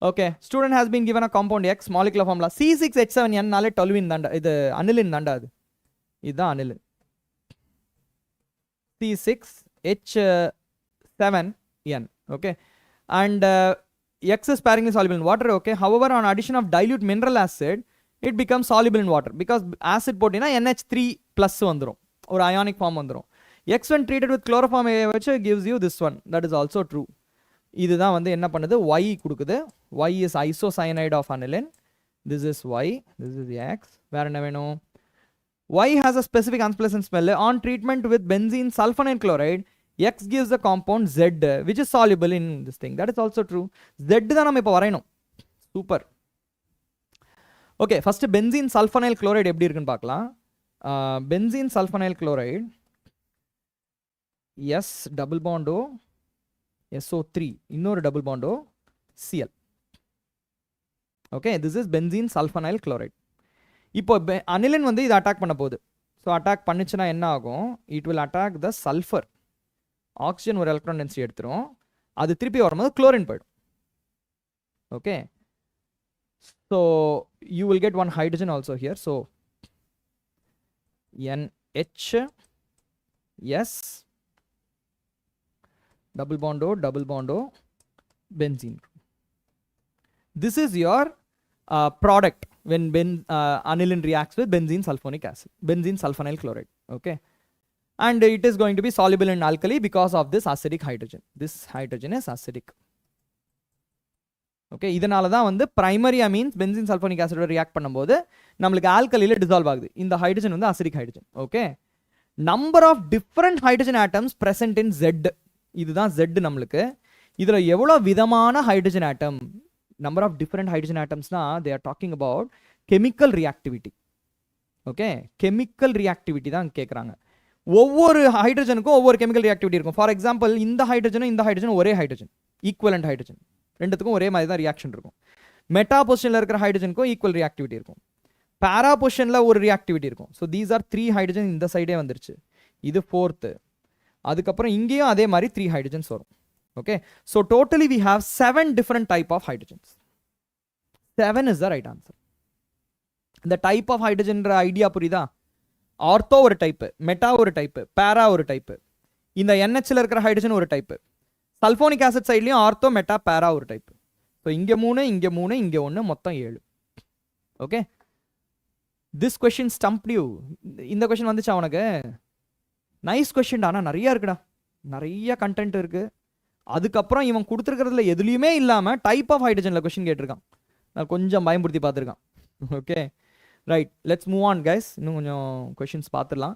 Speaker 1: Okay, student has been given a compound X, molecular formula C6H7N நாலே toluene தான்டா, இது அனிலின் தான்டா. இதுதான் aniline. C6H7N. Okay, and X is sparingly soluble in water. Okay, however on addition of dilute mineral acid it becomes soluble in water because acid போட்டினா NH3+ வந்துரும், ஒரு ionic form வந்துரும். X when treated with chloroform gives you this one. That is also true. இதுதான் வந்து என்ன பண்ணுது, Y கொடுக்குது. Y is isocyanide of aniline. This is Y, this is X. வேற என்ன வேணும்? Y has a specific unpleasant smell. On treatment with benzene sulfonyl chloride, X gives the compound Z, which is soluble in this thing. That is also true. Z தான் நம்ம இப்போ வரையணும். Super. Okay, first benzene sulphonyl chloride எப்படி இருக்குன்னு பார்க்கலாம். Benzene sulphonyl chloride S double bond O SO3, இன்னொரு double bond O Cl. Okay, this is benzene sulfonyl chloride. இப்போ aniline வந்து இது அட்டாக் பண்ண போகுது. ஸோ அட்டாக் பண்ணிச்சுன்னா என்ன ஆகும், it will attack the sulphur. Oxygen ஒரு எலக்ட்ரான் டென்சிட்டி எடுத்துரும், அது திருப்பி வரும்போது குளோரின் போயிடும். Okay, so you will get one hydrogen also here. So NHS double bond O benzene. This is your product when aniline reacts with benzene sulfonic acid, benzene sulfonyl chloride. Okay, and it is going to be soluble in alkali because of this acidic hydrogen. This hydrogen is acidic. Okay, இதனால தான் வந்து primary amines benzene sulfonic acid react பண்ணும்போது நம்மளுக்கு ஆல்கலில dissolve ஆகுது. இந்த hydrogen வந்து acidic hydrogen. Okay, number of different hydrogen atoms present in Z. இதுதான் Z நம்மளுக்கு. இதுல எவ்வளவு விதமான hydrogen atom, number of different hydrogen atoms na they are talking about chemical reactivity. Okay, chemical reactivity தான் கேட்குறாங்க. ஒவ்வொரு ஹைட்ரஜனுக்கும் ஒவ்வொரு கெமிக்கல் ரியாக்டிவிட்டி இருக்கும். ஃபார் எக்ஸாம்பிள் இந்த ஹைட்ரஜனும் ஒரே ஹைட்ரஜன், ஈக்குவலண்ட் ஹைட்ரஜன், ரெண்டுத்துக்கும் ஒரே மாதிரி தான் ரியாக்ஷன் இருக்கும். மெட்டா பொசிஷனில் இருக்கிற ஹைட்ரஜனுக்கும் ஈக்குவல் ரியாக்டிவிட்டி இருக்கும். பேரா பொசிஷனில் ஒரு ரியாக்டிவிட்டி இருக்கும். ஸோ தீஸ் ஆர் 3 ஹைட்ரஜன் இந்த சைடே வந்துருச்சு, இது 4th. அதுக்கப்புறம் இங்கேயும் அதே மாதிரி 3 ஹைட்ரஜன்ஸ் வரும். Okay, so totally we have 7 different type of hydrogens. 7 is the right answer. இந்த டைப் ஆஃப் ஹைட்ரஜன்ற ஐடியா புரியுதா? ஆர்த்தோ ஒரு டைப்பு, மெட்டா ஒரு டைப்பு, பேரா ஒரு டைப்பு, இந்த NHல இருக்கிற ஹைட்ரஜன் ஒரு டைப்பு, சல்ஃபோனிக் ஆசிட் சைட்லையும் ஆர்த்தோ, மெட்டா, பேரா ஒரு டைப்பு. ஸோ இங்கே 3, இங்கே 3, இங்கே 1, மொத்தம் 7. Okay, this question stumped you. இந்த கொஷின் வந்துச்சா உனக்கு? Nice question. ஆனால் நிறைய இருக்குடா, நிறைய கண்டென்ட் இருக்கு. அதுக்கப்புறம் இவன் கொடுத்துருக்கிறதுல எதுலையுமே இல்லாமல் டைப் ஆஃப் ஹைட்ரஜனில் கொஷின் கேட்டிருக்கான். நான் கொஞ்சம் பயன்படுத்தி பார்த்துருக்கான். Okay right, let's move on guys. இன்னும் கொஞ்சம் கொஷின்ஸ் பார்த்துடலாம்.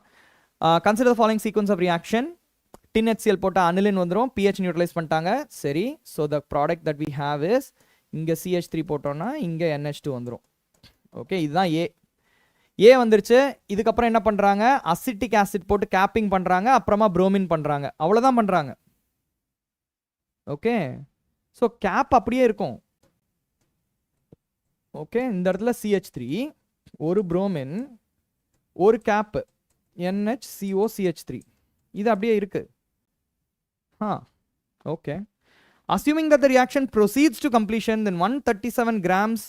Speaker 1: Consider the following sequence of reaction. Tin HCl போட்டால் அனிலின் வந்துடும், pH நியூட்ரலைஸ் பண்ணிட்டாங்க. சரி, so the product that we have is, இங்கே CH3 போட்டோன்னா இங்கே NH2 வந்துடும். ஓகே, இதுதான் ஏ வந்துருச்சு. இதுக்கப்புறம் என்ன பண்ணுறாங்க? அசிட்டிக் ஆசிட் போட்டு கேப்பிங் பண்ணுறாங்க, அப்புறமா புரோமின் பண்ணுறாங்க. அவ்வளோதான் பண்ணுறாங்க. ஓகே, ஸோ கேப் அப்படியே இருக்கும். ஓகே, இந்த இடத்துல CH3, ஒரு புரோமின், ஒரு கேப்பு NHCOCH3, இது அப்படியே இருக்கு. Okay, assuming that the reaction proceeds to completion, then 137 grams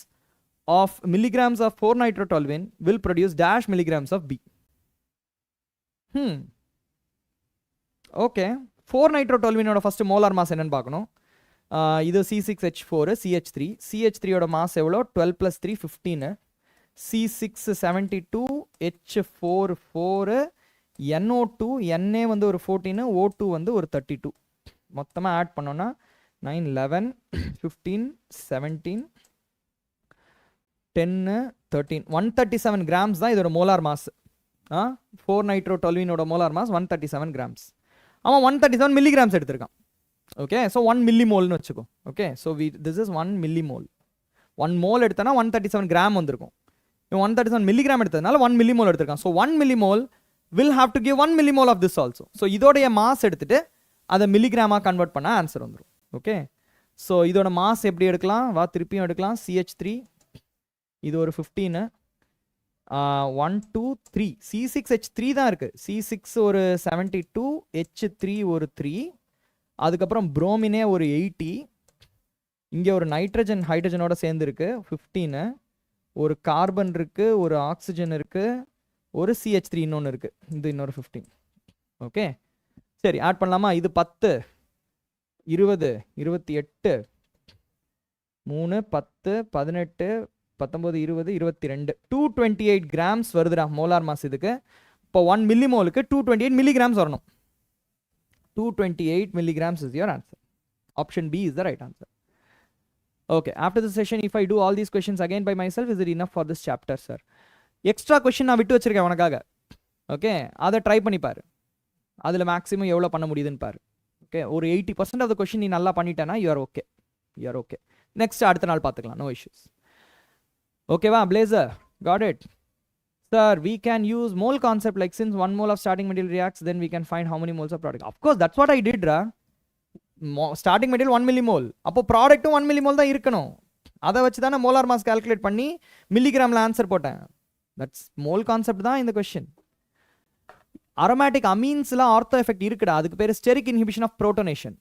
Speaker 1: of milligrams of 4-nitrotoluene will produce dash milligrams of B. Okay, 4-nitrotoluene ஓட ஃபர்ஸ்ட் மோலார் மாஸ் என்னன்னு பார்க்கணும். இது C6H4, CH3. CH3 மாஸ் எவ்வளோ? 12 + 3 15. C6 72, H4 4, NO2, Na வந்து ஒரு 14, O2 வந்து ஒரு 32. மொத்தமாக ஆட் பண்ணோன்னா 9 11 15 17 10 13 137 கிராம்ஸ் தான் இதோட molar mass. 4-nitrotoluene molar mass 137 grams. அவன் 137 மில்லிகிராம்ஸ் எடுத்திருக்கான். ஓகே, ஸோ 1 மில்லிமோல்னு வச்சுக்கோ. Okay, so this is 1 millimole. 1 mole எடுத்தனா 137 கிராம் வந்திருக்கும். இவன் 137 மில்லிகிராம் எடுத்ததுனால 1 மில்லிமோல் எடுத்திருக்கான். So 1 millimole will have to give 1 millimole of this also. So இதோடைய மாஸ் எடுத்துட்டு அதை மில்லிகிராமாக கன்வெர்ட் பண்ண ஆன்சர் வந்துடும். ஓகே, ஸோ இதோட மாஸ் எப்படி எடுக்கலாம்? வா திருப்பியும் எடுக்கலாம். CH3 இது ஒரு 15, 1 2 3, C6H3 தான் இருக்கு. C6 ஒரு 72, H3 ஒரு 3, அதுக்கப்புறம் புரோமினே ஒரு 80, இங்கே ஒரு நைட்ரஜன் ஹைட்ரஜனோட சேர்ந்து இருக்கு 15, ஒரு கார்பன் இருக்கு, ஒரு ஆக்சிஜன் இருக்கு, ஒரு CH3 இன்னொன்று இருக்கு, இது இன்னொரு 15. ஓகே, சரி ஆட் பண்ணலாமா? இது 10 20 28 3 10 18 19 20 22 228 கிராம்ஸ் வருதுடா மோலார் மாஸ் இதுக்கு. இப்போ 1 மில்லிமோலுக்கு 228 மில்லிகிராம்ஸ் வரணும். 228 milligrams is your answer. Option B is the right answer. Okay, after the session, if I do all these questions again by myself, is it enough for this chapter, sir? Extra question நான் விட்டு வச்சிருக்கேன் உனக்காக. Okay, அதை try பண்ணி பாரு. அதில் maximum எவ்வளோ பண்ண முடியுதுன்னு பாரு. ஓகே, ஒரு 80% ஆஃப் த கொஷின் நீ நல்லா பண்ணிட்டேன்னா யூஆர் ஓகே. நெக்ஸ்ட் அடுத்த நாள் பார்த்துக்கலாம், நோ இஷ்யூஸ். ஓகேவா blazer? Got it sir. We can use mole concept, like since 1 mole of starting material reacts, then we can find how many moles of product. Of course, that's what I did, ra. Starting material 1 millimole, அப்போ ப்ராடக்ட்டும் 1 millimole தான் இருக்கணும். அதை வச்சு தானே molar mass calculate பண்ணி மில்லிகிராமில் answer போட்டேன். That's mole concept தான் இந்த கொஸ்டின். அரோமேட்டிக் அமீன்ஸ்ல ஆர்த்தோ எஃபெக்ட் இருக்குடா, அதுக்கு பேர் ஸ்டெரிக் இன்ஹிபிஷன் ஆஃப் புரோட்டோனேஷன்.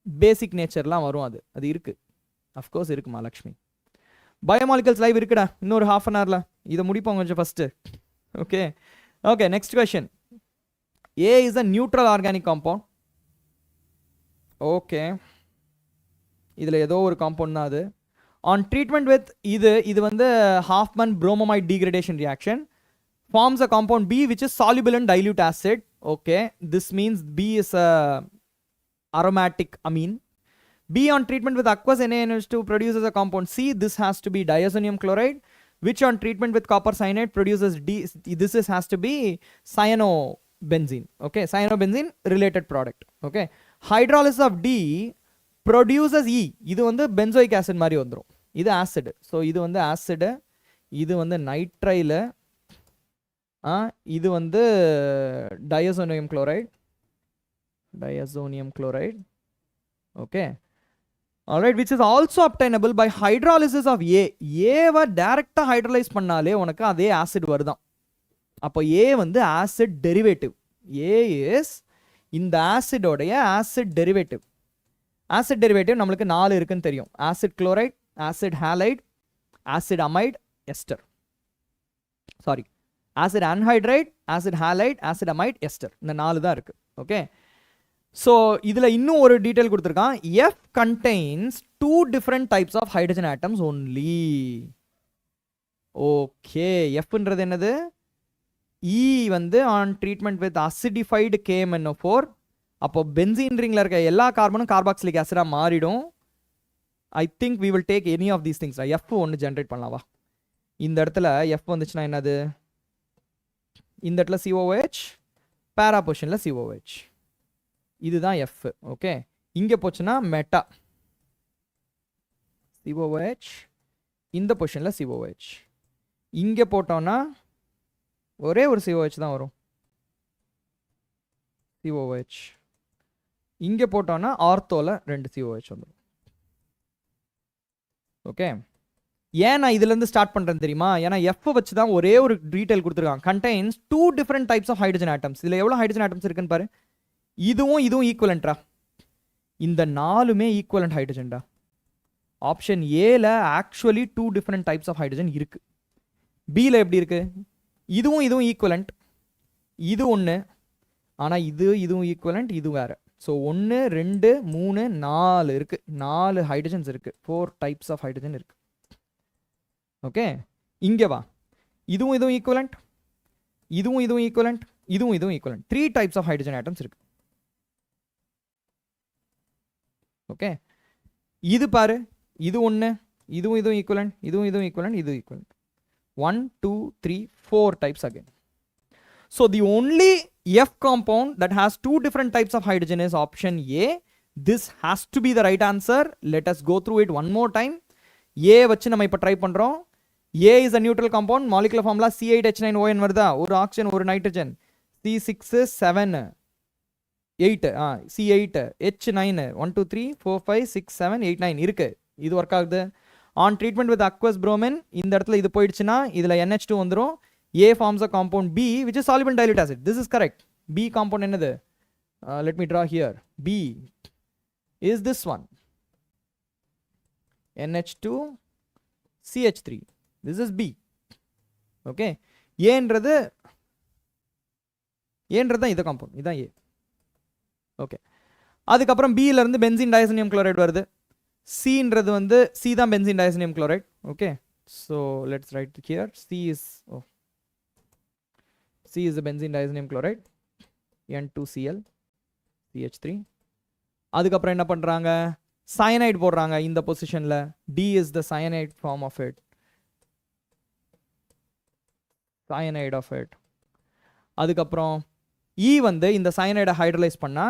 Speaker 1: பேசிக் நேச்சர்லாம் வரும், அது இருக்கு. அஃப்கோர்ஸ் இருக்குமா லக்ஷ்மி. பயோமாலிகல்ஸ் லைவ் இருக்குடா, இன்னொரு ½ an hourல இதை முடிப்போம் கொஞ்சம் first. Okay, next question. A is a neutral organic compound. Okay, இதில் ஏதோ ஒரு காம்பவுண்ட் தான் அது. On treatment with இது வந்து Hoffman bromamide degradation reaction forms a compound B which is soluble in dilute acid. Okay, this means B is a aromatic amine. B on treatment with aqueous NaNH2 produces a compound C. This has to be diazonium chloride, which on treatment with copper cyanide produces D. This has to be cyanobenzene. Okay, cyanobenzene related product. Okay, hydrolysis of D produces E. இது வந்து benzoic acid மாதிரி வந்துரும். இது acid. So இது வந்து acid, இது வந்து nitrile, இது வந்து diazonium chloride. Okay. Alright, which is also obtainable by hydrolysis of A. A-வை டைரக்டா ஹைட்ரலைஸ் பண்ணாலே உனக்கு அதே ஆசிட் வருதான். அப்போ A வந்து ஆசிட் டெரிவேட்டிவ். A is இந்த ஆசிடோடைய ஆசிட் டெரிவேட்டிவ். ஆசிட் டெரிவேட்டிவ் நம்மளுக்கு 4 இருக்குன்னு தெரியும். Acid chloride, acid allied, acid amide, ester. Sorry, acid anhydride, acid allied, acid amide, ester. இந்த 4 தான் இருக்கு. ஓகே. ஸோ இதில் இன்னும் ஒரு டீட்டெயில் கொடுத்துருக்கான். F contains 2 different types of hydrogen atoms only. Okay, Fன்றது என்னது? E வந்து on treatment with acidified KMnO4. அப்போ பென்சீன் ரிங்கில் இருக்க எல்லா கார்பனும் கார்பாக்சிலிக் ஆசிடாக மாறிடும். I think we will take any of these things. F ஒன்று ஜென்ரேட் பண்ணலாவா? இந்த இடத்துல F வந்துச்சுன்னா என்னது? இந்த இடத்துல COOH, பேரா பொசிஷனில் COOH. இதுதான் F. ஓகே, இங்கே போச்சுன்னா மெட்டா COOH, இந்த பொசிஷனில் COOH. இங்கே போட்டோன்னா ஒரே ஒரு COH தான் வரும், COOH. இங்கே போட்டோன்னா ஆர்த்தோவில் 2 COH வந்துடும். ஓகே, ஏன் நான் இதுலேருந்து ஸ்டார்ட் பண்ணுறேன் தெரியுமா? ஏன்னா F வச்சு தான் ஒரே ஒரு டீட்டெயில் கொடுத்துருக்காங்க. Contains 2 different types of hydrogen atoms. இதில் எவ்வளோ ஹைட்ரஜன் ஆட்டம்ஸ் இருக்குன்னு பாரு. இதுவும் ஈக்குவலண்டா? இந்த 4மே ஈக்குவலண்ட் ஹைட்ரஜன்டா. ஆப்ஷன் ஏல actually 2 different types of hydrogen இருக்கு. பியில் எப்படி இருக்கு? இதுவும் ஈக்குவலண்ட், இது ஒன்று. ஆனால் இதுவும் ஈக்குவலண்ட், இது வேற. ஸோ 1 2 3 4 இருக்கு. 4 ஹைட்ரஜன்ஸ் இருக்கு. 4 types of hydrogen இருக்கு. ஓகே, இங்கே வா. இதுவும் ஈக்குவலண்ட், இதுவும் ஈக்குவலண்ட், இதுவும் equivalent. 3 types of hydrogen atoms இருக்கு. ஓகே, இது பாரு, இது ஒன்று, இதுவும் ஈக்குவலண்ட், இதுவும் ஈக்குவலண்ட், இது equivalent. 1 2 3 4 types again. So the only F compound that has 2 different types of hydrogen is option A. This has to be the right answer. Let us go through it one more time. A வச்சு நம்ம இப்போ try பண்ணுறோம். A is a neutral compound. Molecular formula C8H9ON வருதா? ஒரு oxygen ஒரு nitrogen. C6 7 8 C8 H9 1 2 3 4 5 6 7 8 9 இருக்கு. இது work ஆகுது. On treatment with aqueous bromine, இந்த இடத்துல இது போயிடுச்சுன்னா இதில் NH2 வந்துடும். A forms a compound B which is soluble in dilute acid. This is correct. B compound என்னது? Let me draw here. B is this one, NH2 CH3. This is B. Okay, ஏன்றது தான் இது compound, இதுதான் A. Okay, அதுக்கப்புறம் Bல இருந்து benzene diazonium chloride வருது. Cன்றது வந்து C தான் benzene diazonium chloride. Okay, so let's right here. C is the benzene diazonium chloride, N2Cl CH3. அதுக்கப்புறம் என்ன பண்றாங்க? cyanide போடுறாங்க இந்த பொசிஷன்ல. D is the cyanide form of it, cyanide of it. அதுக்கப்புறம் E வந்து இந்த cyanide ஹைட்ரலைஸ் பண்ணா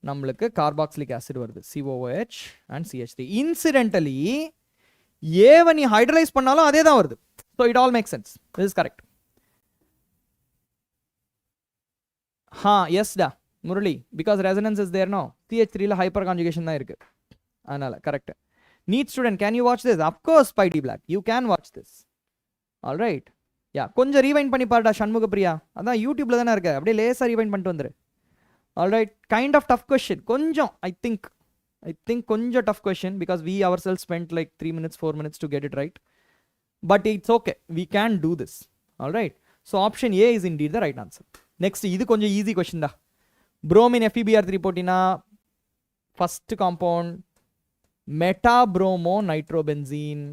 Speaker 1: நம்மளுக்கு கார்பாக்சிலிக் ஆசிட் வருது, COOH and CH3. இன்சிடென்டலி ஏவை நீ ஹைட்ரலைஸ் பண்ணாலும் அதே தான் வருது. So it all make sense. This is correct. எஸ்டா Murali, because resonance is there no. CH3ல ஹைப்பர் கான்ஜுகேஷன் தான் இருக்கு, அதனால correct. NEET student, can you watch this? Of course பைடி block, you can watch this. All right, yeah கொஞ்சம் rewind பண்ணி பாருடா சண்முக பிரியா. அதான் யூடியூப்ல தானே இருக்கு, அப்படியே லேசாக ரீவைண்ட் பண்ணிட்டு வந்துரு. All right, kind of tough question கொஞ்சம். ஐ திங்க் கொஞ்சம் tough question because we ourselves spent like 3 minutes 4 minutes to get it right, but it's okay, we can do this. All right, so option A is indeed the right answer. Next, இது கொஞ்சம் easy question da. bromine FeBr3 போட்டினா first compound metabromo nitrobenzene.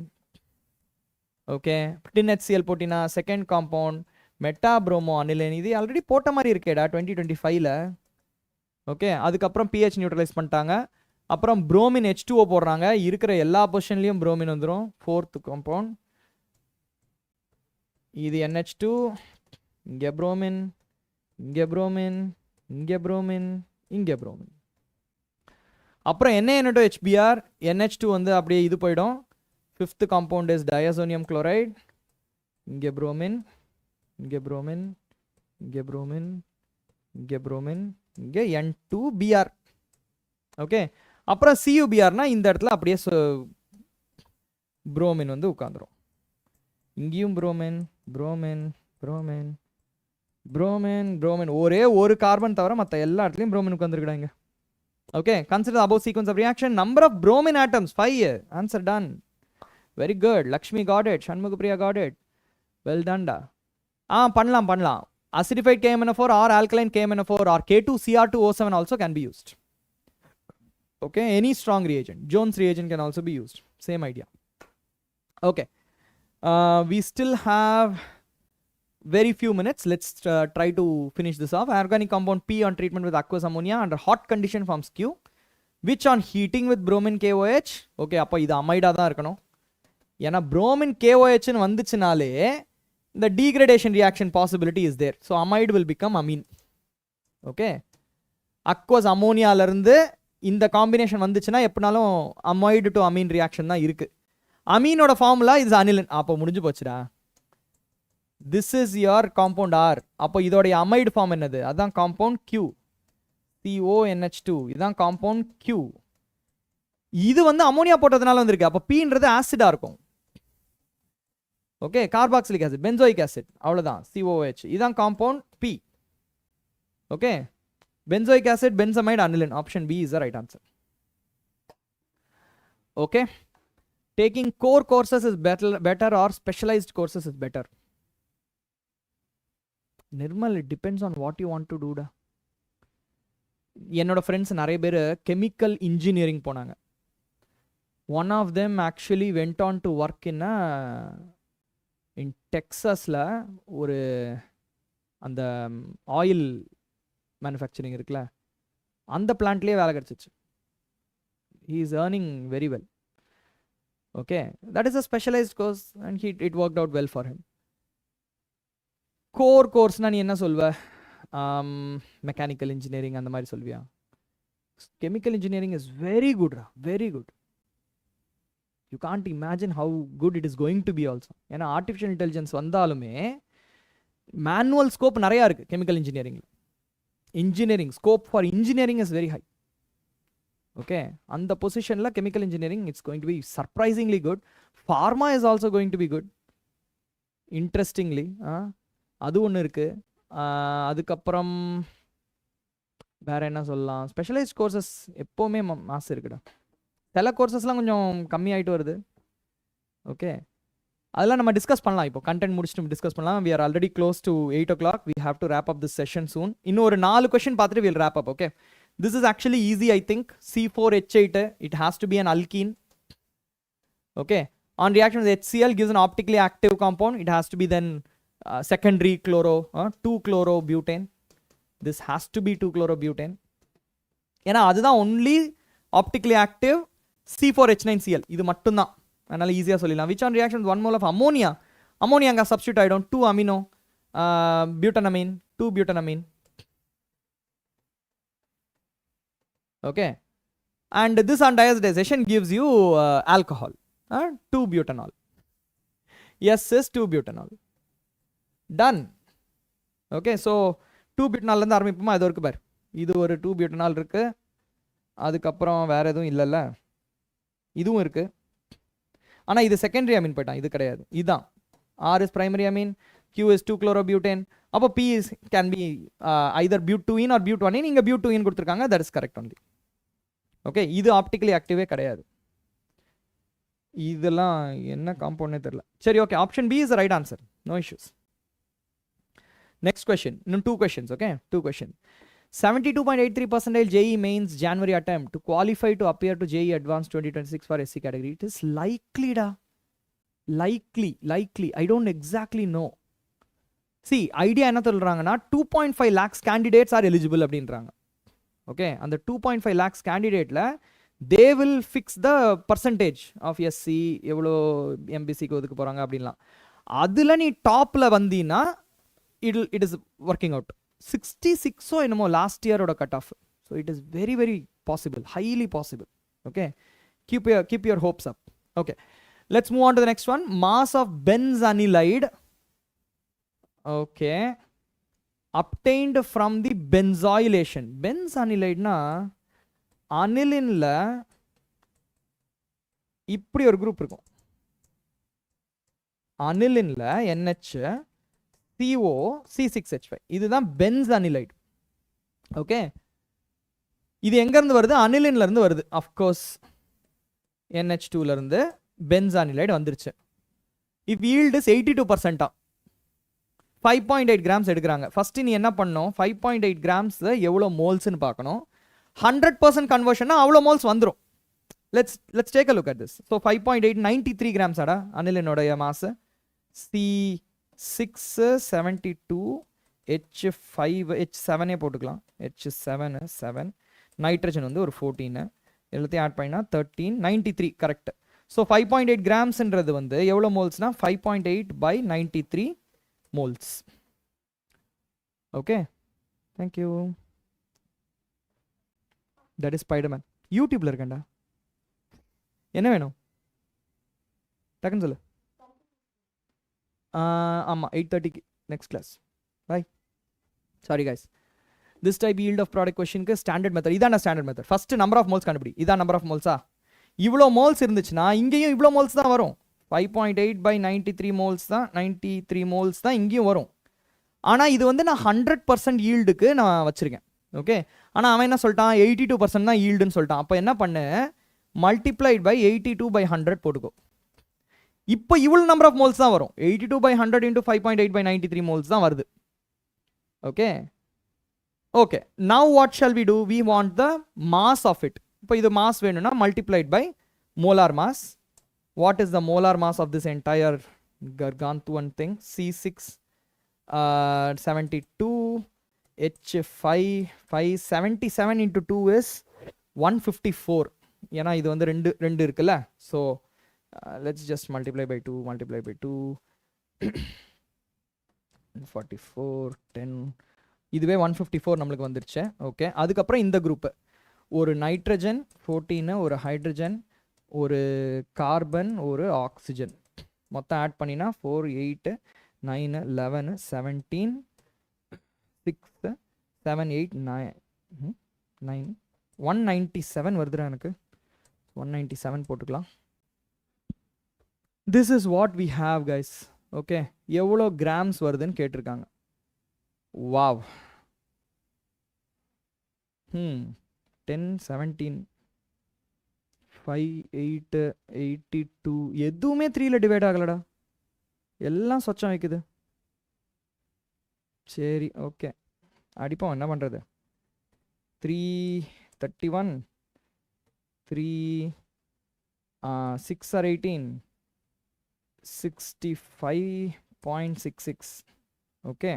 Speaker 1: okay, tin HCl போட்டினா second compound metabromo aniline. இது already போட்ட மாதிரி இருக்கேடா 2025ல. Okay, அதுக்கப்புறம் pH neutralise பண்ணிட்டாங்க. அப்புறம் புரோமின் H2O போடுறாங்க. இருக்கிற எல்லா பொசிஷன்லையும் புரோமின் வந்துடும். ஃபோர்த் காம்பவுண்ட் இது NH2, இங்கே புரோமின், இங்கே புரோமின், இங்கே புரோமின், இங்கே புரோமின். அப்புறம் NaNO2HBr, NH2 வந்து அப்படியே இது போயிடும். Fifth compound is diazonium chloride, இங்கே புரோமின், இங்கே bromine, இங்கே bromine, இங்கே bromine, இங்கே N2Br. ஓகே, அப்புறம் CuBrனா இந்த இடத்துல அப்படியே bromine வந்து உட்காந்துரும். இங்கேயும் bromine, bromine, bromine, bromine, bromine. ஒரே ஒரு கார்பன் தவிர மற்ற எல்லா இடத்துலையும் bromine உட்காந்துருக்குறாங்க. Okay, consider the above sequence of reaction. Number of bromine atoms, 5. Answer done. Very good. Lakshmi got it. Shanmugapriya got it. Well done da. பண்ணலாம். Acidified KMNO4 or alkaline KMNO4 or K2Cr2O7 also can be used. Okay, any strong reagent. Jones reagent can also be used. Same idea. Okay. We still have very few minutes. Let's try to finish this off. Organic compound P on treatment with aqueous ammonia under hot condition forms Q, which on heating with bromine KOH. Okay, அப்போ இது அமைடா தான் இருக்கணும். ஏன்னா bromine KOH ன்னு வந்துச்சுனாலே the degradation reaction possibility is there. So amide will become amine. Okay, aqueous ammonia ல இருந்து இந்த combination வந்துச்சுன்னா எப்படினாலும் amide to amine reaction தான் இருக்கு. amine formula is aniline. அப்போ முடிஞ்சு போச்சுடா. This is your compound R. அப்போ இதோடைய amide form என்னது? அதான் compound Q. CONH2. இதான் compound Q. இது வந்து அமோனியா போட்டதுனால வந்திருக்கு. அப்போ Pன்றது ஆசிடா இருக்கும். Okay, carboxylic acid, benzoic acid, அவ்வளவுதான். COH. இதான் compound P. Okay, benzoic acid, benzamide, aniline. Option B is the right answer. Okay, taking core courses is better or specialized courses is better? Nirmal, it depends on what you want to do da. என்னோட friends நிறைய பேர் chemical engineering போனாங்க. One of them actually went on to work in டெக்ஸஸில் ஒரு அந்த oil manufacturing இருக்குல்ல, அந்த பிளான்ட்லேயே வேலை கிடச்சிச்சு. He is earning very well. Okay, that is a specialised course and it worked out well for him. Core கோர்ஸ்னால் நீ என்ன சொல்வ? மெக்கானிக்கல் இன்ஜினியரிங் அந்த மாதிரி சொல்வியா? கெமிக்கல் இன்ஜினியரிங் இஸ் வெரி குட்ரா, very good. You can't imagine how good it is going to be also. ஏன்னா artificial intelligence வந்தாலுமே மேனுவல் ஸ்கோப் நிறையா இருக்குது கெமிக்கல் இன்ஜினியரிங்கில். Engineering scope for engineering is very high. Okay, அந்த பொசிஷனில் chemical engineering it's going to be surprisingly good. Pharma is also going to be good. Interestingly அது ஒன்று இருக்குது. அதுக்கப்புறம் வேறு என்ன சொல்லலாம்? ஸ்பெஷலைஸ்ட் கோர்சஸ் எப்போவுமே மாசு இருக்குடா. சில கோர்சஸ்லாம் கொஞ்சம் கம்மியாயிட்டு வருது. ஓகே, அதெல்லாம் நம்ம டிஸ்கஸ் பண்ணலாம். இப்போ கண்டென்ட் முடிச்சுட்டு டிஸ்கஸ் பண்ணலாம். we are already close to 8 o'clock. we have to wrap up this session soon. இன்னும் ஒரு 4 கொஸ்டின் பார்த்துட்டு we'll wrap up. Okay, this is actually easy. I think C4H8, it has to be an alkene. Okay, on reaction with HCl gives an optically active compound. It has to be then secondary 2-chlorobutane. This has to be 2-chlorobutane. ஏன்னா அதுதான் only optically active C4H9Cl. இது மட்டும்தான். அதனால ஈஸியாக சொல்லிடலாம். which on reaction with 1 mole of ammonia, ammonia அங்கே substitute ஆகிடும். 2 amino butanamine, 2 butanamine. Okay, and this on diazotization gives you alcohol, 2 butanol. Yes is 2 butanol. Done. Okay, so 2 butanol இருந்து ஆரம்பிப்போமா? இது இருக்கு பாரு, இது ஒரு 2 butanol இருக்கு. அதுக்கப்புறம் வேற எதுவும் இல்லைல்ல, இதுவும் இருக்கு. ஆனால் இது செகண்டரி அமீன் போயிட்டான், இது கிடையாது. இதுதான் R is primary amine, Q is 2-chlorobutane. அப்போ P is can be either butene or butanine. இங்கே butene கொடுத்துருக்காங்க, that is correct only. Okay, இது ஆப்டிக்கலி ஆக்டிவே கிடையாது. இதெல்லாம் என்ன காம்பவுண்டே தெரியல. சரி, okay, option B is the right answer. No issues. Next question. No, 2 questions. Okay, 2 questions. 72.83% JEE mains January attempt to qualify to appear to JEE Advanced 2026 for SC category. It is likely da. Likely. I don't exactly know. See, idea என்ன சொல்றாங்கன்னா 2.5 lakhs candidates are eligible அப்படின்றாங்க. Okay, அந்த 2.5 lakhs candidateல they will fix the percentage of SC எவ்வளோ MBCக்கு ஒதுக்க போறாங்க அப்படின்லாம். அதுல நீ டாப்ல வந்தீங்கன்னா it is working out. 66 என்னமோ லாஸ்ட் இயரோட cut off. So it is very very possible, highly possible. Okay, keep your hopes up. Okay, let's move on to the next one. Mass of benzanilide. Okay, obtained from the benzylation. பென்சானிலைட்னா அனிலின்ல இப்படி ஒரு group இருக்கும். அனிலின்ல NH CO C6H5, இதுதான் பென்சானிலைட். Okay, இது எங்க இருந்து வருது? அனிலின்ல இருந்து வருது. அஃப்கோர்ஸ் NH2ல இருந்து பென்சானிலைட் வந்துருச்சு. இஃப் yield is 82%, 5.8 கிராம்ஸ் எடுக்கிறாங்க. ஃபர்ஸ்ட் நீ என்ன பண்ணணும்? 5.8 கிராம்ஸ் எவ்வளோ மோல்ஸ்ன்னு பார்க்கணும். 100% கன்வர்ஷன்னா அவ்வளோ மோல்ஸ் வந்துடும். let's take a look at this. So 5.8 93 grams ஆடா அனிலினோடைய மாஸ். C672 H5 H7 போட்டுக்கலாம். H7 7, நைட்ரஜன் வந்து ஒரு 14, எல்லாத்தையும் ஆட் பண்ணினா 13, 93 கரெக்ட். ஸோ 5.8 கிராம்ஸ்ன்றது வந்து எவ்வளோ மோல்ஸ்னா 5.8 by 93 moles. Okay, thank you. That is Spiderman. யூடியூப்ல இருக்கேன்டா. என்ன வேணும் டக்குன்னு சொல்லு. ஆமாம், 8:30க்கு next class. Bye. Sorry guys. This type yield of product கொஷனுக்கு ஸ்டாண்டர்ட் மெத்தட் இதான். Standard method first number of moles கண்டுபிடி. இதான் நம்பர் ஆஃப் மோல்ஸா? இவ்வளோ மோல்ஸ் இருந்துச்சுன்னா இங்கேயும் இவ்வளோ மோல்ஸ் தான் வரும். 5.8 by 93 மோல்ஸ் தான், 93 மோல்ஸ் தான் இங்கேயும் வரும். ஆனால் இது வந்து நான் 100% ஈல்டுக்கு நான் வச்சுருக்கேன். ஓகே, ஆனால் அவன் என்ன சொல்லிட்டான்? 82% தான் ஈல்டுன்னு சொல்லிட்டான். அப்போ என்ன பண்ணு? மல்டிப்ளைட் பை 82 by 100 போட்டுக்கோ. இப்போ இவ்வளோ நம்பர் ஆஃப் மோல்ஸ் தான் வரும். 82 by 100 into 5.8 by 93 மோல்ஸ் தான் வருது. Okay, okay. Now what shall we do? We want the mass of it. இப்போ இது மாஸ் வேணும்னா multiplied by molar mass. What is the molar mass of this entire gargantuan thing? C672 H5 577 into 2 is 154. ஏன்னா இது வந்து ரெண்டு இருக்குல்ல. So let's just multiply by 2, multiply by 2, 44 10, இதுவே 154 நம்மளுக்கு வந்துருச்சு. ஓகே, அதுக்கப்புறம் இந்த குரூப்பு ஒரு நைட்ரஜன் 14, ஒரு ஹைட்ரஜன், ஒரு கார்பன், ஒரு ஆக்சிஜன், மொத்தம் ஆட் பண்ணினா 4 8 9 11 17 6 7 8 9 197 வருதுடா எனக்கு. 197 போட்டுக்கலாம். This is what we have guys. Okay, எவ்வளோ கிராம்ஸ் வருதுன்னு கேட்டிருக்காங்க. வாவ். 10 17 5 8 82 எதுவுமே 3ல டிவைட் ஆகலடா. எல்லாம் சொச்சம் வைக்குது. சரி, ஓகே, அடிப்போம். என்ன பண்ணுறது? 331 3 6 or 18 65.66. Okay,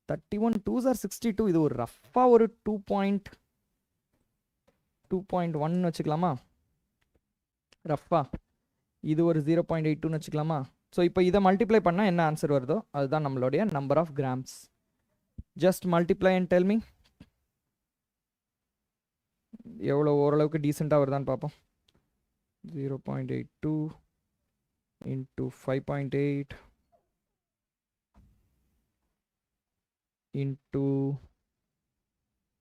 Speaker 1: 31 2s are 62. இது ஒரு ரஃபாக ஒரு 2.1 வச்சுக்கலாமா? ரஃபா இது ஒரு 0.82 வச்சுக்கலாமா? ஸோ இப்போ இதை மல்டிப்ளை பண்ணால் என்ன ஆன்சர் வருதோ அதுதான் நம்மளுடைய number of grams. Just multiply and tell me எவ்வளோ ஓரளவுக்கு டீசெண்டாக வருதான்னு பார்ப்போம். 0.82 into 5.8 into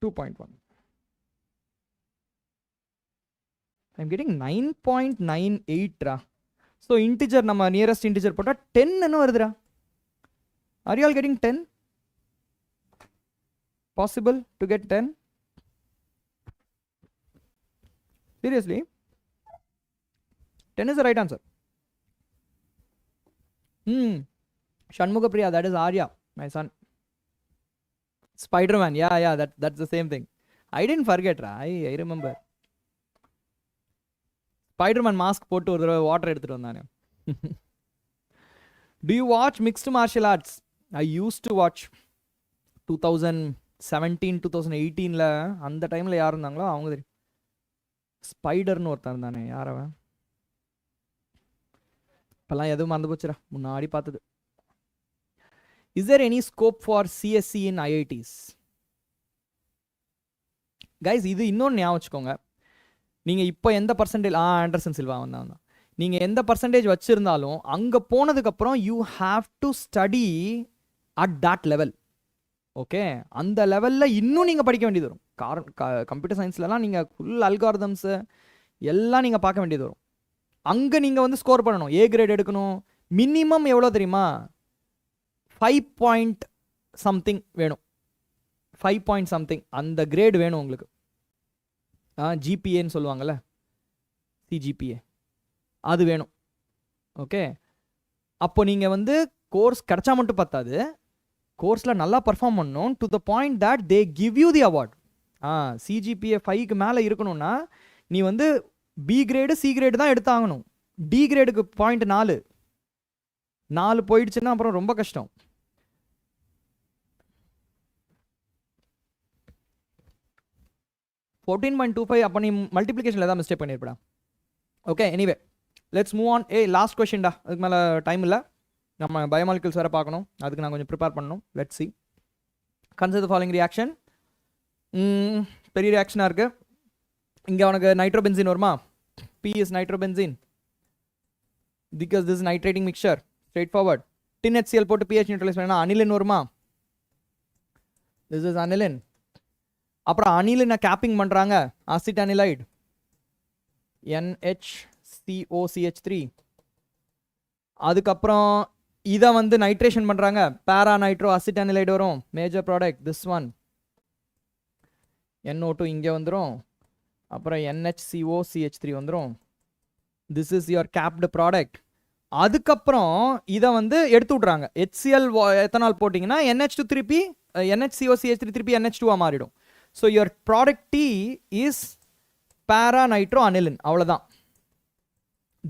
Speaker 1: 2.1. I'm getting 9.98 ரா. ஸோ இன்டிஜர் நம்ம நியரஸ்ட் இன்டிஜர் போட்டால் 10 என்ன வருதுரா? Are you all getting 10? Possible to get 10? Seriously? 10 is the right answer. Shanmugapriya, that is Arya, my son. Spider-Man, yeah, that's the same thing. I didn't forget, I remember. Spider-Man mask போட்டு ஒரு தடவை water எடுத்துட்டு வந்தானே. Do you watch mixed martial arts? I used to watch 2017 2018ல அந்த டைமில் யார் இருந்தாங்களோ அவங்க தெரியும். ஸ்பைடர்னு ஒருத்தன் இருந்தானே, யார் அவன்? இப்போல்லாம் எதுவும் மறந்து போச்சுரா, முன்னாடி பார்த்தது. Is there any scope for CSC in IITs? Guys, இது இன்னொன்று ஞாபகம் வச்சுக்கோங்க. நீங்கள் இப்போ எந்த பர்சன்டேஜ் ஆண்டர்சன் சில்வா வந்தான் நீங்கள் எந்த பர்சன்டேஜ் வச்சுருந்தாலும் அங்கே போனதுக்கப்புறம் you have to study at that level. Okay, அந்த லெவலில் இன்னும் நீங்கள் படிக்க வேண்டியது வரும். கம்ப்யூட்டர் சயின்ஸ்லலாம் நீங்கள் ஃபுல் அல்காரிதம்ஸு எல்லாம் நீங்கள் பார்க்க வேண்டியது வரும். அங்கே நீங்கள் வந்து ஸ்கோர் பண்ணணும், ஏ கிரேட் எடுக்கணும். மினிமம் எவ்வளோ தெரியுமா? 5.something வேணும். 5.something அந்த கிரேட் வேணும் உங்களுக்கு. ஜிபிஏன்னு சொல்லுவாங்கள்ல, சிஜிபிஏ, அது வேணும். ஓகே, அப்போ நீங்கள் வந்து கோர்ஸ் கிடச்சா மட்டும் பத்தாது, கோர்ஸில் நல்லா பர்ஃபார்ம் பண்ணணும். To the point that they give you the award. CGPA 5க்கு மேலே இருக்கணும்னா நீ வந்து பி கிரேடு சி கிரேடு தான் எடுத்தாகணும். டி கிரேடுக்கு 0.4 போயிடுச்சுன்னா அப்புறம் ரொம்ப கஷ்டம். $14.25. அப்போ நீ மல்டிப்ளிகேஷனில் தான் மிஸ்டேக் பண்ணியிருப்படா. Okay, anyway let's move on. Last கொஷின்டா, அதுக்கு மேலே டைம் இல்லை. நம்ம பயோமாலிகுல்ஸ் வேறு பார்க்கணும், அதுக்கு நான் கொஞ்சம் ப்ரிப்பேர் பண்ணணும். Let's see. Consider the following reaction. பெரிய ரியாக்ஷனாக இருக்குது. இங்கே உனக்கு நைட்ரோபென்சின் வருமா? P is nitrobenzene because this is nitrating mixture. Straight forward. Tin HCl போட்டு pH neutralize பண்ணா அனிலின் வருமா? This is aniline. அப்புறம் அனிலினை கேப்பிங் பண்ணுறாங்க, அசிட்டனிலைடு NHCOCH3. அதுக்கப்புறம் இதை வந்து நைட்ரேஷன் பண்ணுறாங்க, பேரா நைட்ரோ அசிட்டனிலைடு வரும். Major product this one. NO2 இங்கே வந்துடும். அப்புறம் NHCOCH3 வந்துடும். This is your capped product. அதுக்கப்புறம் இதை வந்து எடுத்து விட்றாங்க. HCl எத்தனால் போட்டிங்கன்னா NH2 திருப்பி NHCOCH3 திருப்பி NH2 மாறிடும். So your product T is பேரா நைட்ரோ அனிலின். அவ்வளோதான்.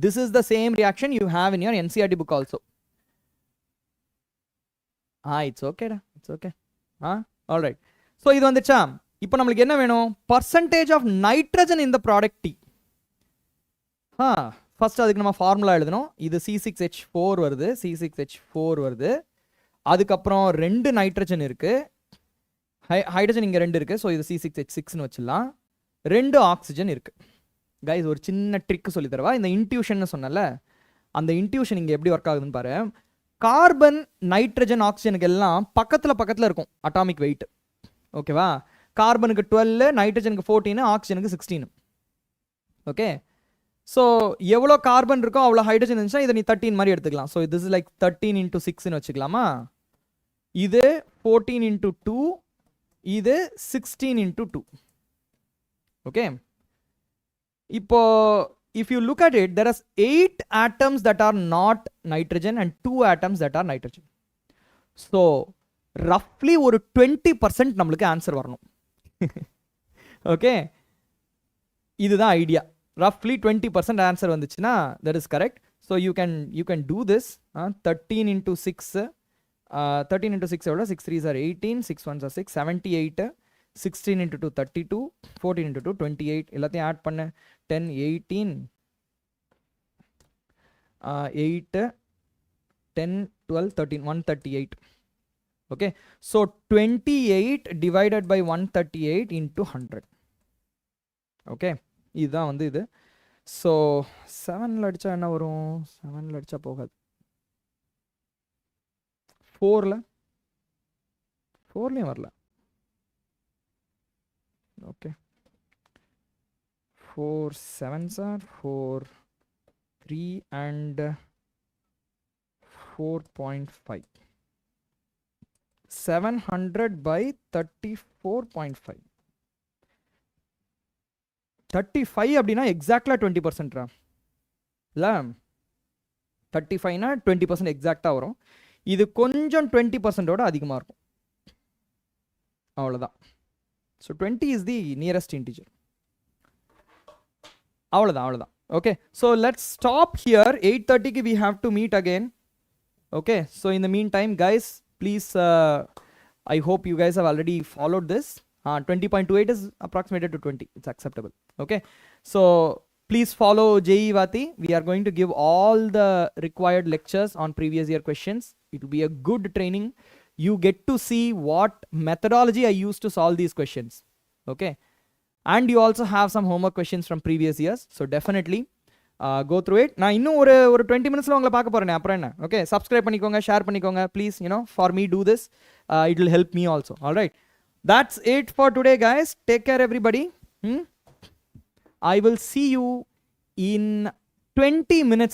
Speaker 1: This is the same reaction you have in your NCERT book also. It's ஓகேடா, இட்ஸ் ஓகே. ஆல்ரைட். ஸோ இது வந்துச்சா? இப்போ நம்மளுக்கு என்ன வேணும்? பர்சன்டேஜ் ஆஃப் நைட்ரஜன் இந்த ப்ராடக்ட் T. ஃபர்ஸ்ட் அதுக்கு நம்ம ஃபார்முலா எழுதணும். இது C6H4 வருது, C6H4 வருது. அதுக்கப்புறம் 2 நைட்ரஜன் இருக்குது, ஹைட்ரஜன் இங்கே 2 இருக்குது. ஸோ இது C6H6ன்னு வச்சிடலாம். 2 ஆக்சிஜன் இருக்குது. கைஸ், ஒரு சின்ன ட்ரிக் சொல்லி தரவா? இந்த இன்ட்யூஷன் சொன்னல, அந்த இன்ட்யூஷன் இங்கே எப்படி ஒர்க் ஆகுதுன்னு பாரு. கார்பன் நைட்ரஜன் ஆக்சிஜனுக்கு எல்லாம் பக்கத்தில் இருக்கும் அட்டாமிக் வெயிட். ஓகேவா? கார்பனுக்கு 12, நைட்ரஜனுக்கு 14, ஆக்சிஜனுக்கு 16. ஓகே, ஸோ எவ்வளோ கார்பன் இருக்கோ அவ்வளோ ஹைட்ரஜன் இருந்துச்சுன்னா இதை நீ 13 மாதிரி எடுத்துக்கலாம். ஸோ திஸ் இஸ் லைக் 13 × 6ன்னு வச்சுக்கலாமா? இது 14 × 2, இது 16 × 2. ஓகே, இப்போ if you look at it, there are 8 atoms that are not nitrogen and 2 atoms that are nitrogen. So roughly ஒரு 20% நம்மளுக்கு ஆன்சர் வரணும். ஓகே, இதுதான் ஐடியா. roughly 20% ஆன்சர் வந்துச்சுன்னா that is correct. So you can do this. 13 × 6, 13 × 6 எவ்வளோ? 6 3s are 18, 6 1s are 6, 78, 16 × 2 32, 14 × 2 28. எல்லாத்தையும் add பண்ண 10 18 8 10 12 13 138. okay, so 28 divided by 138 into 100. okay, இதுதான் வந்து இது. ஸோ 7ல் அடித்தா என்ன வரும்? 7ல் அடித்தா போகாது. 4லையும் வரல. Okay, 4 7s are 4 3 and 4.5. 700 by 34.5. 35 அப்படின்னா எக்ஸாக்டா 20% இல்லை? 35னா 20% எக்ஸாக்டாக வரும். இது கொஞ்சம் 20%ஓட அதிகமாக இருக்கும். அவ்வளோதான். So 20 is the nearest integer. அவ்வளோதான். Okay, so let's stop here. 8:30க்கு we have to meet again. okay, so in the meantime guys, please I hope you guys have already followed this. 20.28 is approximated to 20. It's acceptable. okay, so please follow JEE Vati. We are going to give all the required lectures on previous year questions. It will be a good training. You get to see what methodology I used to solve these questions. okay, and you also have some homework questions from previous years. So definitely go through it. நான் இன்னும் ஒரு 20 minutesல உங்களை பார்க்க போறேன். அப்புறம் என்ன? Okay, subscribe பண்ணிக்கோங்க, share பண்ணிக்கோங்க. Please, for me do this. It will help me also. All right. That's it for today, guys. Take care, everybody. I will see you in 20 minutes.